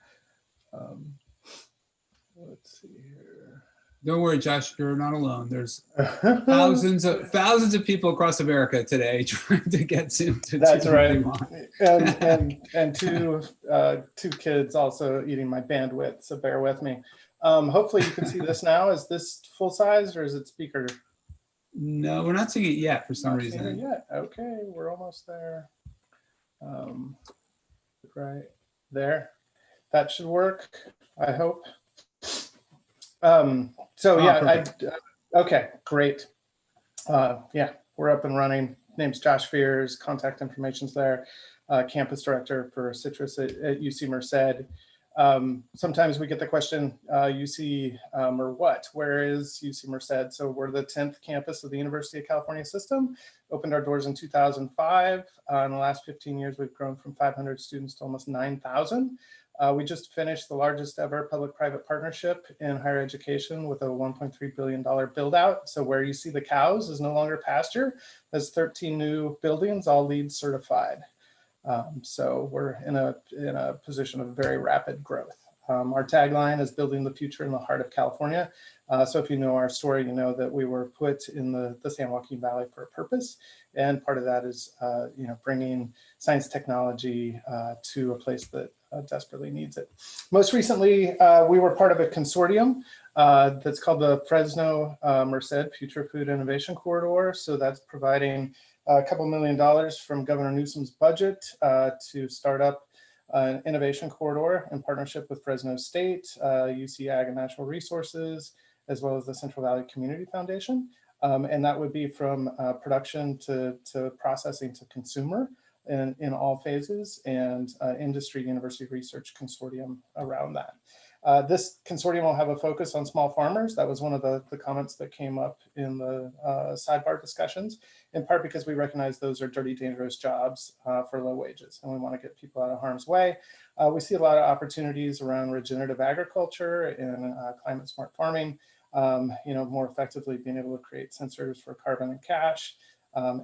Let's see here. Don't worry, Josh, you're not alone. There's thousands of people across America today trying to get Zoom to That's do right. what they want. and two kids also eating my bandwidth, so bear with me. Hopefully you can see this now. Is this full size or is it speaker? No, we're not seeing it yet for some reason. Not seeing it yet. Okay, we're almost there. Right there. That should work, I hope. So yeah, okay, great. Yeah, we're up and running. Name's Josh Fears, contact information's there. Campus director for Citrus at UC Merced. Sometimes we get the question, UC or what? Where is UC Merced? So we're the 10th campus of the University of California system. Opened our doors in 2005. In the last 15 years, we've grown from 500 students to almost 9,000. We just finished the largest ever public-private partnership in higher education with a $1.3 billion build out. So where you see the cows is no longer pasture. There's 13 new buildings, all LEED certified. So we're in a position of very rapid growth. Our tagline is building the future in the heart of California. So if you know our story, you know that we were put in the San Joaquin Valley for a purpose. And part of that is bringing science technology to a place that desperately needs it. Most recently, we were part of a consortium that's called the Fresno Merced Future Food Innovation Corridor. So that's providing a couple $1 million from Governor Newsom's budget to start up an innovation corridor in partnership with Fresno State, UC Ag and Natural Resources, as well as the Central Valley Community Foundation. And that would be from production to processing to consumer in all phases, and industry university research consortium around that. This consortium will have a focus on small farmers. That was one of the comments that came up in the sidebar discussions, in part because we recognize those are dirty, dangerous jobs for low wages, and we want to get people out of harm's way. We see a lot of opportunities around regenerative agriculture and climate smart farming, more effectively being able to create sensors for carbon and cash,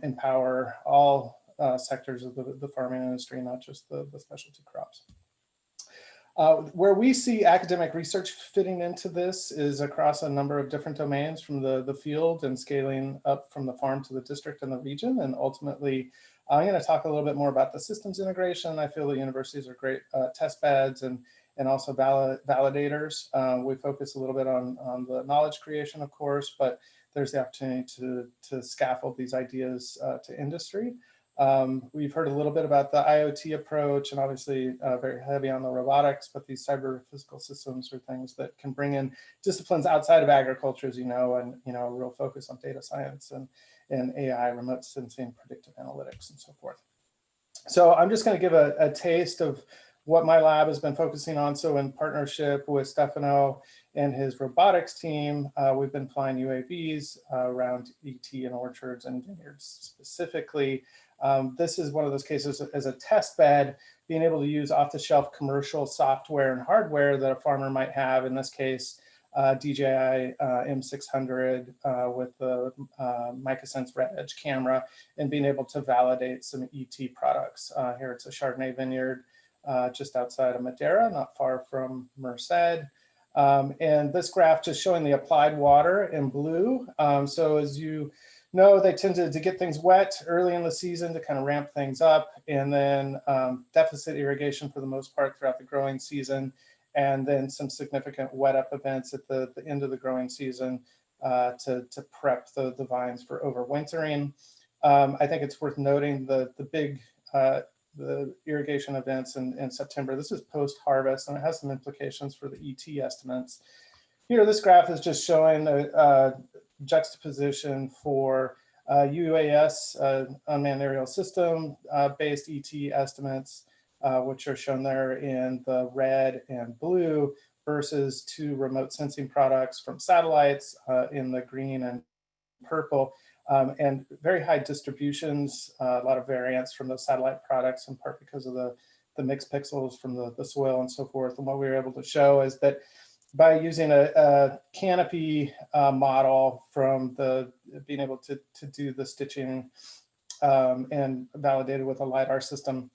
empower all sectors of the farming industry, not just the specialty crops. Where we see academic research fitting into this is across a number of different domains, from the field and scaling up from the farm to the district and the region. And ultimately, I'm going to talk a little bit more about the systems integration. I feel that universities are great test beds and also validators. We focus a little bit on the knowledge creation, of course, but there's the opportunity to scaffold these ideas to industry. We've heard a little bit about the IoT approach, and obviously very heavy on the robotics, but these cyber physical systems are things that can bring in disciplines outside of agriculture, as you know, and a real focus on data science and AI, remote sensing, predictive analytics, and so forth. So I'm just going to give a taste of what my lab has been focusing on. So in partnership with Stefano and his robotics team, we've been flying UAVs around ET and orchards and vineyards specifically. This is one of those cases as a test bed, being able to use off-the-shelf commercial software and hardware that a farmer might have, in this case, DJI M600 with the MicaSense Red Edge camera, and being able to validate some ET products. Here it's a Chardonnay vineyard just outside of Madeira, not far from Merced. And this graph just showing the applied water in blue. So as you know, they tend to get things wet early in the season to kind of ramp things up, and then deficit irrigation for the most part throughout the growing season, and then some significant wet up events at the end of the growing season to prep the vines for overwintering. I think it's worth noting the big the irrigation events in September. This is post-harvest, and it has some implications for the ET estimates. Here, this graph is just showing a juxtaposition for UAS, unmanned aerial system based ET estimates, which are shown there in the red and blue, versus 2 remote sensing products from satellites in the green and purple. And very high distributions, a lot of variance from those satellite products, in part because of the mixed pixels from the soil and so forth. And what we were able to show is that by using a canopy model from being able to do the stitching and validated with a LiDAR system,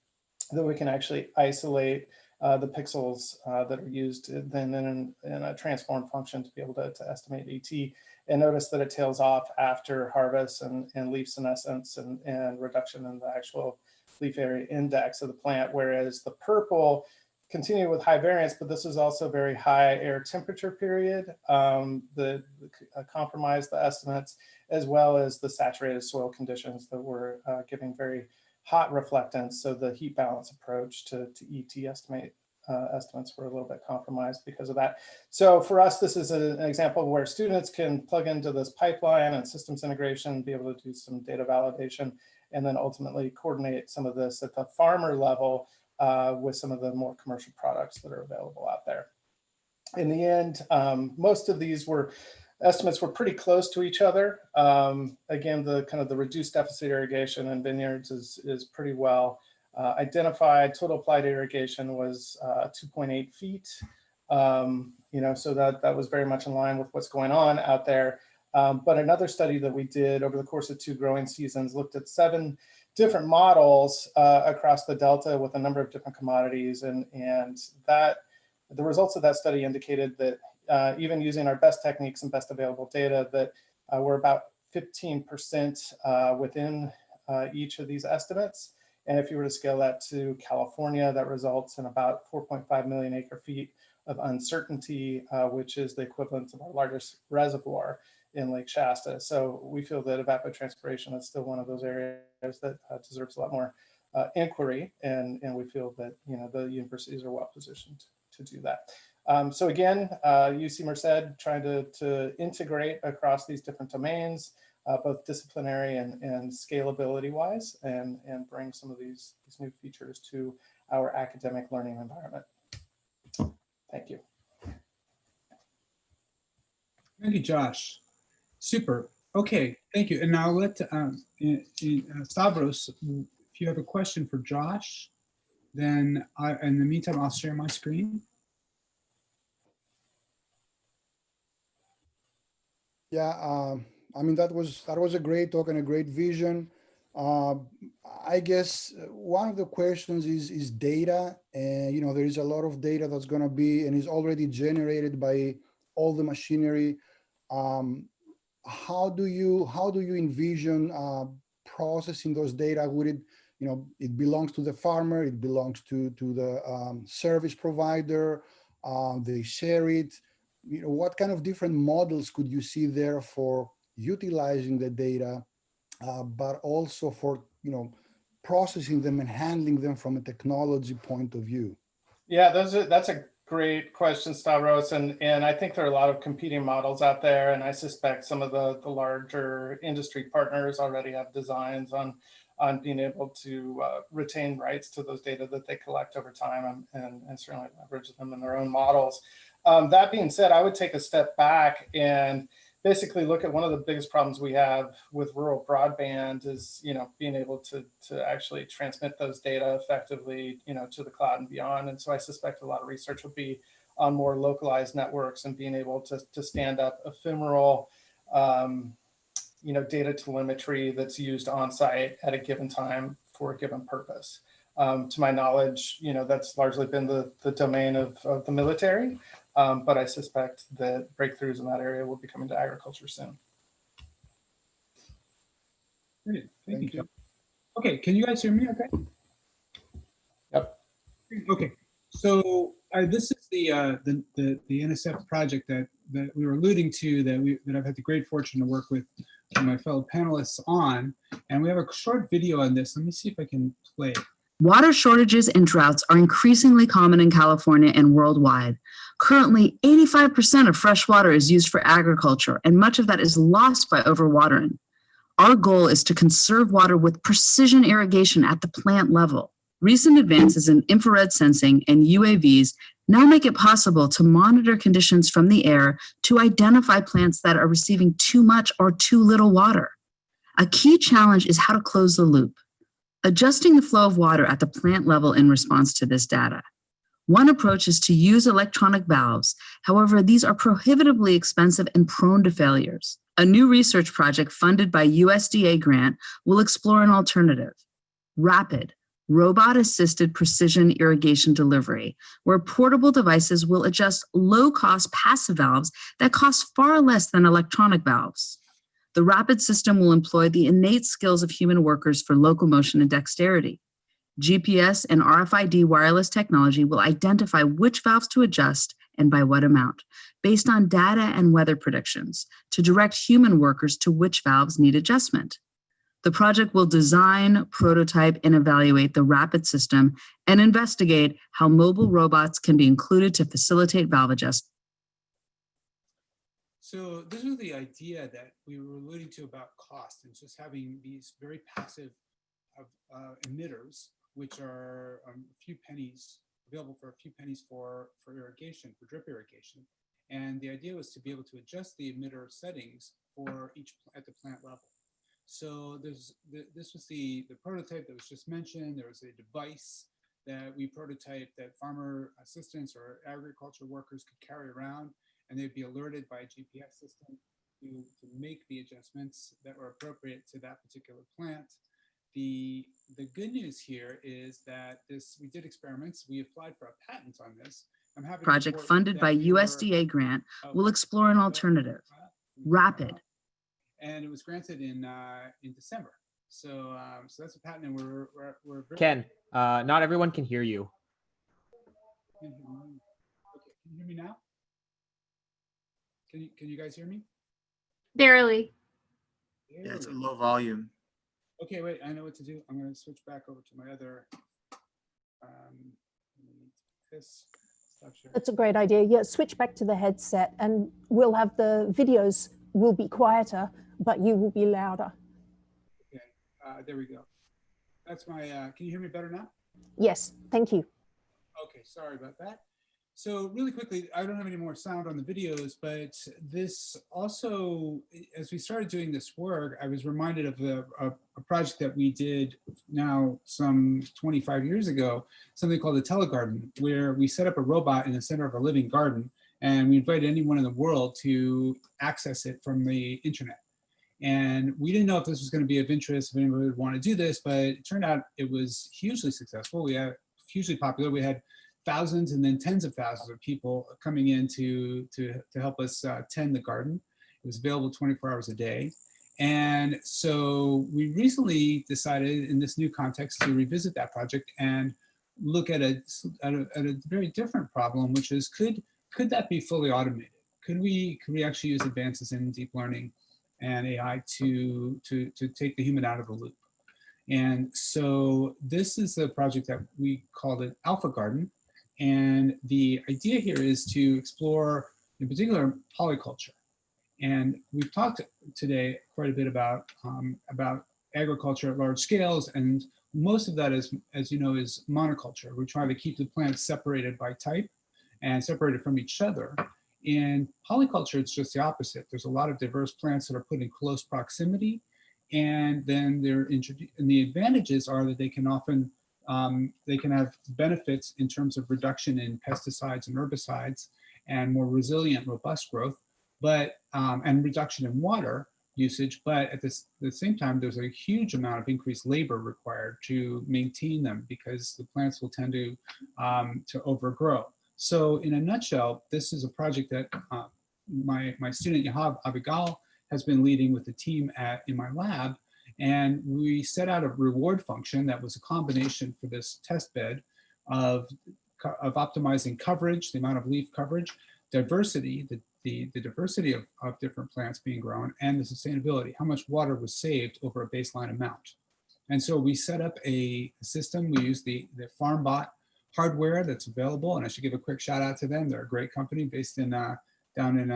that we can actually isolate the pixels that are used then in a transform function to be able to estimate ET. And notice that it tails off after harvest and leaf senescence and reduction in the actual leaf area index of the plant, whereas the purple continue with high variance, but this is also very high air temperature period that compromise the estimates, as well as the saturated soil conditions that were giving very hot reflectance. So the heat balance approach to ET estimates were a little bit compromised because of that. So for us, this is an example where students can plug into this pipeline and systems integration, be able to do some data validation, and then ultimately coordinate some of this at the farmer level with some of the more commercial products that are available out there. In the end, most of these estimates were pretty close to each other. Again, the kind of the reduced deficit irrigation in vineyards is pretty well identified. Total applied irrigation was 2.8 feet. So that was very much in line with what's going on out there. But another study that we did over the course of 2 growing seasons looked at 7 different models across the Delta with a number of different commodities. And that the results of that study indicated that even using our best techniques and best available data, that we're about 15% within each of these estimates. And if you were to scale that to California, that results in about 4.5 million acre feet of uncertainty, which is the equivalent of our largest reservoir in Lake Shasta. So we feel that evapotranspiration is still one of those areas that deserves a lot more inquiry, and we feel that the universities are well positioned to do that. So again, UC Merced trying to integrate across these different domains, both disciplinary and scalability wise, and bring some of these new features to our academic learning environment. Thank you. Thank you, Josh. Super. Okay, thank you. And now let Stavros, if you have a question for Josh, then in the meantime, I'll share my screen. Yeah, I mean, that was a great talk and a great vision. I guess one of the questions is data, and there is a lot of data that's going to be and is already generated by all the machinery. How do you envision processing those data? Would it, it belongs to the farmer, it belongs to the service provider, they share it. What kind of different models could you see there for utilizing the data, but also for, processing them and handling them from a technology point of view? Yeah, that's a great question, Stavros. And I think there are a lot of competing models out there. And I suspect some of the larger industry partners already have designs on being able to retain rights to those data that they collect over time and certainly leverage them in their own models. That being said, I would take a step back and basically look at one of the biggest problems we have with rural broadband is, being able to actually transmit those data effectively, to the cloud and beyond. And so I suspect a lot of research will be on more localized networks and being able to stand up ephemeral, data telemetry that's used on site at a given time for a given purpose. To my knowledge, that's largely been the domain of the military. But I suspect that breakthroughs in that area will be coming to agriculture soon. Great. Thank you. Okay, can you guys hear me okay? Yep. Okay, so this is the NSF project that we were alluding to that I've had the great fortune to work with my fellow panelists on. And we have a short video on this. Let me see if I can play it. Water shortages and droughts are increasingly common in California and worldwide. Currently, 85% of fresh water is used for agriculture, and much of that is lost by overwatering. Our goal is to conserve water with precision irrigation at the plant level. Recent advances in infrared sensing and UAVs now make it possible to monitor conditions from the air to identify plants that are receiving too much or too little water. A key challenge is how to close the loop, adjusting the flow of water at the plant level in response to this data. One approach is to use electronic valves. However, these are prohibitively expensive and prone to failures. A new research project funded by USDA grant will explore an alternative: rapid, robot-assisted precision irrigation delivery, where portable devices will adjust low-cost passive valves that cost far less than electronic valves. The rapid system will employ the innate skills of human workers for locomotion and dexterity. GPS and RFID wireless technology will identify which valves to adjust and by what amount, based on data and weather predictions, to direct human workers to which valves need adjustment. The project will design, prototype, and evaluate the rapid system and investigate how mobile robots can be included to facilitate valve adjustment. So this was the idea that we were alluding to about cost and just having these very passive emitters, which are a few pennies, available for a few pennies for irrigation, for drip irrigation. And the idea was to be able to adjust the emitter settings for each at the plant level. So this was the prototype that was just mentioned. There was a device that we prototyped that farmer assistants or agriculture workers could carry around, and they'd be alerted by a GPS system to make the adjustments that were appropriate to that particular plant. The good news here is that we did experiments. We applied for a patent on this. I'm happy Project funded by USDA grant will explore an alternative: rapid. And it was granted in December. So that's a patent, and we're very Ken, not everyone can hear you. Okay, can you hear me now? Can you guys hear me? Barely. Yeah, it's a low volume. Okay, wait, I know what to do. I'm going to switch back over to my other, this. That's a great idea. Yeah, switch back to the headset and we'll have the videos will be quieter, but you will be louder. Okay, there we go. That's my, can you hear me better now? Yes, thank you. Okay, sorry about that. So really quickly, I don't have any more sound on the videos, but this also, as we started doing this work, I was reminded of a project that we did now some 25 years ago, something called the Telegarden, where we set up a robot in the center of a living garden, and we invited anyone in the world to access it from the internet. And we didn't know if this was going to be of interest, if anybody would want to do this, but it turned out it was hugely successful. We had hugely popular. We had thousands and then tens of thousands of people coming in to help us tend the garden. It was available 24 hours a day. And so we recently decided in this new context to revisit that project and look at a very different problem, which is could that be fully automated? Could we actually use advances in deep learning and AI to take the human out of the loop. And so this is a project that we called it Alpha Garden. And the idea here is to explore, in particular, polyculture. And we've talked today quite a bit about agriculture at large scales, and most of that is, as you know, is monoculture. We're trying to keep the plants separated by type and separated from each other. In polyculture, it's just the opposite. There's a lot of diverse plants that are put in close proximity, and then they're introduced. And the advantages are that they can often they can have benefits in terms of reduction in pesticides and herbicides, and more resilient, robust growth, but and reduction in water usage. But at the same time, there's a huge amount of increased labor required to maintain them because the plants will tend to overgrow. So in a nutshell, this is a project that my student Yahav Avigal has been leading with the team in my lab. And we set out a reward function that was a combination for this test bed of optimizing coverage, the amount of leaf coverage, diversity, the diversity of different plants being grown, and the sustainability, how much water was saved over a baseline amount. And so we set up a system. We use the FarmBot hardware that's available, and I should give a quick shout out to them. They're a great company based in down in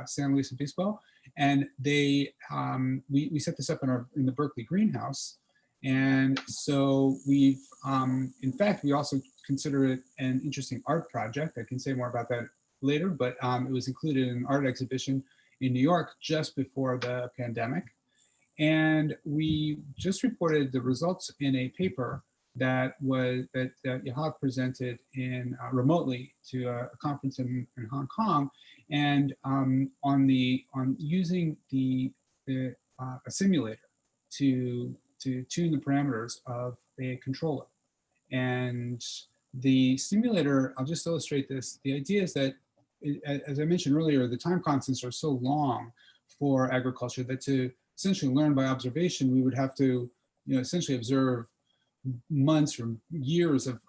San Luis Obispo, and they we set this up in the Berkeley greenhouse. And so we've in fact we also consider it an interesting art project. I can say more about that later, but it was included in an art exhibition in New York just before the pandemic. And we just reported the results in a paper that Yahav presented in remotely to a conference in Hong Kong, and on using a simulator to tune the parameters of a controller. And the simulator, I'll just illustrate this. The idea is that, as I mentioned earlier, the time constants are so long for agriculture that to essentially learn by observation, we would have to, essentially observe months or years of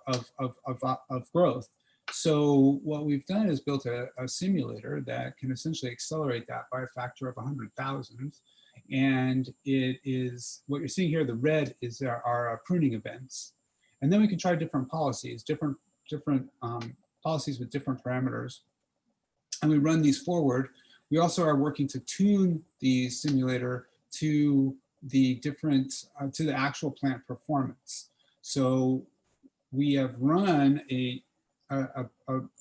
growth. So what we've done is built a simulator that can essentially accelerate that by a factor of 100,000. And it is, what you're seeing here, the red is our pruning events. And then we can try different policies, different policies with different parameters. And we run these forward. We also are working to tune the simulator to the different, to the actual plant performance. So we have run a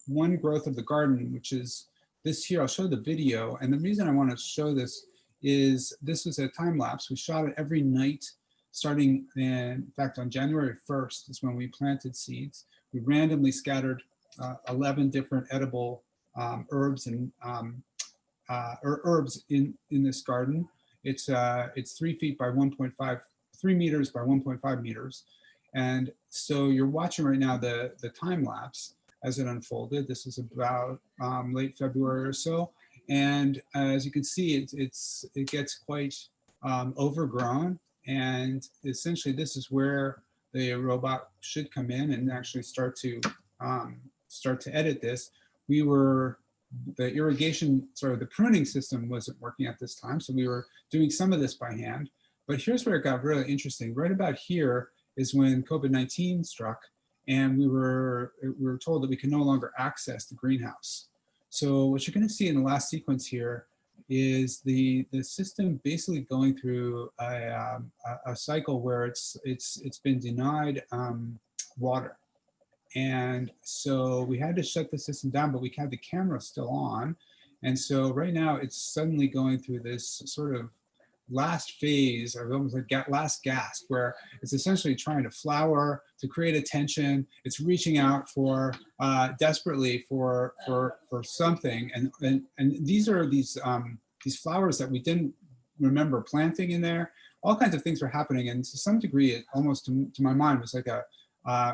one growth of the garden, which is this here. I'll show the video. And the reason I want to show this is this was a time lapse. We shot it every night, starting in fact on January 1st is when we planted seeds. We randomly scattered 11 different edible herbs and herbs in this garden. It's 3 feet by 1.5, 3 meters by 1.5 meters. And so you're watching right now the time lapse as it unfolded. This is about late February or so. And as you can see, it gets quite overgrown. And essentially this is where the robot should come in and actually start to edit this. The irrigation, the pruning system wasn't working at this time. So we were doing some of this by hand. But here's where it got really interesting. Right about here is when COVID-19 struck, and we were told that we can no longer access the greenhouse. So what you're going to see in the last sequence here is the system basically going through a cycle where it's been denied water. And so we had to shut the system down, but we had the camera still on. And so right now it's suddenly going through this sort of last phase, or almost like last gasp, where it's essentially trying to flower, to create attention. It's reaching out for desperately for something. And these are these flowers that we didn't remember planting in there. All kinds of things were happening, and to some degree, it almost to my mind was like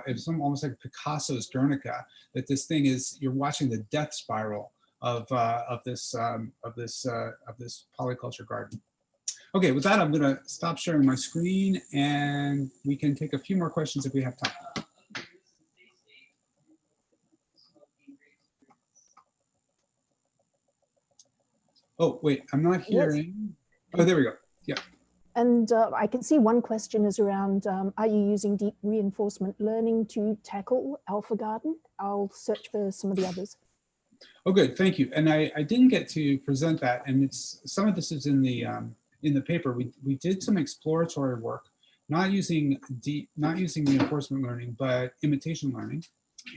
it's almost like Picasso's Guernica. That this thing is, you're watching the death spiral of this polyculture garden. Okay, with that, I'm going to stop sharing my screen, and we can take a few more questions if we have time. Oh, wait, I'm not hearing. Yes. Oh, there we go. Yeah. And I can see one question is around, are you using deep reinforcement learning to tackle AlphaGarden? I'll search for some of the others. Oh, good, thank you. And I didn't get to present that, and it's some of this is in the paper. We did some exploratory work, not using reinforcement learning, but imitation learning,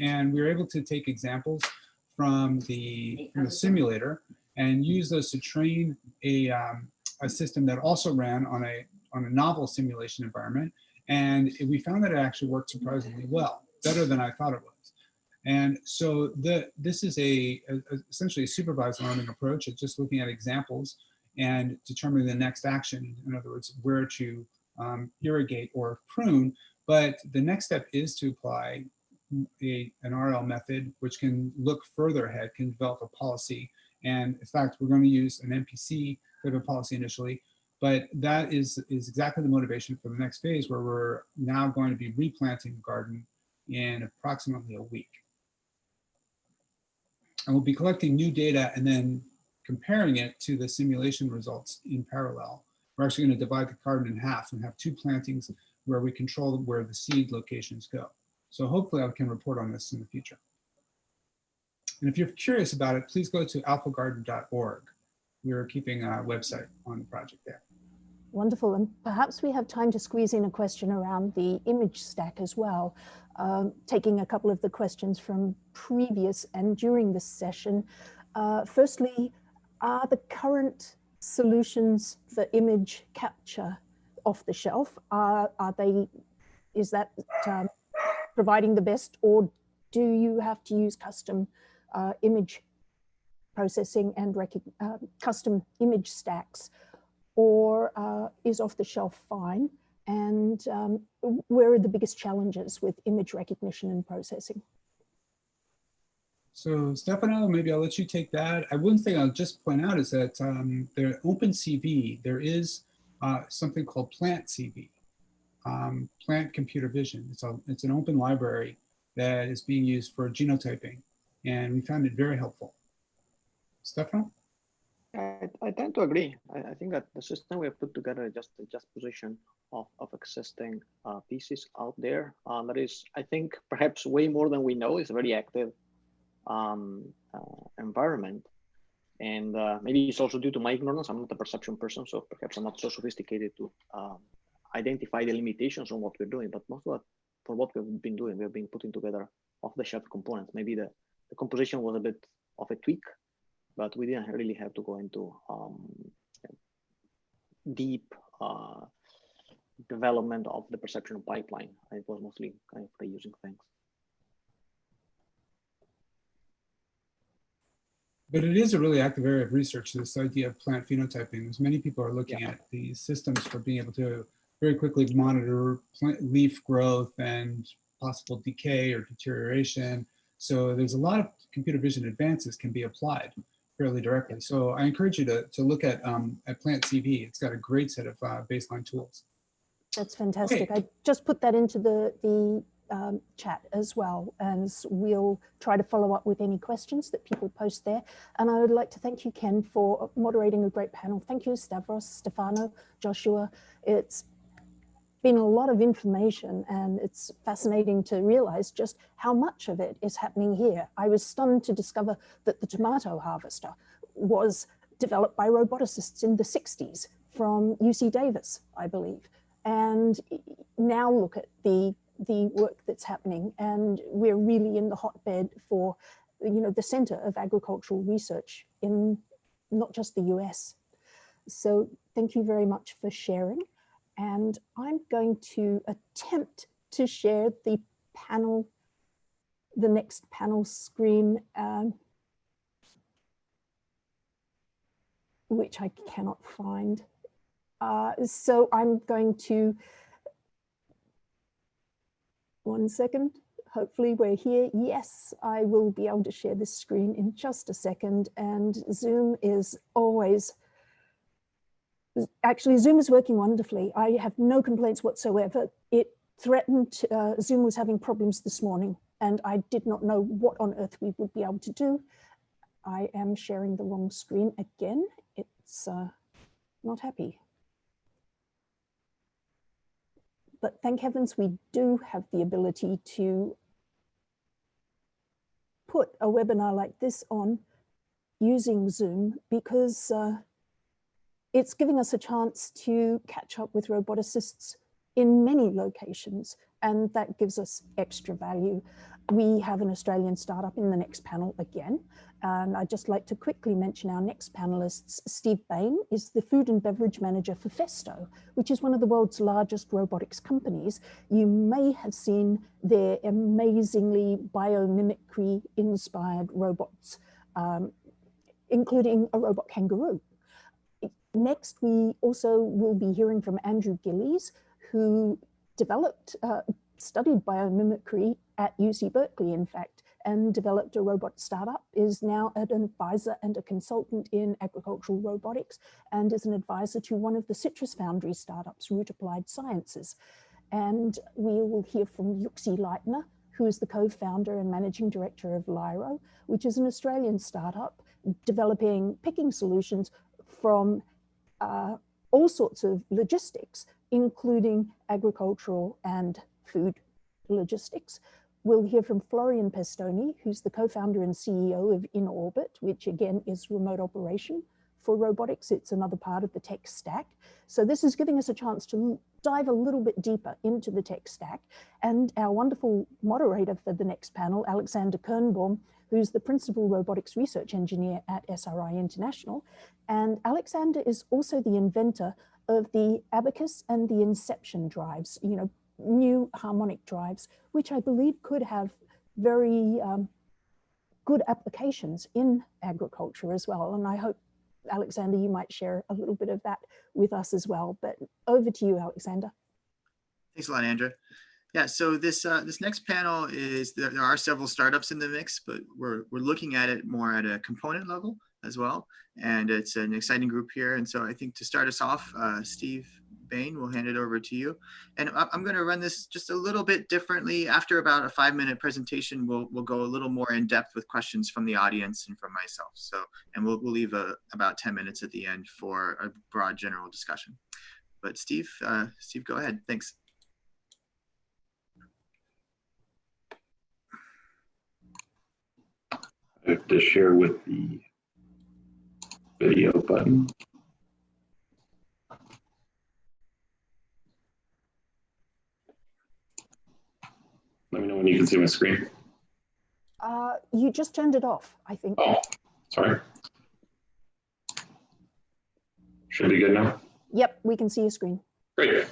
and we were able to take examples from the simulator and use those to train a system that also ran on a novel simulation environment, and we found that it actually worked surprisingly well, better than I thought it was. And so this is essentially a supervised learning approach. It's just looking at examples and determining the next action. In other words, where to irrigate or prune. But the next step is to apply an RL method, which can look further ahead, can develop a policy. And in fact, we're going to use an MPC for the policy initially. But that is exactly the motivation for the next phase, where we're now going to be replanting the garden in approximately a week. And we'll be collecting new data and then comparing it to the simulation results in parallel. We're actually going to divide the garden in half and have 2 plantings where we control where the seed locations go. So hopefully I can report on this in the future. And if you're curious about it, please go to alphagarden.org. We're keeping a website on the project there. Wonderful, and perhaps we have time to squeeze in a question around the image stack as well. Taking a couple of the questions from previous and during this session. Firstly, are the current solutions for image capture off the shelf? Is that providing the best, or do you have to use custom image processing and custom image stacks, or is off the shelf fine? And where are the biggest challenges with image recognition and processing? So Stefano, maybe I'll let you take that. One thing I'll just point out is that the OpenCV, there is something called PlantCV, Plant Computer Vision. It's an open library that is being used for genotyping, and we found it very helpful. Stefano? I tend to agree. I think that the system we have put together is just a juxtaposition of existing pieces out there. That is, I think, perhaps way more than we know. It's a very active environment. And maybe it's also due to my ignorance. I'm not a perception person, so perhaps I'm not so sophisticated to identify the limitations on what we're doing. But most of that, for what we've been doing, we've been putting together off-the-shelf components. Maybe the composition was a bit of a tweak, but we didn't really have to go into deep development of the perception pipeline. It was mostly kind of reusing things. But it is a really active area of research, this idea of plant phenotyping. As many people are looking at these systems for being able to very quickly monitor leaf growth and possible decay or deterioration. So there's a lot of computer vision advances can be applied fairly directly. So I encourage you to look at PlantCV. It's got a great set of baseline tools. That's fantastic. Okay. I just put that into the chat as well, and we'll try to follow up with any questions that people post there. And I would like to thank you, Ken, for moderating a great panel. Thank you, Stavros, Stefano, Joshua. It's been a lot of information, and it's fascinating to realize just how much of it is happening here. I was stunned to discover that the tomato harvester was developed by roboticists in the 60s from UC Davis, I believe. And now look at the work that's happening, and we're really in the hotbed for, the center of agricultural research in not just the US. So thank you very much for sharing. And I'm going to attempt to share the next panel screen, which I cannot find. So I'm going to, one second, hopefully we're here. Yes, I will be able to share this screen in just a second. And Zoom is always, actually Zoom is working wonderfully. I have no complaints whatsoever. It threatened, Zoom was having problems this morning, and I did not know what on earth we would be able to do. I am sharing the wrong screen again, it's not happy. But thank heavens we do have the ability to put a webinar like this on using Zoom, because it's giving us a chance to catch up with roboticists in many locations, and that gives us extra value. We have an Australian startup in the next panel again, and I'd just like to quickly mention our next panelists. Steve Bain is the food and beverage manager for Festo, which is one of the world's largest robotics companies. You may have seen their amazingly biomimicry inspired robots, including a robot kangaroo. Next, we also will be hearing from Andrew Gillies, who studied biomimicry at UC Berkeley, in fact, and developed a robot startup, is now an advisor and a consultant in agricultural robotics, and is an advisor to one of the citrus foundry startups, Root Applied Sciences. And we will hear from Yuxi Leitner, who is the co-founder and managing director of Lyro, which is an Australian startup developing picking solutions from all sorts of logistics, including agricultural and food logistics. We'll hear from Florian Pestoni, who's the co-founder and CEO of InOrbit, which again is remote operation for robotics. It's another part of the tech stack. So this is giving us a chance to dive a little bit deeper into the tech stack. And our wonderful moderator for the next panel, Alexander Kernbaum, who's the principal robotics research engineer at SRI International. And Alexander is also the inventor of the Abacus and the Inception drives, new harmonic drives, which I believe could have very good applications in agriculture as well. And I hope, Alexander, you might share a little bit of that with us as well. But over to you, Alexander. Thanks a lot, Andrea. Yeah, so this next panel is, there are several startups in the mix, but we're looking at it more at a component level as well. And it's an exciting group here. And so I think to start us off, Steve Bain, we'll hand it over to you. And I'm going to run this just a little bit differently. After about a 5-minute presentation, we'll go a little more in depth with questions from the audience and from myself. So, and we'll leave about 10 minutes at the end for a broad general discussion. But Steve, go ahead. Thanks. I have to share with the video button. Let me know when you can see my screen. You just turned it off, I think. Oh, sorry. Should be good now? Yep, we can see your screen. Great.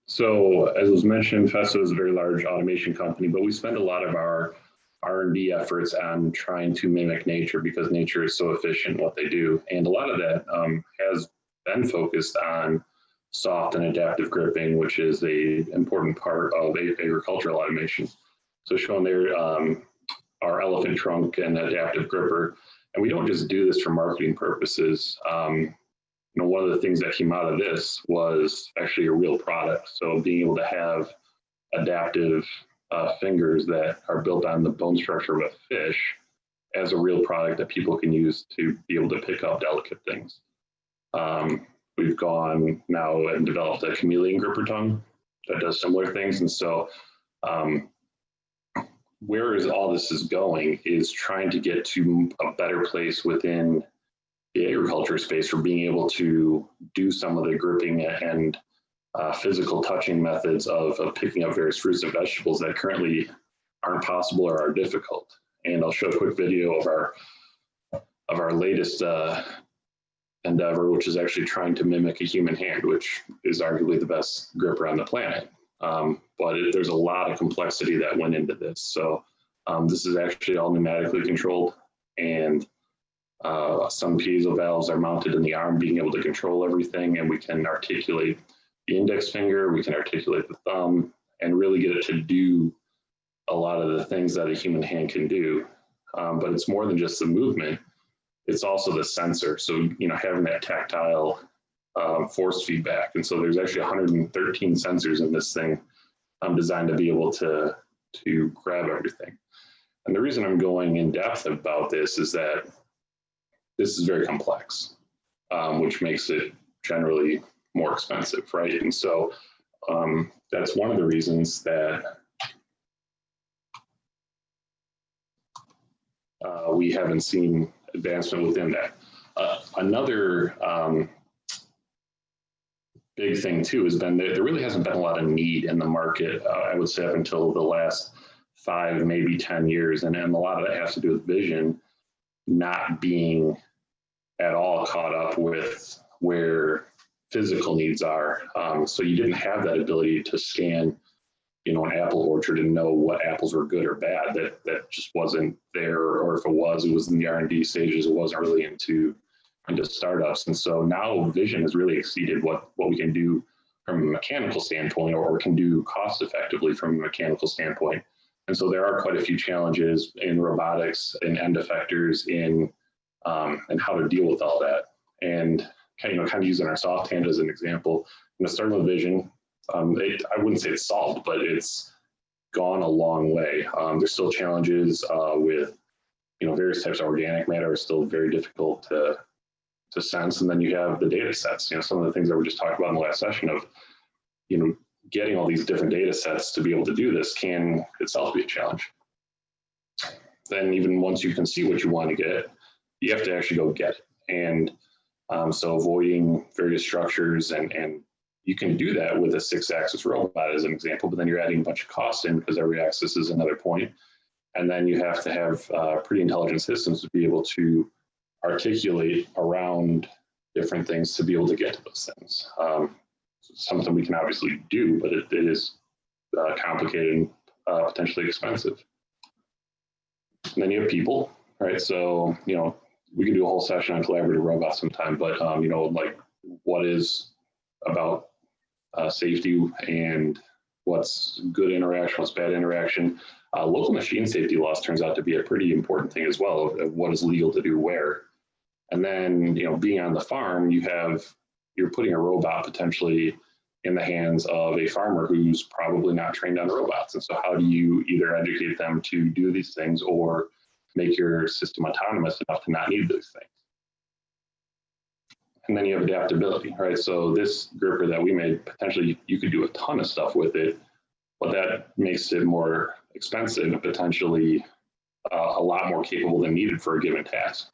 So as was mentioned, Festo is a very large automation company, but we spend a lot of our R&D efforts on trying to mimic nature because nature is so efficient in what they do. And a lot of that has been focused on soft and adaptive gripping, which is an important part of agricultural automation. So shown there, our elephant trunk and adaptive gripper. And we don't just do this for marketing purposes. One of the things that came out of this was actually a real product. So being able to have adaptive fingers that are built on the bone structure of a fish as a real product that people can use to be able to pick up delicate things. We've gone now and developed a chameleon gripper tongue that does similar things. And so where is all this is going is trying to get to a better place within the agriculture space for being able to do some of the gripping and physical touching methods of picking up various fruits and vegetables that currently aren't possible or are difficult. And I'll show a quick video of our latest endeavor, which is actually trying to mimic a human hand, which is arguably the best gripper on the planet. But there's a lot of complexity that went into this. So this is actually all pneumatically controlled, and some piezo valves are mounted in the arm, being able to control everything, and we can articulate the index finger, we can articulate the thumb, and really get it to do a lot of the things that a human hand can do. But it's more than just the movement, it's also the sensor. So, having that tactile force feedback. And so there's actually 113 sensors in this thing designed to be able to grab everything. And the reason I'm going in depth about this is that this is very complex, which makes it generally more expensive, right? And so that's one of the reasons that we haven't seen advancement within that. Another big thing too has been that there really hasn't been a lot of need in the market, I would say up until the last 5, maybe 10 years. And a lot of that has to do with vision not being at all caught up with where physical needs are. So you didn't have that ability to scan, you know, an apple orchard and know what apples were good or bad. That just wasn't there, or if it was in the R&D stages. It wasn't really into startups. And so now vision has really exceeded what we can do from a mechanical standpoint, or can do cost effectively from a mechanical standpoint. And so there are quite a few challenges in robotics and end effectors in and how to deal with all that. And kind of using our soft hand as an example, starting with vision, I wouldn't say it's solved, but it's gone a long way. There's still challenges with, various types of organic matter are still very difficult to sense. And then you have the data sets, some of the things that we just talked about in the last session of, getting all these different data sets to be able to do this can itself be a challenge. Then even once you can see what you want to get, you have to actually go get it. And so avoiding various structures, and you can do that with a 6-axis robot as an example, but then you're adding a bunch of costs in because every axis is another point. And then you have to have pretty intelligent systems to be able to articulate around different things to be able to get to those things. Something we can obviously do, but it is complicated and potentially expensive. And then you have people, right? So, we can do a whole session on collaborative robots sometime, but, like what is about safety and what's good interaction, what's bad interaction. Local machine safety laws turns out to be a pretty important thing as well, of what is legal to do where. And then, being on the farm, you're putting a robot potentially in the hands of a farmer who's probably not trained on robots. And so how do you either educate them to do these things or make your system autonomous enough to not need those things? And then you have adaptability, right? So this gripper that we made, potentially you could do a ton of stuff with it, but that makes it more expensive and potentially a lot more capable than needed for a given task.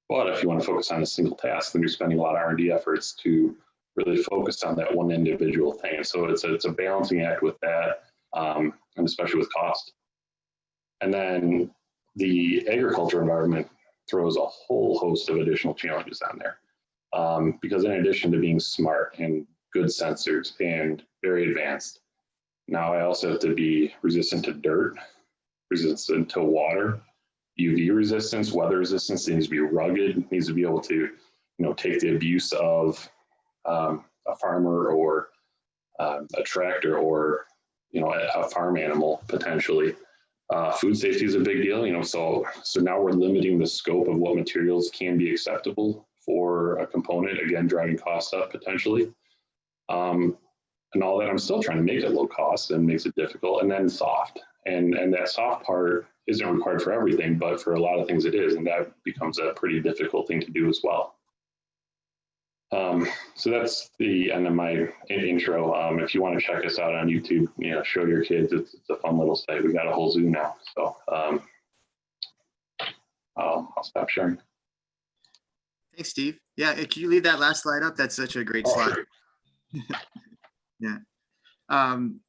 But if you want to focus on a single task, then you're spending a lot of R&D efforts to really focus on that one individual thing. And so it's a balancing act with that, and especially with cost. And then the agriculture environment throws a whole host of additional challenges on there. Because in addition to being smart and good sensors and very advanced, now I also have to be resistant to dirt, resistant to water, UV resistance, weather resistance. It needs to be rugged, it needs to be able to, take the abuse of a farmer or a tractor or, a farm animal potentially. Food safety is a big deal, so now we're limiting the scope of what materials can be acceptable for a component, again, driving costs up potentially. And all that, I'm still trying to make it low cost and makes it difficult, and then soft. And that soft part isn't required for everything, but for a lot of things it is, and that becomes a pretty difficult thing to do as well. So that's the end of my intro. If you want to check us out on YouTube, show your kids, it's a fun little site. We got a whole zoo now, so I'll stop sharing. Thanks, Steve. Yeah, can you leave that last slide up? That's such a great slide. Sure. Yeah. And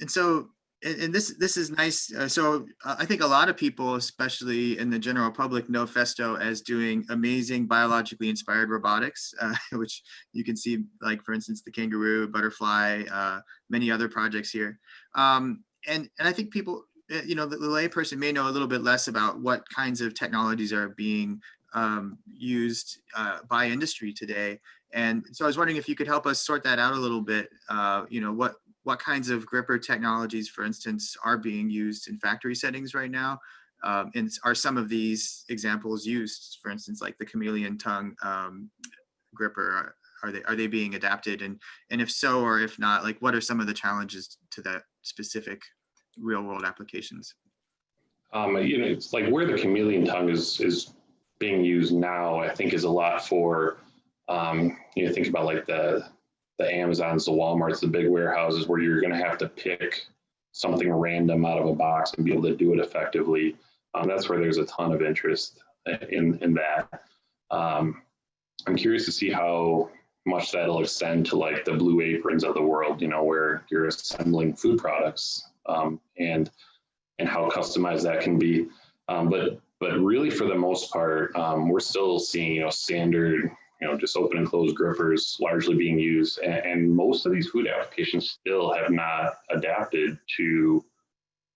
so, and this is nice. So I think a lot of people, especially in the general public, know Festo as doing amazing biologically inspired robotics, which you can see, like, for instance, the kangaroo, butterfly, many other projects here. And I think people, the layperson may know a little bit less about what kinds of technologies are being used by industry today. And so I was wondering if you could help us sort that out a little bit. What kinds of gripper technologies, for instance, are being used in factory settings right now? And are some of these examples used, for instance, like the chameleon tongue gripper? Are they being adapted? And if so, or if not, like, what are some of the challenges to that specific real world applications? It's like where the chameleon tongue is being used now, I think, is a lot for, think about like the Amazons, the Walmarts, the big warehouses where you're going to have to pick something random out of a box and be able to do it effectively. That's where there's a ton of interest in that. I'm curious to see how much that'll extend to like the Blue Aprons of the world, where you're assembling food products, and how customized that can be. But really, for the most part, we're still seeing, standard, just open and close grippers largely being used. And most of these food applications still have not adapted to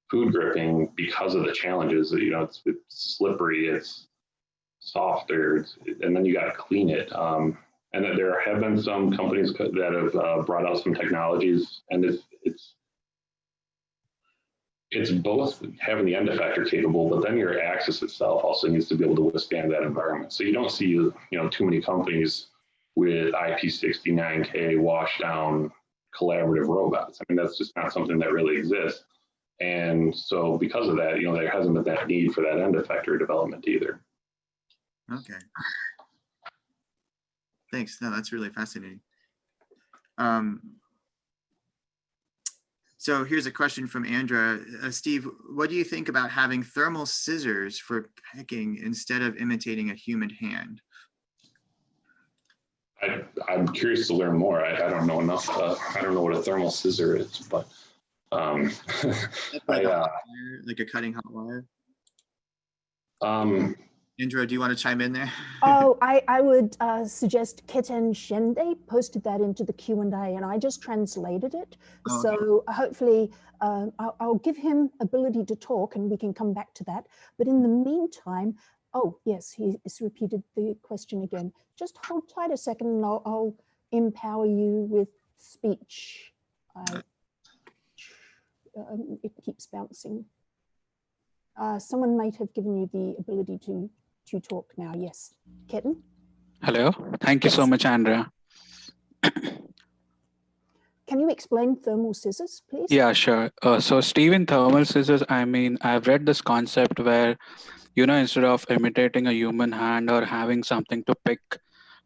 food gripping because of the challenges. It's slippery, it's softer, and then you got to clean it. And that there have been some companies that have brought out some technologies, and it's both having the end effector capable, but then your axis itself also needs to be able to withstand that environment. So you don't see, too many companies with IP69K wash down collaborative robots. I mean, that's just not something that really exists. And so because of that, there hasn't been that need for that end effector development either. Okay. Thanks. No, that's really fascinating. So here's a question from Andra. Steve, what do you think about having thermal scissors for picking instead of imitating a human hand? I'm curious to learn more. I don't know enough. I don't know what a thermal scissor is, but like a cutting hot wire. Indra, do you want to chime in there? Oh, I would suggest Keten Shende posted that into the Q&A, and I just translated it. Oh, okay. So hopefully I'll give him ability to talk and we can come back to that. But in the meantime, oh yes, he's repeated the question again. Just hold tight a second and I'll empower you with speech. It keeps bouncing. Someone might have given you the ability to talk now. Yes, Ketan. Hello. Thank you so much, Andrea. Can you explain thermal scissors, please? Yeah, sure. So Steven, thermal scissors, I mean, I've read this concept where, instead of imitating a human hand or having something to pick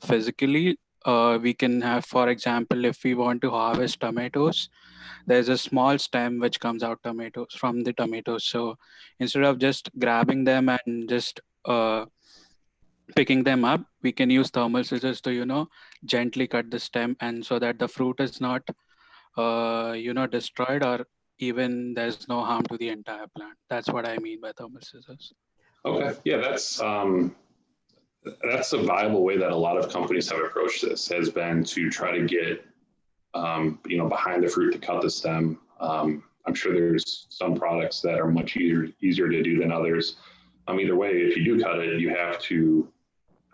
physically, we can have, for example, if we want to harvest tomatoes, there's a small stem which comes out from the tomatoes. So instead of just grabbing them and just picking them up, we can use thermal scissors to, gently cut the stem, and so that the fruit is not, destroyed, or even there's no harm to the entire plant. That's what I mean by thermal scissors. Okay, yeah, that's a viable way that a lot of companies have approached this, has been to try to get, behind the fruit to cut the stem. I'm sure there's some products that are much easier to do than others. Either way, if you do cut it, you have to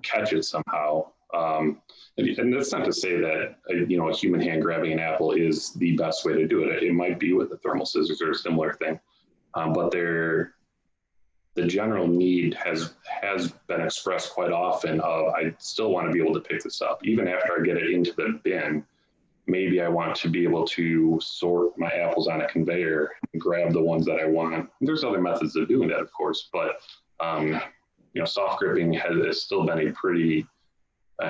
catch it somehow. And that's not to say that a human hand grabbing an apple is the best way to do it. It might be with the thermal scissors or a similar thing, but the general need has been expressed quite often of, I still want to be able to pick this up even after I get it into the bin. Maybe I want to be able to sort my apples on a conveyor and grab the ones that I want. There's other methods of doing that, of course, but soft gripping has still been a pretty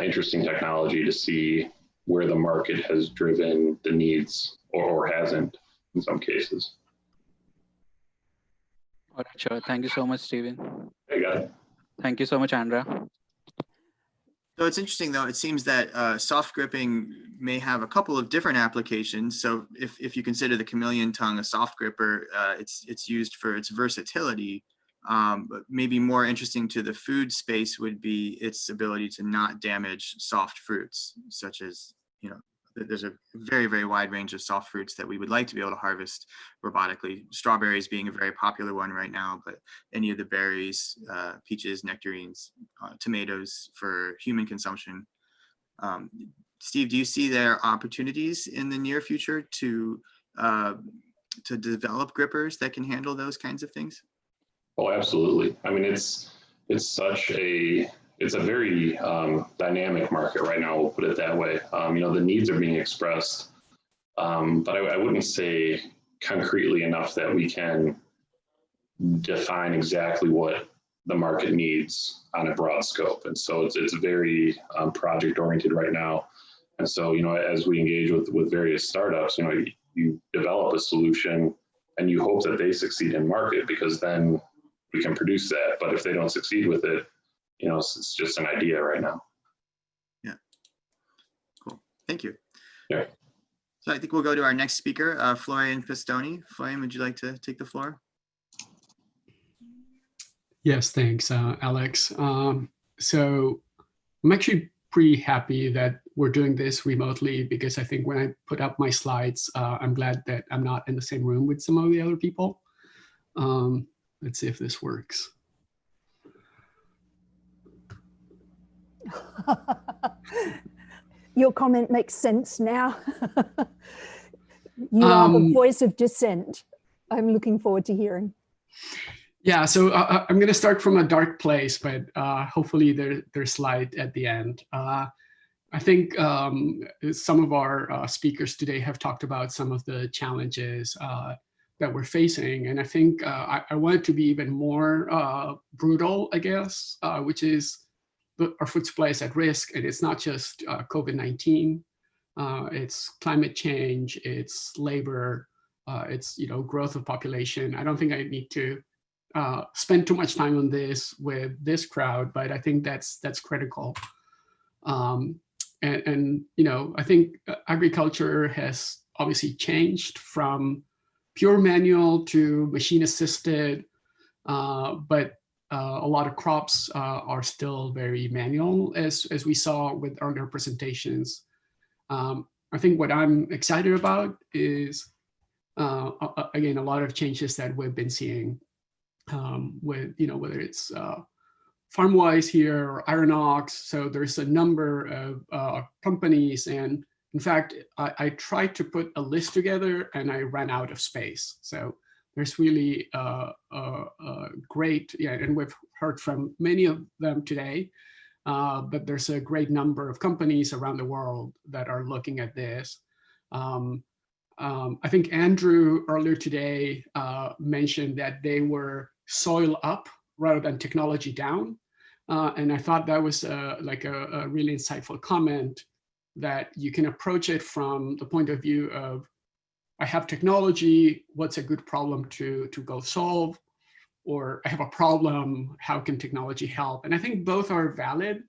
interesting technology to see where the market has driven the needs or hasn't in some cases. All right, sure. Thank you so much, Steven. You got it. Thank you so much, Andrea. So it's interesting, though. It seems that soft gripping may have a couple of different applications. So if you consider the chameleon tongue a soft gripper, it's used for its versatility. But maybe more interesting to the food space would be its ability to not damage soft fruits, such as, there's a very, very wide range of soft fruits that we would like to be able to harvest robotically. Strawberries being a very popular one right now, but any of the berries, peaches, nectarines, tomatoes for human consumption. Steve, do you see there opportunities in the near future to develop grippers that can handle those kinds of things? Oh, absolutely. I mean, it's a very dynamic market right now. We'll put it that way. The needs are being expressed, but I wouldn't say concretely enough that we can define exactly what the market needs on a broad scope. And so it's very project oriented right now. And so, you know, as we engage with various startups, you know, you develop a solution and you hope that they succeed in market, because then we can produce that. But if they don't succeed with it, you know, it's just an idea right now. Yeah. Cool. Thank you. Yeah. So I think we'll go to our next speaker, Florian Pistoni. Florian, would you like to take the floor? Yes, thanks, Alex. So I'm actually pretty happy that we're doing this remotely, because I think when I put up my slides, I'm glad that I'm not in the same room with some of the other people. Let's see if this works. Your comment makes sense now. You are the voice of dissent. I'm looking forward to hearing. Yeah, so I'm going to start from a dark place, but hopefully there's light at the end. I think some of our speakers today have talked about some of the challenges that we're facing. And I think I wanted to be even more brutal, I guess, which is our food supply is at risk. And it's not just COVID-19. It's climate change, it's labor, it's, you know, growth of population. I don't think I need to spend too much time on this with this crowd, but I think that's critical. And you know, I think agriculture has obviously changed from pure manual to machine assisted, but a lot of crops are still very manual, as we saw with earlier presentations. I think what I'm excited about is, again, a lot of changes that we've been seeing with, you know, whether it's FarmWise here or Ironox. So there's a number of companies. And in fact, I tried to put a list together and I ran out of space. So there's really great, yeah, and we've heard from many of them today, but there's a great number of companies around the world that are looking at this. I think Andrew earlier today mentioned that they were soil up rather than technology down. And I thought that was like a really insightful comment, that you can approach it from the point of view of, I have technology, what's a good problem to go solve? Or I have a problem, how can technology help? And I think both are valid.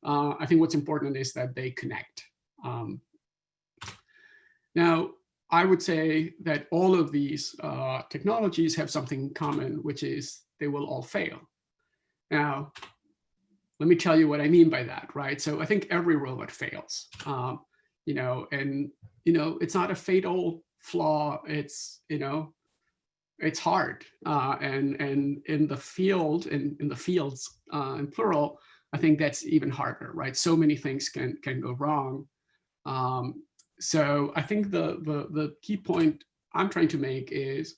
I think what's important is that they connect. Now, I would say that all of these technologies have something in common, which is they will all fail. Now, let me tell you what I mean by that, right? So I think every robot fails, you know, and, you know, it's not a fatal flaw. It's, you know, it's hard. And in the field, in the fields in plural, I think that's even harder, right? So many things can go wrong. So I think the key point I'm trying to make is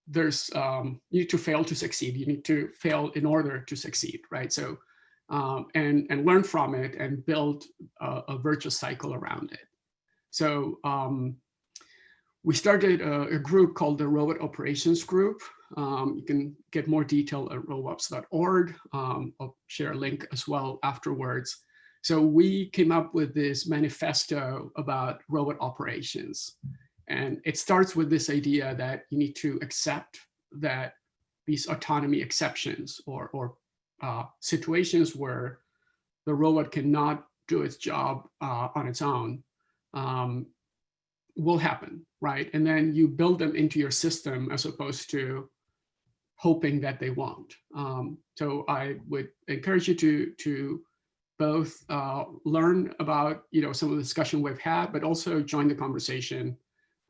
there's, you need to fail to succeed. You need to fail in order to succeed, right? So, and learn from it and build a virtuous cycle around it. So we started a group called the Robot Operations Group. You can get more detail at robops.org. I'll share a link as well afterwards. So we came up with this manifesto about robot operations. And it starts with this idea that you need to accept that these autonomy exceptions or situations where the robot cannot do its job on its own will happen, right? And then you build them into your system as opposed to hoping that they won't. So I would encourage you to both learn about, you know, some of the discussion we've had, but also join the conversation.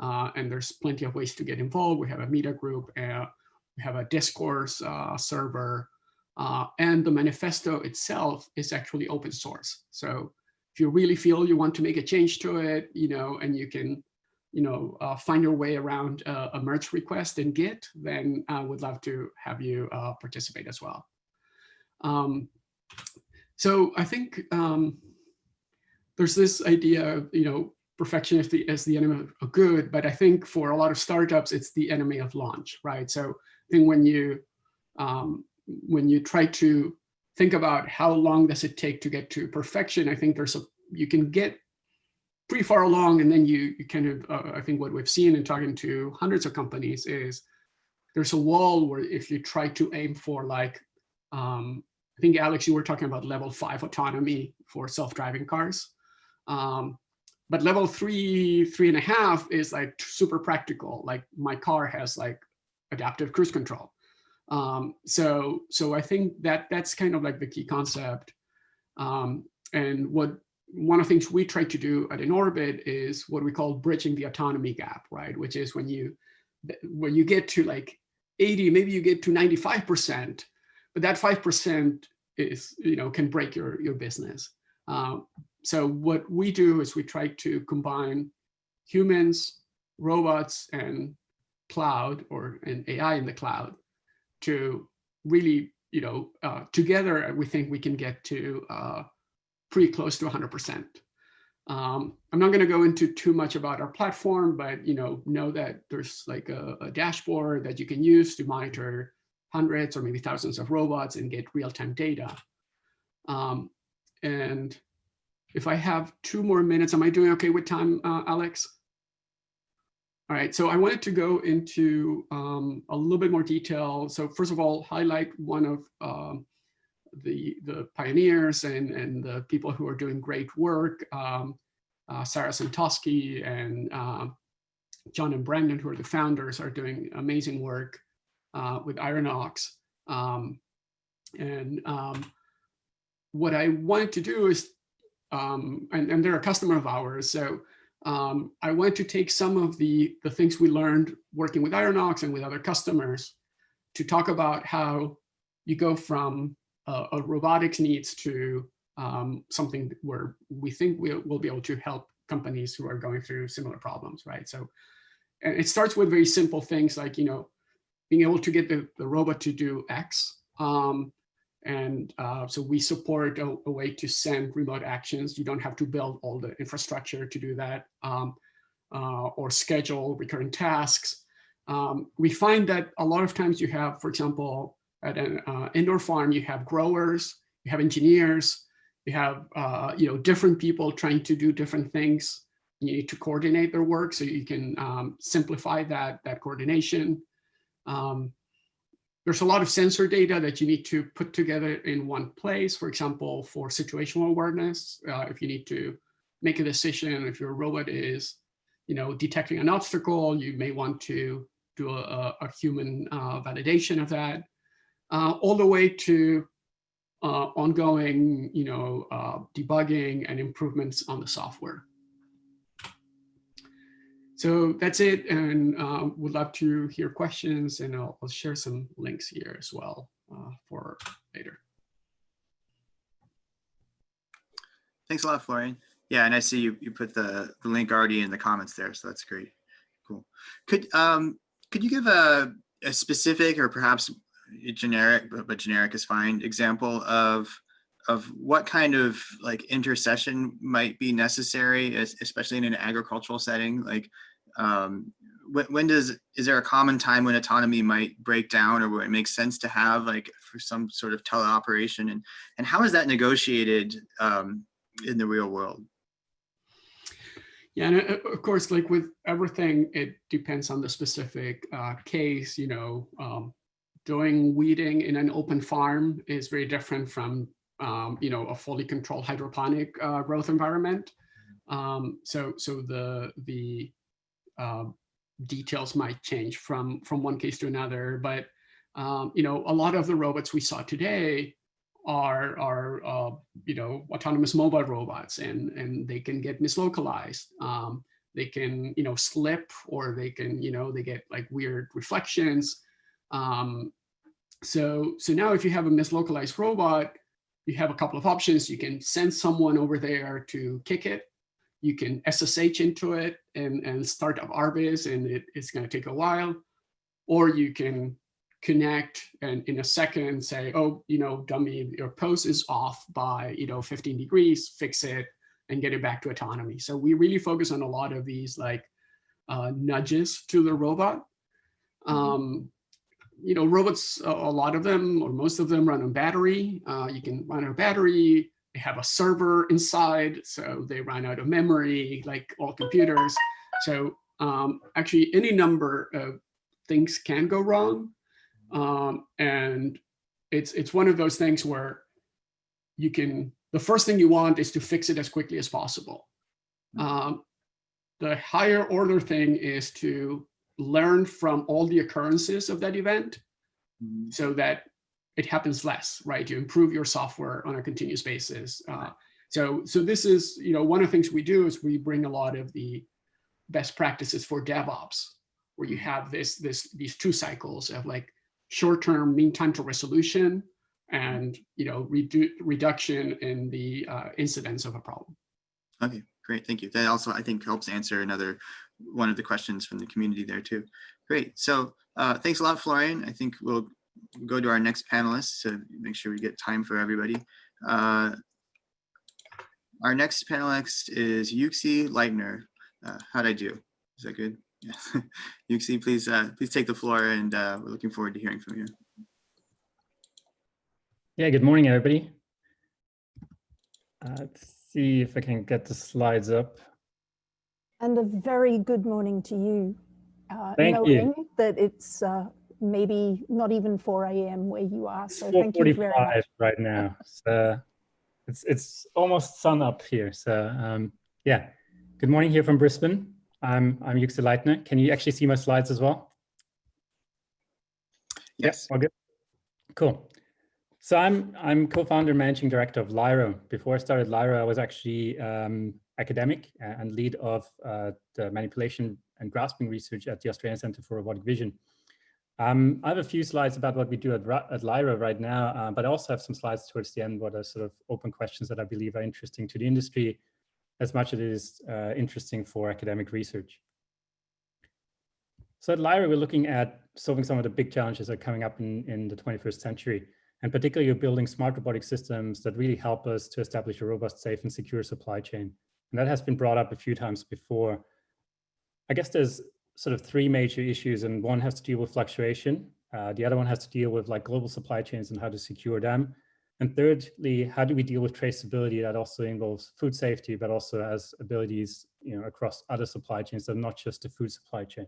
And there's plenty of ways to get involved. We have a Meetup group, we have a discourse server, and the manifesto itself is actually open source. So if you really feel you want to make a change to it, you know, and you can, you know, find your way around a merge request in Git, then I would love to have you participate as well. So I think there's this idea of, you know, perfection as the enemy of good, but I think for a lot of startups, it's the enemy of launch, right? So I think when you when you try to think about how long does it take to get to perfection, I think you can get pretty far along, and then you kind of, I think what we've seen in talking to hundreds of companies is there's a wall where if you try to aim for like, I think Alex, you were talking about level 5 autonomy for self-driving cars. But level 3, 3.5 is like super practical. Like my car has like adaptive cruise control. So I think that's kind of like the key concept. And one of the things we try to do at InOrbit is what we call bridging the autonomy gap, right? Which is when you get to like 80, maybe you get to 95%, but that 5% is, can break your business. So what we do is we try to combine humans, robots, and cloud and AI in the cloud to really, together we think we can get to pretty close to 100%. I'm not going to go into too much about our platform, but know that there's like a dashboard that you can use to monitor hundreds or maybe thousands of robots and get real-time data. And if I have 2 more minutes, am I doing okay with time, Alex? All right, so I wanted to go into a little bit more detail. So first of all, highlight one of the pioneers and the people who are doing great work, Sarah Santosky and John and Brandon, who are the founders, are doing amazing work with Ironox. What I wanted to do is, and they're a customer of ours, so I wanted to take some of the things we learned working with Ironox and with other customers to talk about how you go from a robotics needs to something where we think we'll be able to help companies who are going through similar problems, right? So, and it starts with very simple things like, being able to get the robot to do X. So we support a way to send remote actions. You don't have to build all the infrastructure to do that, or schedule recurring tasks. We find that a lot of times you have, for example, at an indoor farm, you have growers, you have engineers, you have different people trying to do different things. You need to coordinate their work so you can simplify that coordination. There's a lot of sensor data that you need to put together in one place. For example, for situational awareness, if you need to make a decision, if your robot is, detecting an obstacle, you may want to do a human validation of that. All the way to ongoing, debugging and improvements on the software. So that's it, and would love to hear questions, and I'll share some links here as well for later. Thanks a lot, Florian. Yeah, and I see you put the link already in the comments there, so that's great. Cool. Could you give a specific or perhaps a generic, but generic is fine, example of what kind of like intercession might be necessary, especially in an agricultural setting? Like, is there a common time when autonomy might break down, or where it makes sense to have like for some sort of teleoperation, and how is that negotiated in the real world? Yeah, and of course, like with everything, it depends on the specific case. Doing weeding in an open farm is very different from a fully controlled hydroponic growth environment. So the details might change from one case to another, but a lot of the robots we saw today are autonomous mobile robots, and they can get mislocalized. They can slip, or they can they get like weird reflections. So now if you have a mislocalized robot, you have a couple of options. You can send someone over there to kick it. You can SSH into it and start up RViz, and it's going to take a while. Or you can connect and in a second say, oh, dummy, your pose is off by 15 degrees, fix it and get it back to autonomy. So we really focus on a lot of these like nudges to the robot. robots, a lot of them or most of them run on battery. You can run on a battery. They have a server inside, so they run out of memory, like all computers. So actually, any number of things can go wrong, and it's one of those things where you can. The first thing you want is to fix it as quickly as possible. The higher order thing is to learn from all the occurrences of that event, so that it happens less, right? You improve your software on a continuous basis. So this is, one of the things we do is we bring a lot of the best practices for DevOps, where you have these 2 cycles of like short-term mean time to resolution and reduction in the incidence of a problem. Okay, great, thank you. That also, I think, helps answer one of the questions from the community there too. Great, so thanks a lot, Florian. I think we'll go to our next panelist to make sure we get time for everybody. Our next panelist is Yuxi Leitner. How'd I do? Is that good? Yeah. Yuxi, please take the floor, and we're looking forward to hearing from you. Yeah, good morning, everybody. Let's see if I can get the slides up. And a very good morning to you. Thank knowing you. that it's maybe not even 4 a.m. where you are. It's So thank you very much. right now. So it's almost sun up here. So yeah, good morning here from Brisbane. I'm Yuxi Leitner. Can you actually see my slides as well? Yes. Yep, all good. Cool. So I'm co-founder and managing director of Lyro. Before I started Lyro, I was actually academic and lead of the manipulation and grasping research at the Australian Centre for Robotic Vision. I have a few slides about what we do at Lyro right now, but I also have some slides towards the end, what are sort of open questions that I believe are interesting to the industry as much as it is interesting for academic research. So at Lyro, we're looking at solving some of the big challenges that are coming up in the 21st century. And particularly, you're building smart robotic systems that really help us to establish a robust, safe, and secure supply chain. And that has been brought up a few times before. I guess there's sort of 3 major issues, and one has to deal with fluctuation. The other one has to deal with like global supply chains and how to secure them. And thirdly, how do we deal with traceability that also involves food safety, but also has abilities across other supply chains that are not just the food supply chain.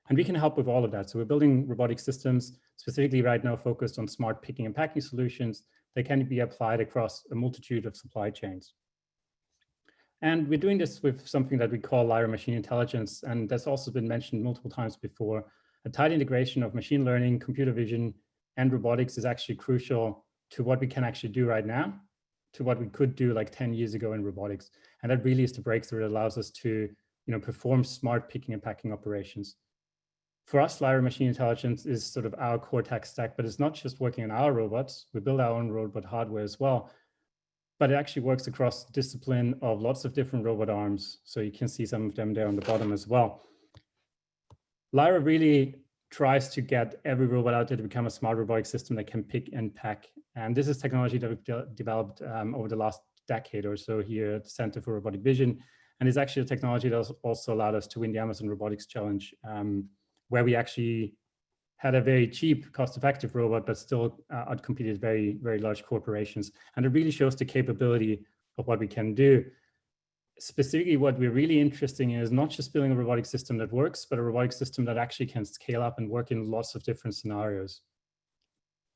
And we can help with all of that. So we're building robotic systems, specifically right now focused on smart picking and packing solutions that can be applied across a multitude of supply chains. And we're doing this with something that we call Lyro Machine Intelligence. And that's also been mentioned multiple times before. A tight integration of machine learning, computer vision, and robotics is actually crucial to what we can actually do right now, to what we could do like 10 years ago in robotics. And that really is the breakthrough that allows us to perform smart picking and packing operations. For us, Lyro Machine Intelligence is sort of our core tech stack, but it's not just working on our robots. We build our own robot hardware as well, but it actually works across the discipline of lots of different robot arms. So you can see some of them there on the bottom as well. Lyro really tries to get every robot out there to become a smart robotic system that can pick and pack. And this is technology that we've developed over the last decade or so here at the Center for Robotic Vision. And it's actually a technology that also allowed us to win the Amazon Robotics Challenge, where we actually had a very cheap, cost-effective robot, but still outcompeted very, very large corporations. And it really shows the capability of what we can do. Specifically, what we're really interested in is not just building a robotic system that works, but a robotic system that actually can scale up and work in lots of different scenarios.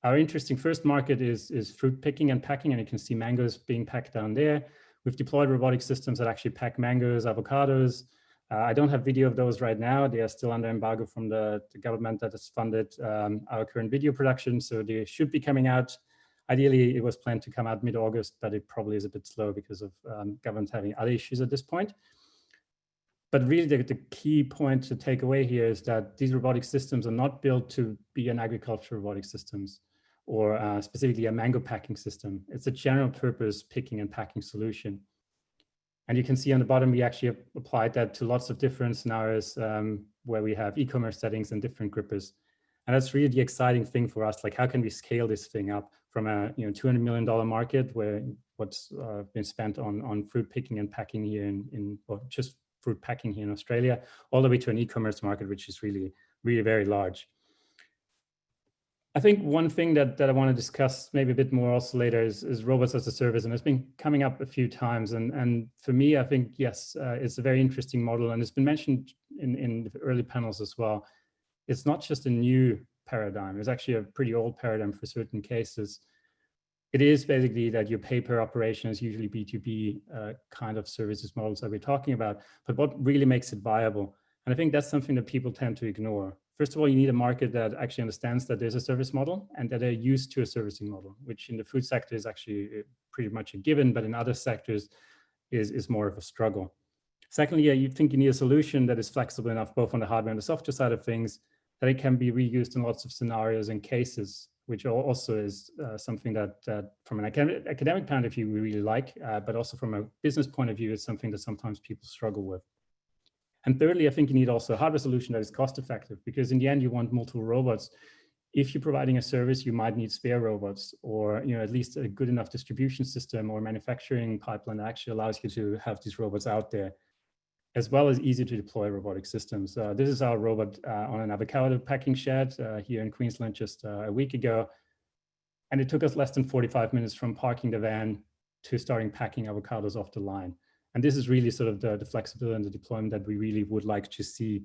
Our interesting first market is fruit picking and packing, and you can see mangoes being packed down there. We've deployed robotic systems that actually pack mangoes, avocados. I don't have video of those right now. They are still under embargo from the government that has funded our current video production. So they should be coming out. Ideally, it was planned to come out mid-August, but it probably is a bit slow because of government having other issues at this point. But really, the key point to take away here is that these robotic systems are not built to be an agricultural robotic systems or specifically a mango packing system. It's a general purpose picking and packing solution. And you can see on the bottom, we actually have applied that to lots of different scenarios where we have e-commerce settings and different grippers. And that's really the exciting thing for us. Like, how can we scale this thing up from a $200 million market where what's been spent on fruit picking and packing here or just fruit packing here in Australia, all the way to an e-commerce market, which is really, really very large. I think one thing that I want to discuss maybe a bit more also later is robots as a service, and it's been coming up a few times. And for me, I think, yes, it's a very interesting model, and it's been mentioned in the early panels as well. It's not just a new paradigm, it's actually a pretty old paradigm for certain cases. It is basically that your pay-per operation is usually B2B kind of services models that we're talking about, but what really makes it viable? And I think that's something that people tend to ignore. First of all, you need a market that actually understands that there's a service model and that they're used to a servicing model, which in the food sector is actually pretty much a given, but in other sectors is more of a struggle. Secondly, you think you need a solution that is flexible enough, both on the hardware and the software side of things, that it can be reused in lots of scenarios and cases, which also is something that from an academic point of view, we really like, but also from a business point of view, is something that sometimes people struggle with. And thirdly, I think you need also a hardware solution that is cost effective, because in the end, you want multiple robots. If you're providing a service, you might need spare robots, or at least a good enough distribution system or manufacturing pipeline that actually allows you to have these robots out there, as well as easy to deploy robotic systems. This is our robot on an avocado packing shed here in Queensland just a week ago. And it took us less than 45 minutes from parking the van to starting packing avocados off the line. And this is really sort of the flexibility and the deployment that we really would like to see.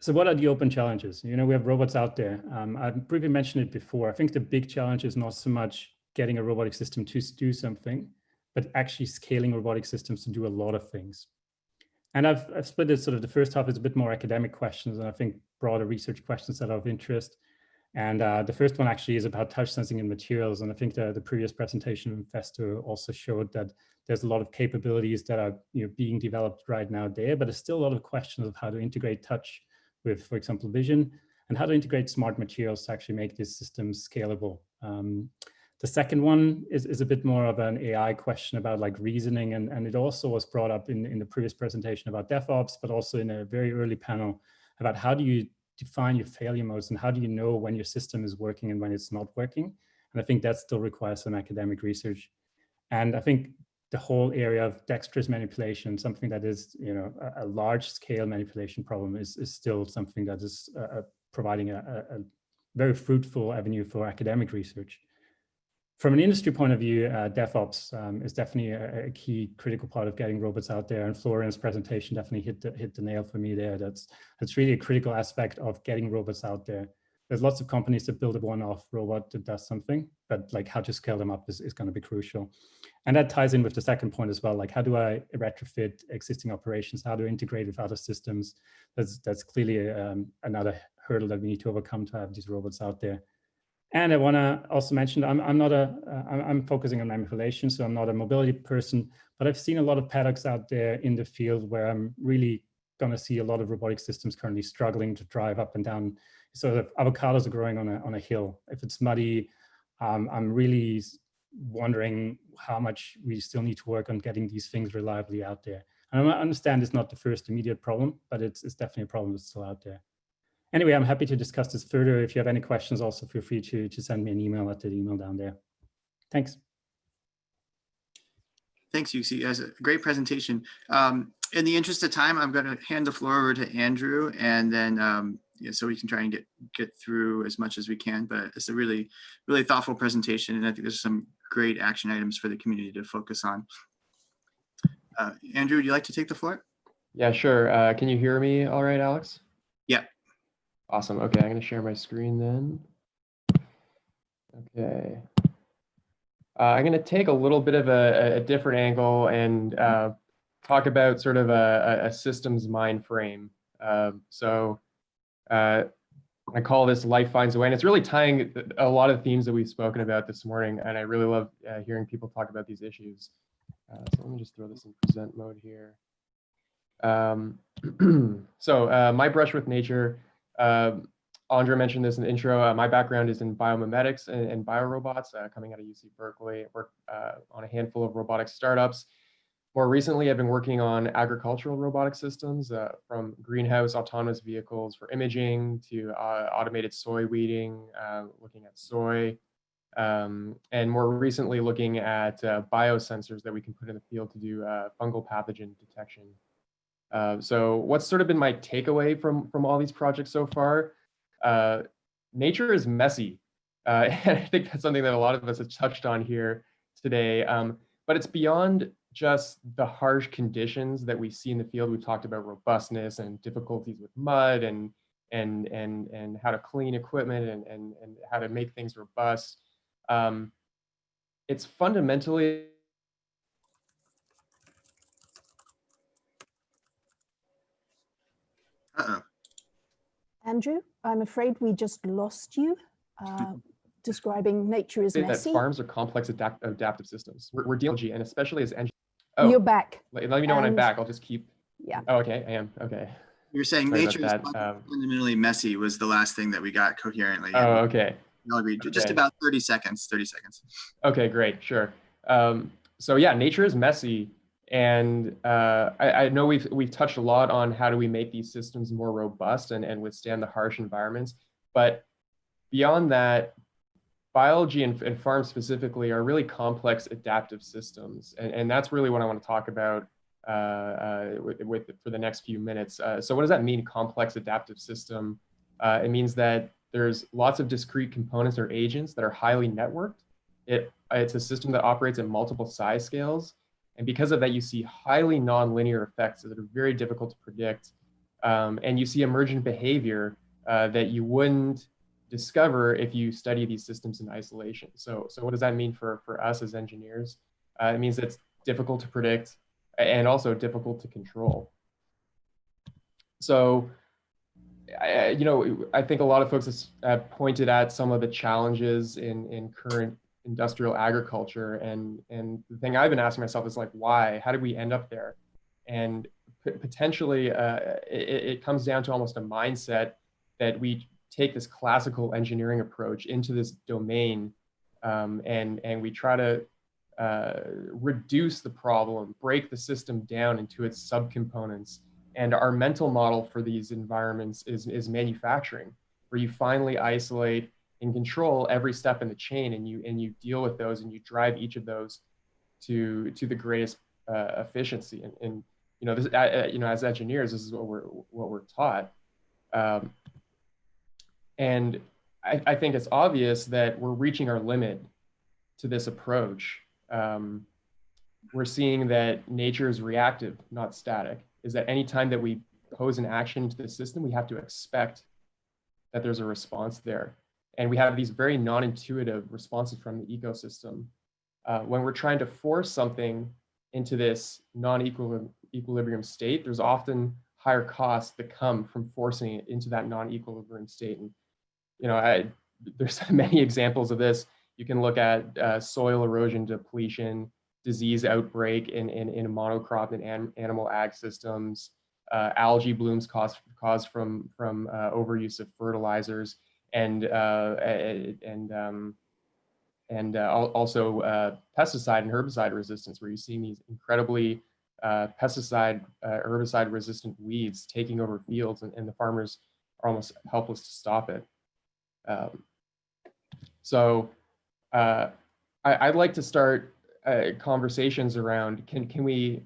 So what are the open challenges? We have robots out there. I've briefly mentioned it before. I think the big challenge is not so much getting a robotic system to do something, but actually scaling robotic systems to do a lot of things. And I've split it sort of the first half is a bit more academic questions, and I think broader research questions that are of interest. And the first one actually is about touch sensing and materials. And I think the previous presentation of Festo also showed that there's a lot of capabilities that are being developed right now there, but there's still a lot of questions of how to integrate touch with, for example, vision, and how to integrate smart materials to actually make these systems scalable. The second one is a bit more of an AI question about like reasoning, and it also was brought up in the previous presentation about DevOps, but also in a very early panel about how do you define your failure modes and how do you know when your system is working and when it's not working. And I think that still requires some academic research. And I think the whole area of dexterous manipulation, something that is a large scale manipulation problem, is still something that is providing a very fruitful avenue for academic research. From an industry point of view, DevOps is definitely a key critical part of getting robots out there. And Florian's presentation definitely hit the nail for me there. That's really a critical aspect of getting robots out there. There's lots of companies that build a one-off robot that does something, but like how to scale them up is going to be crucial. And that ties in with the second point as well. Like, how do I retrofit existing operations? How do I integrate with other systems? That's clearly another hurdle that we need to overcome to have these robots out there. And I want to also mention, I'm focusing on manipulation, so I'm not a mobility person, but I've seen a lot of paddocks out there in the field where I'm really going to see a lot of robotic systems currently struggling to drive up and down. So the avocados are growing on a hill. If it's muddy, I'm really wondering how much we still need to work on getting these things reliably out there. And I understand it's not the first immediate problem, but it's definitely a problem that's still out there. Anyway, I'm happy to discuss this further. If you have any questions, also feel free to send me an email at the email down there. Thanks. Thanks, Yuxi. As a great presentation. In the interest of time, I'm going to hand the floor over to Andrew, and then so we can try and get through as much as we can. But it's a really, really thoughtful presentation, and I think there's some great action items for the community to focus on. Andrew, would you like to take the floor? Yeah, sure. Can you hear me all right, Alex? Yeah. Awesome. Okay, I'm going to share my screen then. Okay. I'm going to take a little bit of a different angle and talk about sort of a systems mind frame. I call this Life Finds a Way, and it's really tying a lot of themes that we've spoken about this morning, and I really love hearing people talk about these issues. So let me just throw this in present mode here. My brush with nature, Andra mentioned this in the intro. My background is in biomimetics and biorobots, coming out of UC Berkeley. I work on a handful of robotics startups. More recently, I've been working on agricultural robotic systems, from greenhouse autonomous vehicles for imaging to automated soy weeding, looking at soy, and more recently looking at biosensors that we can put in the field to do fungal pathogen detection. So what's sort of been my takeaway from all these projects so far? nature is messy. And I think that's something that a lot of us have touched on here today. But it's beyond just the harsh conditions that we see in the field. We've talked about robustness and difficulties with mud and how to clean equipment and how to make things robust. It's fundamentally Andrew, I'm afraid we just lost you. Describing nature is messy. That farms are complex adaptive systems. We're dealing, and especially as engineers. Oh, you're back. Let me know when I'm back. I'll just keep. Yeah. Oh, okay, I am. Okay. You're saying Sorry nature is fundamentally messy was the last thing that we got coherently. Oh, okay. I'll agree. Just about 30 seconds. 30 seconds. Okay, great. Sure. So yeah, nature is messy. And I know we've touched a lot on how do we make these systems more robust and withstand the harsh environments. But beyond that, biology and farms specifically are really complex adaptive systems. And that's really what I want to talk about for the next few minutes. So what does that mean, complex adaptive system? It means that there's lots of discrete components or agents that are highly networked. It's a system that operates at multiple size scales. And because of that, you see highly nonlinear effects that are very difficult to predict. And you see emergent behavior that you wouldn't discover if you study these systems in isolation. So what does that mean for us as engineers? It means it's difficult to predict and also difficult to control. So, I think a lot of folks have pointed at some of the challenges in current industrial agriculture, and the thing I've been asking myself is like, why? How did we end up there? And potentially, it comes down to almost a mindset that we take this classical engineering approach into this domain, and we try to reduce the problem, break the system down into its subcomponents. And our mental model for these environments is manufacturing, where you finally isolate and control every step in the chain, and you deal with those, and you drive each of those to the greatest efficiency. And this, as engineers, this is what we're taught. And I think it's obvious that we're reaching our limit to this approach. We're seeing that nature is reactive, not static. Is that any time that we pose an action into the system, we have to expect that there's a response there. And we have these very non-intuitive responses from the ecosystem. When we're trying to force something into this non-equilibrium state, there's often higher costs that come from forcing it into that non-equilibrium state. And there's many examples of this. You can look at soil erosion depletion, disease outbreak in monocrop and animal ag systems, algae blooms caused from overuse of fertilizers, and also pesticide and herbicide resistance, where you're seeing these incredibly pesticide, herbicide resistant weeds taking over fields, and the farmers are almost helpless to stop it. So I'd like to start conversations around can we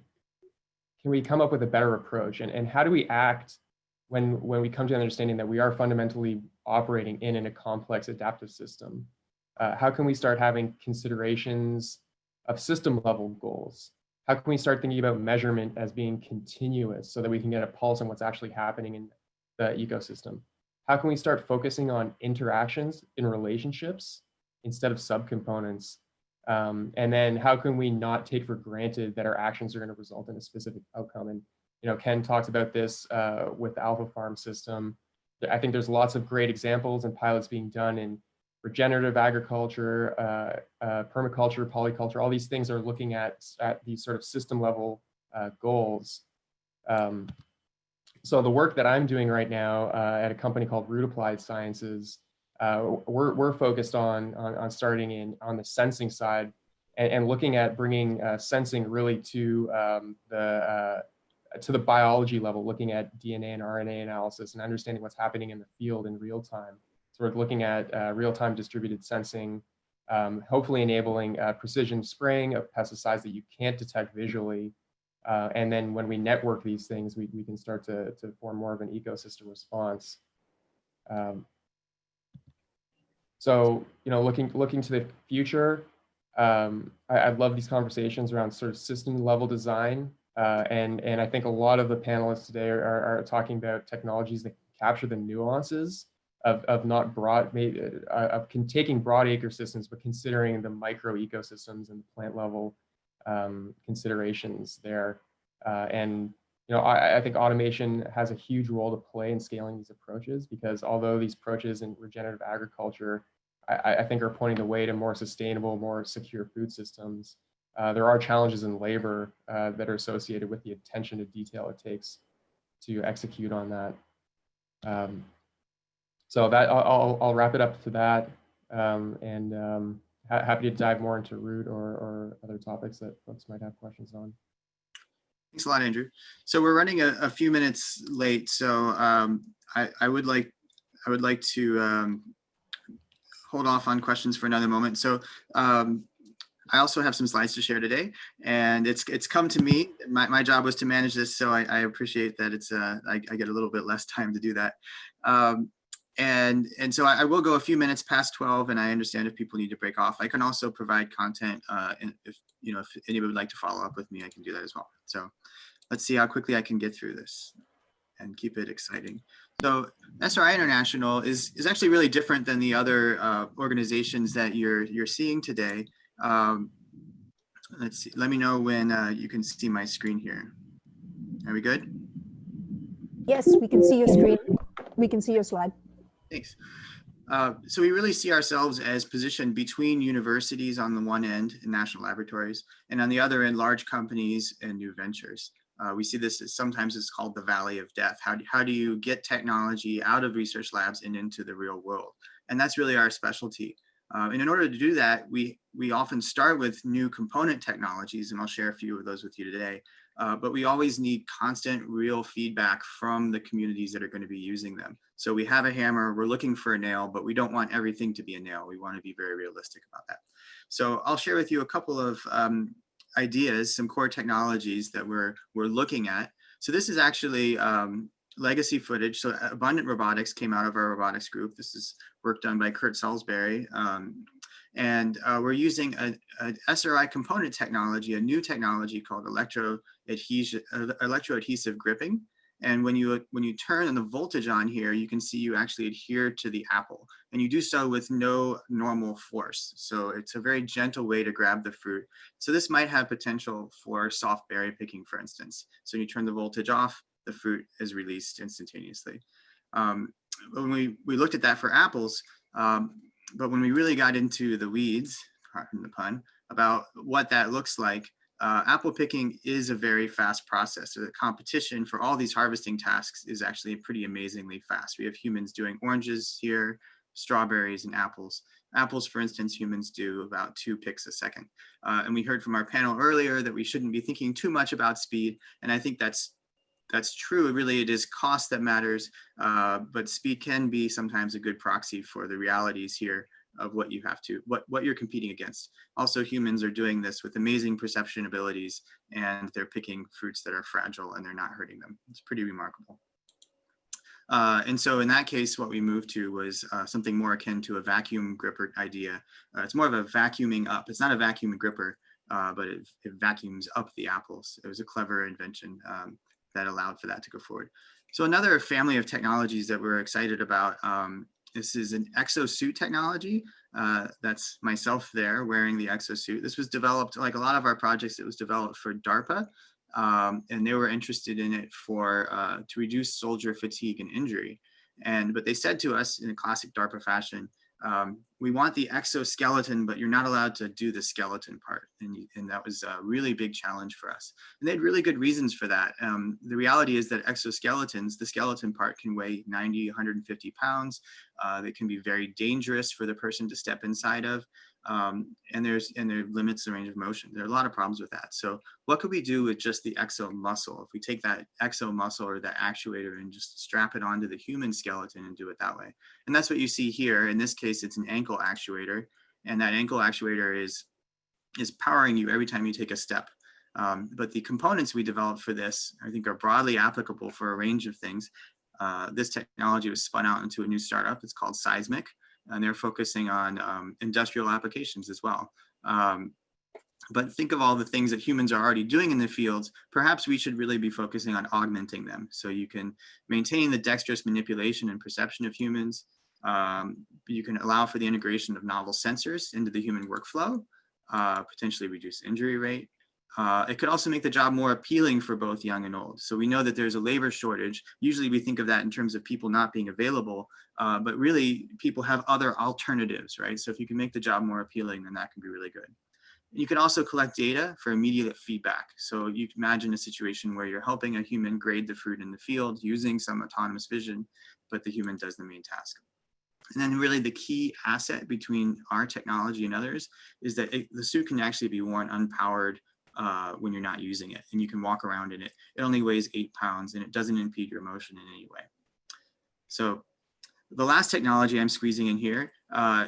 come up with a better approach, and how do we act when we come to an understanding that we are fundamentally operating in a complex adaptive system? How can we start having considerations of system level goals? How can we start thinking about measurement as being continuous so that we can get a pulse on what's actually happening in the ecosystem? How can we start focusing on interactions in relationships instead of subcomponents? And then how can we not take for granted that our actions are going to result in a specific outcome? And Ken talked about this with the Alpha Farm system. I think there's lots of great examples and pilots being done in regenerative agriculture, permaculture, polyculture. All these things are looking at these sort of system level goals. So the work that I'm doing right now at a company called Root Applied Sciences, we're focused on starting on the sensing side and looking at bringing sensing really to the biology level, looking at DNA and RNA analysis and understanding what's happening in the field in real time. So we're looking at real-time distributed sensing, hopefully enabling precision spraying of pesticides that you can't detect visually. And then when we network these things, we can start to form more of an ecosystem response. So, looking to the future, I love these conversations around sort of system level design. And I think a lot of the panelists today are talking about technologies that capture the nuances of not broad, taking broad acre systems, but considering the micro ecosystems and the plant level considerations there. I think automation has a huge role to play in scaling these approaches, because although these approaches in regenerative agriculture, I think are pointing the way to more sustainable, more secure food systems, there are challenges in labor that are associated with the attention to detail it takes to execute on that. So that I'll wrap it up to that, happy to dive more into root or other topics that folks might have questions on. Thanks a lot, Andrew. So we're running a few minutes late, so I would like to hold off on questions for another moment. So I also have some slides to share today, and it's come to me. My job was to manage this, so I appreciate that it's I get a little bit less time to do that. And so I will go a few minutes past 12, and I understand if people need to break off. I can also provide content, and if anybody would like to follow up with me, I can do that as well. So let's see how quickly I can get through this and keep it exciting. So SRI International is actually really different than the other organizations that you're seeing today. Let's see. Let me know when you can see my screen here. Are we good? Yes, we can see your screen. We can see your slide. Thanks. So we really see ourselves as positioned between universities on the one end and national laboratories, and on the other end, large companies and new ventures. We see this as sometimes it's called the valley of death. How do you get technology out of research labs and into the real world? And that's really our specialty. And in order to do that, we often start with new component technologies, and I'll share a few of those with you today. But we always need constant real feedback from the communities that are going to be using them. So we have a hammer, we're looking for a nail, but we don't want everything to be a nail. We want to be very realistic about that. So I'll share with you a couple of ideas, some core technologies that we're looking at. So this is actually legacy footage. So Abundant Robotics came out of our robotics group. This is work done by Kurt Salisbury. And we're using a SRI component technology, a new technology called electroadhesive gripping. And when you turn the voltage on here, you can see you actually adhere to the apple, and you do so with no normal force. So it's a very gentle way to grab the fruit. So this might have potential for soft berry picking, for instance. So you turn the voltage off, the fruit is released instantaneously. When we looked at that for apples, but when we really got into the weeds, pardon the pun, about what that looks like, apple picking is a very fast process. So the competition for all these harvesting tasks is actually pretty amazingly fast. We have humans doing oranges here, strawberries, and apples. Apples, for instance, humans do about 2 picks a second. And we heard from our panel earlier that we shouldn't be thinking too much about speed. And I think that's true. Really, it is cost that matters, but speed can be sometimes a good proxy for the realities here of what you have to, what you're competing against. Also, humans are doing this with amazing perception abilities, and they're picking fruits that are fragile and they're not hurting them. It's pretty remarkable. And so in that case, what we moved to was something more akin to a vacuum gripper idea. It's more of a vacuuming up. It's not a vacuum gripper, but it vacuums up the apples. It was a clever invention that allowed for that to go forward. So another family of technologies that we're excited about, this is an exosuit technology. That's myself there wearing the exosuit. This was developed, like a lot of our projects, it was developed for DARPA, and they were interested in it for to reduce soldier fatigue and injury. But they said to us in a classic DARPA fashion, we want the exoskeleton, but you're not allowed to do the skeleton part. And that was a really big challenge for us. And they had really good reasons for that. The reality is that exoskeletons, the skeleton part can weigh 90, 150 pounds. They can be very dangerous for the person to step inside of. And there limits the range of motion. There are a lot of problems with that. So what could we do with just the exo muscle? If we take that exo muscle or that actuator and just strap it onto the human skeleton and do it that way. And that's what you see here. In this case, it's an ankle actuator. And that ankle actuator is powering you every time you take a step. But the components we developed for this, I think, are broadly applicable for a range of things. This technology was spun out into a new startup. It's called Seismic. and they're focusing on industrial applications as well. But think of all the things that humans are already doing in the fields. Perhaps we should really be focusing on augmenting them. So you can maintain the dexterous manipulation and perception of humans. You can allow for the integration of novel sensors into the human workflow, potentially reduce injury rate. It could also make the job more appealing for both young and old. So we know that there's a labor shortage. Usually we think of that in terms of people not being available, but really people have other alternatives, right? So if you can make the job more appealing, then that can be really good. You can also collect data for immediate feedback. So you can imagine a situation where you're helping a human grade the fruit in the field using some autonomous vision, but the human does the main task. And then really the key asset between our technology and others is that the suit can actually be worn unpowered when you're not using it, and you can walk around in it. It only weighs 8 pounds and it doesn't impede your motion in any way. So the last technology I'm squeezing in here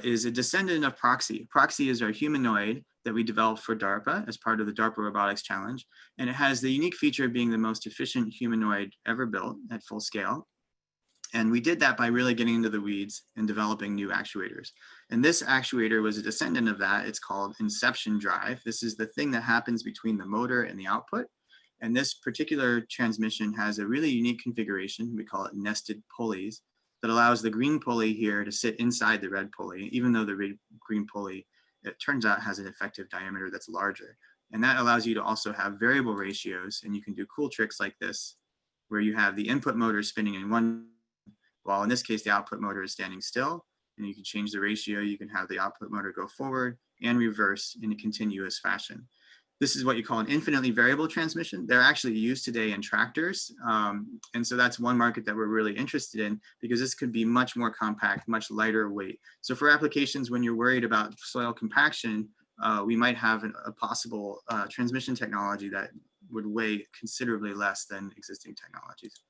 is a descendant of Proxy. Proxy is our humanoid that we developed for DARPA as part of the DARPA Robotics Challenge. And it has the unique feature of being the most efficient humanoid ever built at full scale. And we did that by really getting into the weeds and developing new actuators. And this actuator was a descendant of that. It's called inception drive. This is the thing that happens between the motor and the output. And this particular transmission has a really unique configuration. We call it nested pulleys that allows the green pulley here to sit inside the red pulley, even though the green pulley, it turns out, has an effective diameter that's larger. And that allows you to also have variable ratios, and you can do cool tricks like this, where you have the input motor spinning in one, while in this case, the output motor is standing still, and you can change the ratio. You can have the output motor go forward and reverse in a continuous fashion. This is what you call an infinitely variable transmission. They're actually used today in tractors. And so that's one market that we're really interested in, because this could be much more compact, much lighter weight. So for applications when you're worried about soil compaction, we might have a possible transmission technology that would weigh considerably less than existing technologies.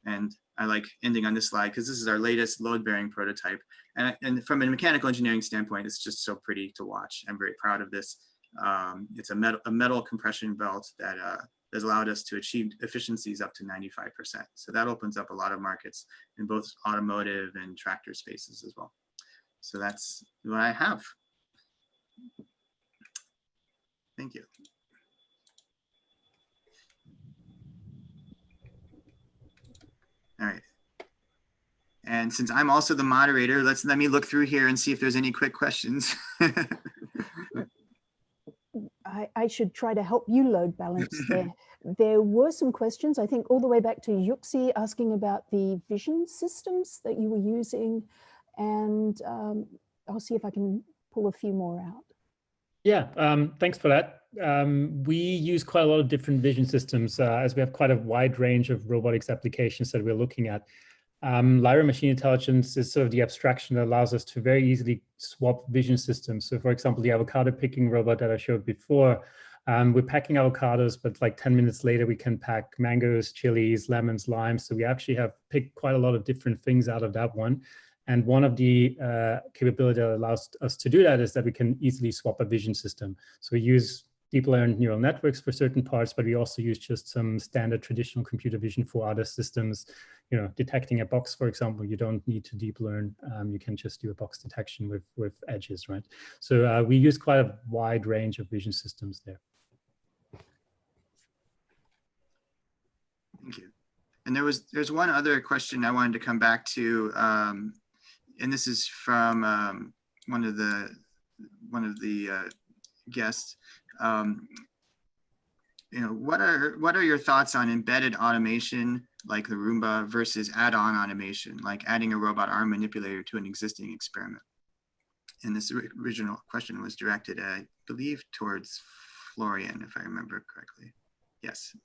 And I like ending on this slide because this is our latest load-bearing prototype. And from a mechanical engineering standpoint, it's just so pretty to watch. I'm very proud of this. It's a metal compression belt that has allowed us to achieve efficiencies up to 95%. So that opens up a lot of markets in both automotive and tractor spaces as well. So that's what I have. Thank you. All right. And since I'm also the moderator, let me look through here and see if there's any quick questions. I should try to help you load balance there. There were some questions, I think, all the way back to Yuxi asking about the vision systems that you were using. And I'll see if I can pull a few more out. Yeah, thanks for that. We use quite a lot of different vision systems as we have quite a wide range of robotics applications that we're looking at. Lyra machine intelligence is sort of the abstraction that allows us to very easily swap vision systems. So for example, the avocado picking robot that I showed before, we're packing avocados, but like 10 minutes later, we can pack mangoes, chilies, lemons, limes. So we actually have picked quite a lot of different things out of that one. And one of the capabilities that allows us to do that is that we can easily swap a vision system. So we use deep learned neural networks for certain parts, but we also use just some standard traditional computer vision for other systems. You know, detecting a box, for example, you don't need to deep learn. You can just do a box detection with edges, right? So we use quite a wide range of vision systems there. Thank you. And there's one other question I wanted to come back to, and this is from one of the guests. You know, what are your thoughts on embedded automation like the Roomba versus add-on automation, like adding a robot arm manipulator to an existing experiment? And this original question was directed, I believe, towards Florian, if I remember correctly. Yes.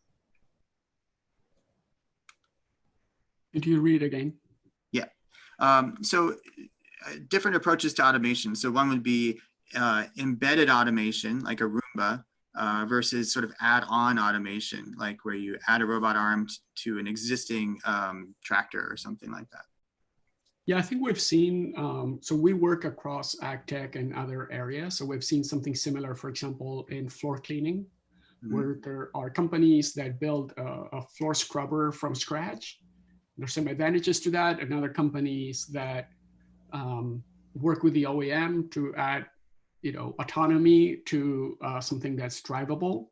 Could you read again? Yeah. So different approaches to automation. So one would be embedded automation, like a Roomba, versus sort of add-on automation, like where you add a robot arm to an existing tractor or something like that. Yeah, I think we've seen, so we work across ag tech and other areas. So we've seen something similar, for example, in floor cleaning, where there are companies that build a floor scrubber from scratch. There's some advantages to that, and other companies that work with the OEM to add, autonomy to something that's drivable.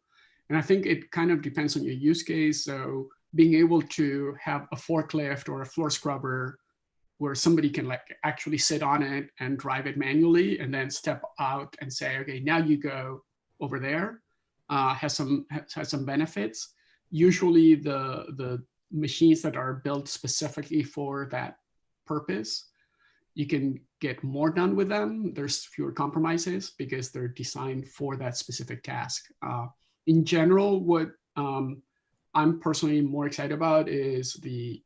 And I think it kind of depends on your use case. So being able to have a forklift or a floor scrubber where somebody can actually sit on it and drive it manually and then step out and say, okay, now you go over there, has some benefits. Usually the machines that are built specifically for that purpose, you can get more done with them. There's fewer compromises because they're designed for that specific task. In general, what I'm personally more excited about is the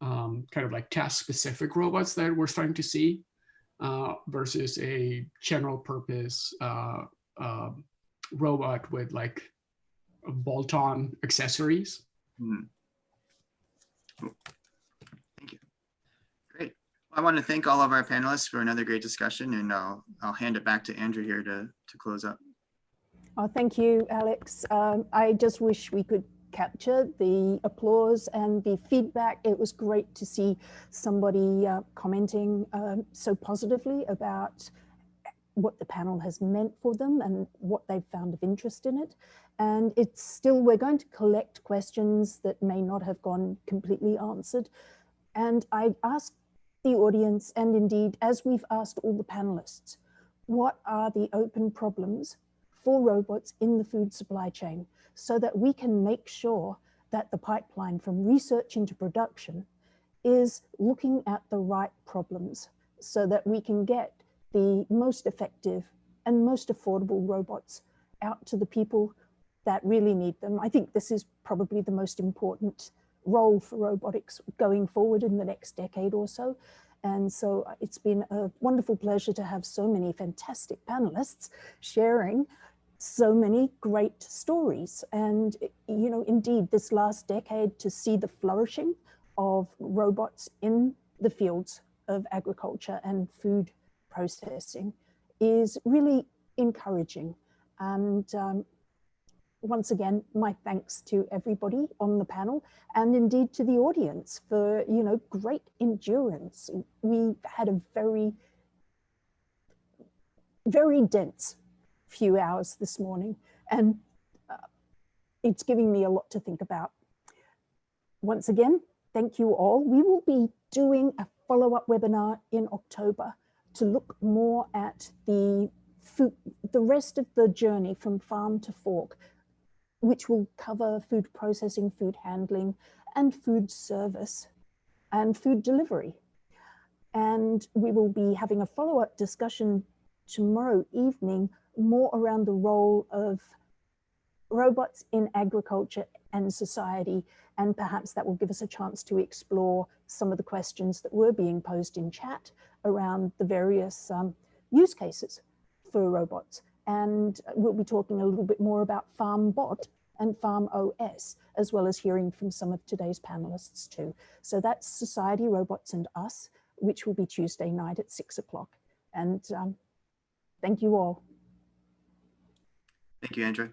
kind of like task-specific robots that we're starting to see versus a general purpose robot with like bolt-on accessories. Mm. Cool. Thank you. Great. Well, I want to thank all of our panelists for another great discussion, and I'll hand it back to Andrew here to close up. Oh, thank you, Alex. I just wish we could capture the applause and the feedback. It was great to see somebody commenting so positively about what the panel has meant for them and what they've found of interest in it. And it's still, we're going to collect questions that may not have gone completely answered. And I asked the audience, and indeed, as we've asked all the panelists, what are the open problems for robots in the food supply chain, so that we can make sure that the pipeline from research into production is looking at the right problems, so that we can get the most effective and most affordable robots out to the people that really need them. I think this is probably the most important role for robotics going forward in the next decade or so. And so it's been a wonderful pleasure to have so many fantastic panelists sharing so many great stories. And, indeed, this last decade, to see the flourishing of robots in the fields of agriculture and food processing is really encouraging. And once again, my thanks to everybody on the panel, and indeed to the audience for, great endurance. We had a very, very dense few hours this morning, and it's giving me a lot to think about. Once again, thank you all. We will be doing a follow-up webinar in October to look more at the rest of the journey from farm to fork, which will cover food processing, food handling, and food service, and food delivery. And we will be having a follow-up discussion tomorrow evening, more around the role of robots in agriculture and society. And perhaps that will give us a chance to explore some of the questions that were being posed in chat around the various use cases for robots. And we'll be talking a little bit more about FarmBot and FarmOS, as well as hearing from some of today's panelists too. So that's Society, Robots and Us, which will be Tuesday night at 6 o'clock. And thank you all. Thank you, Andrew.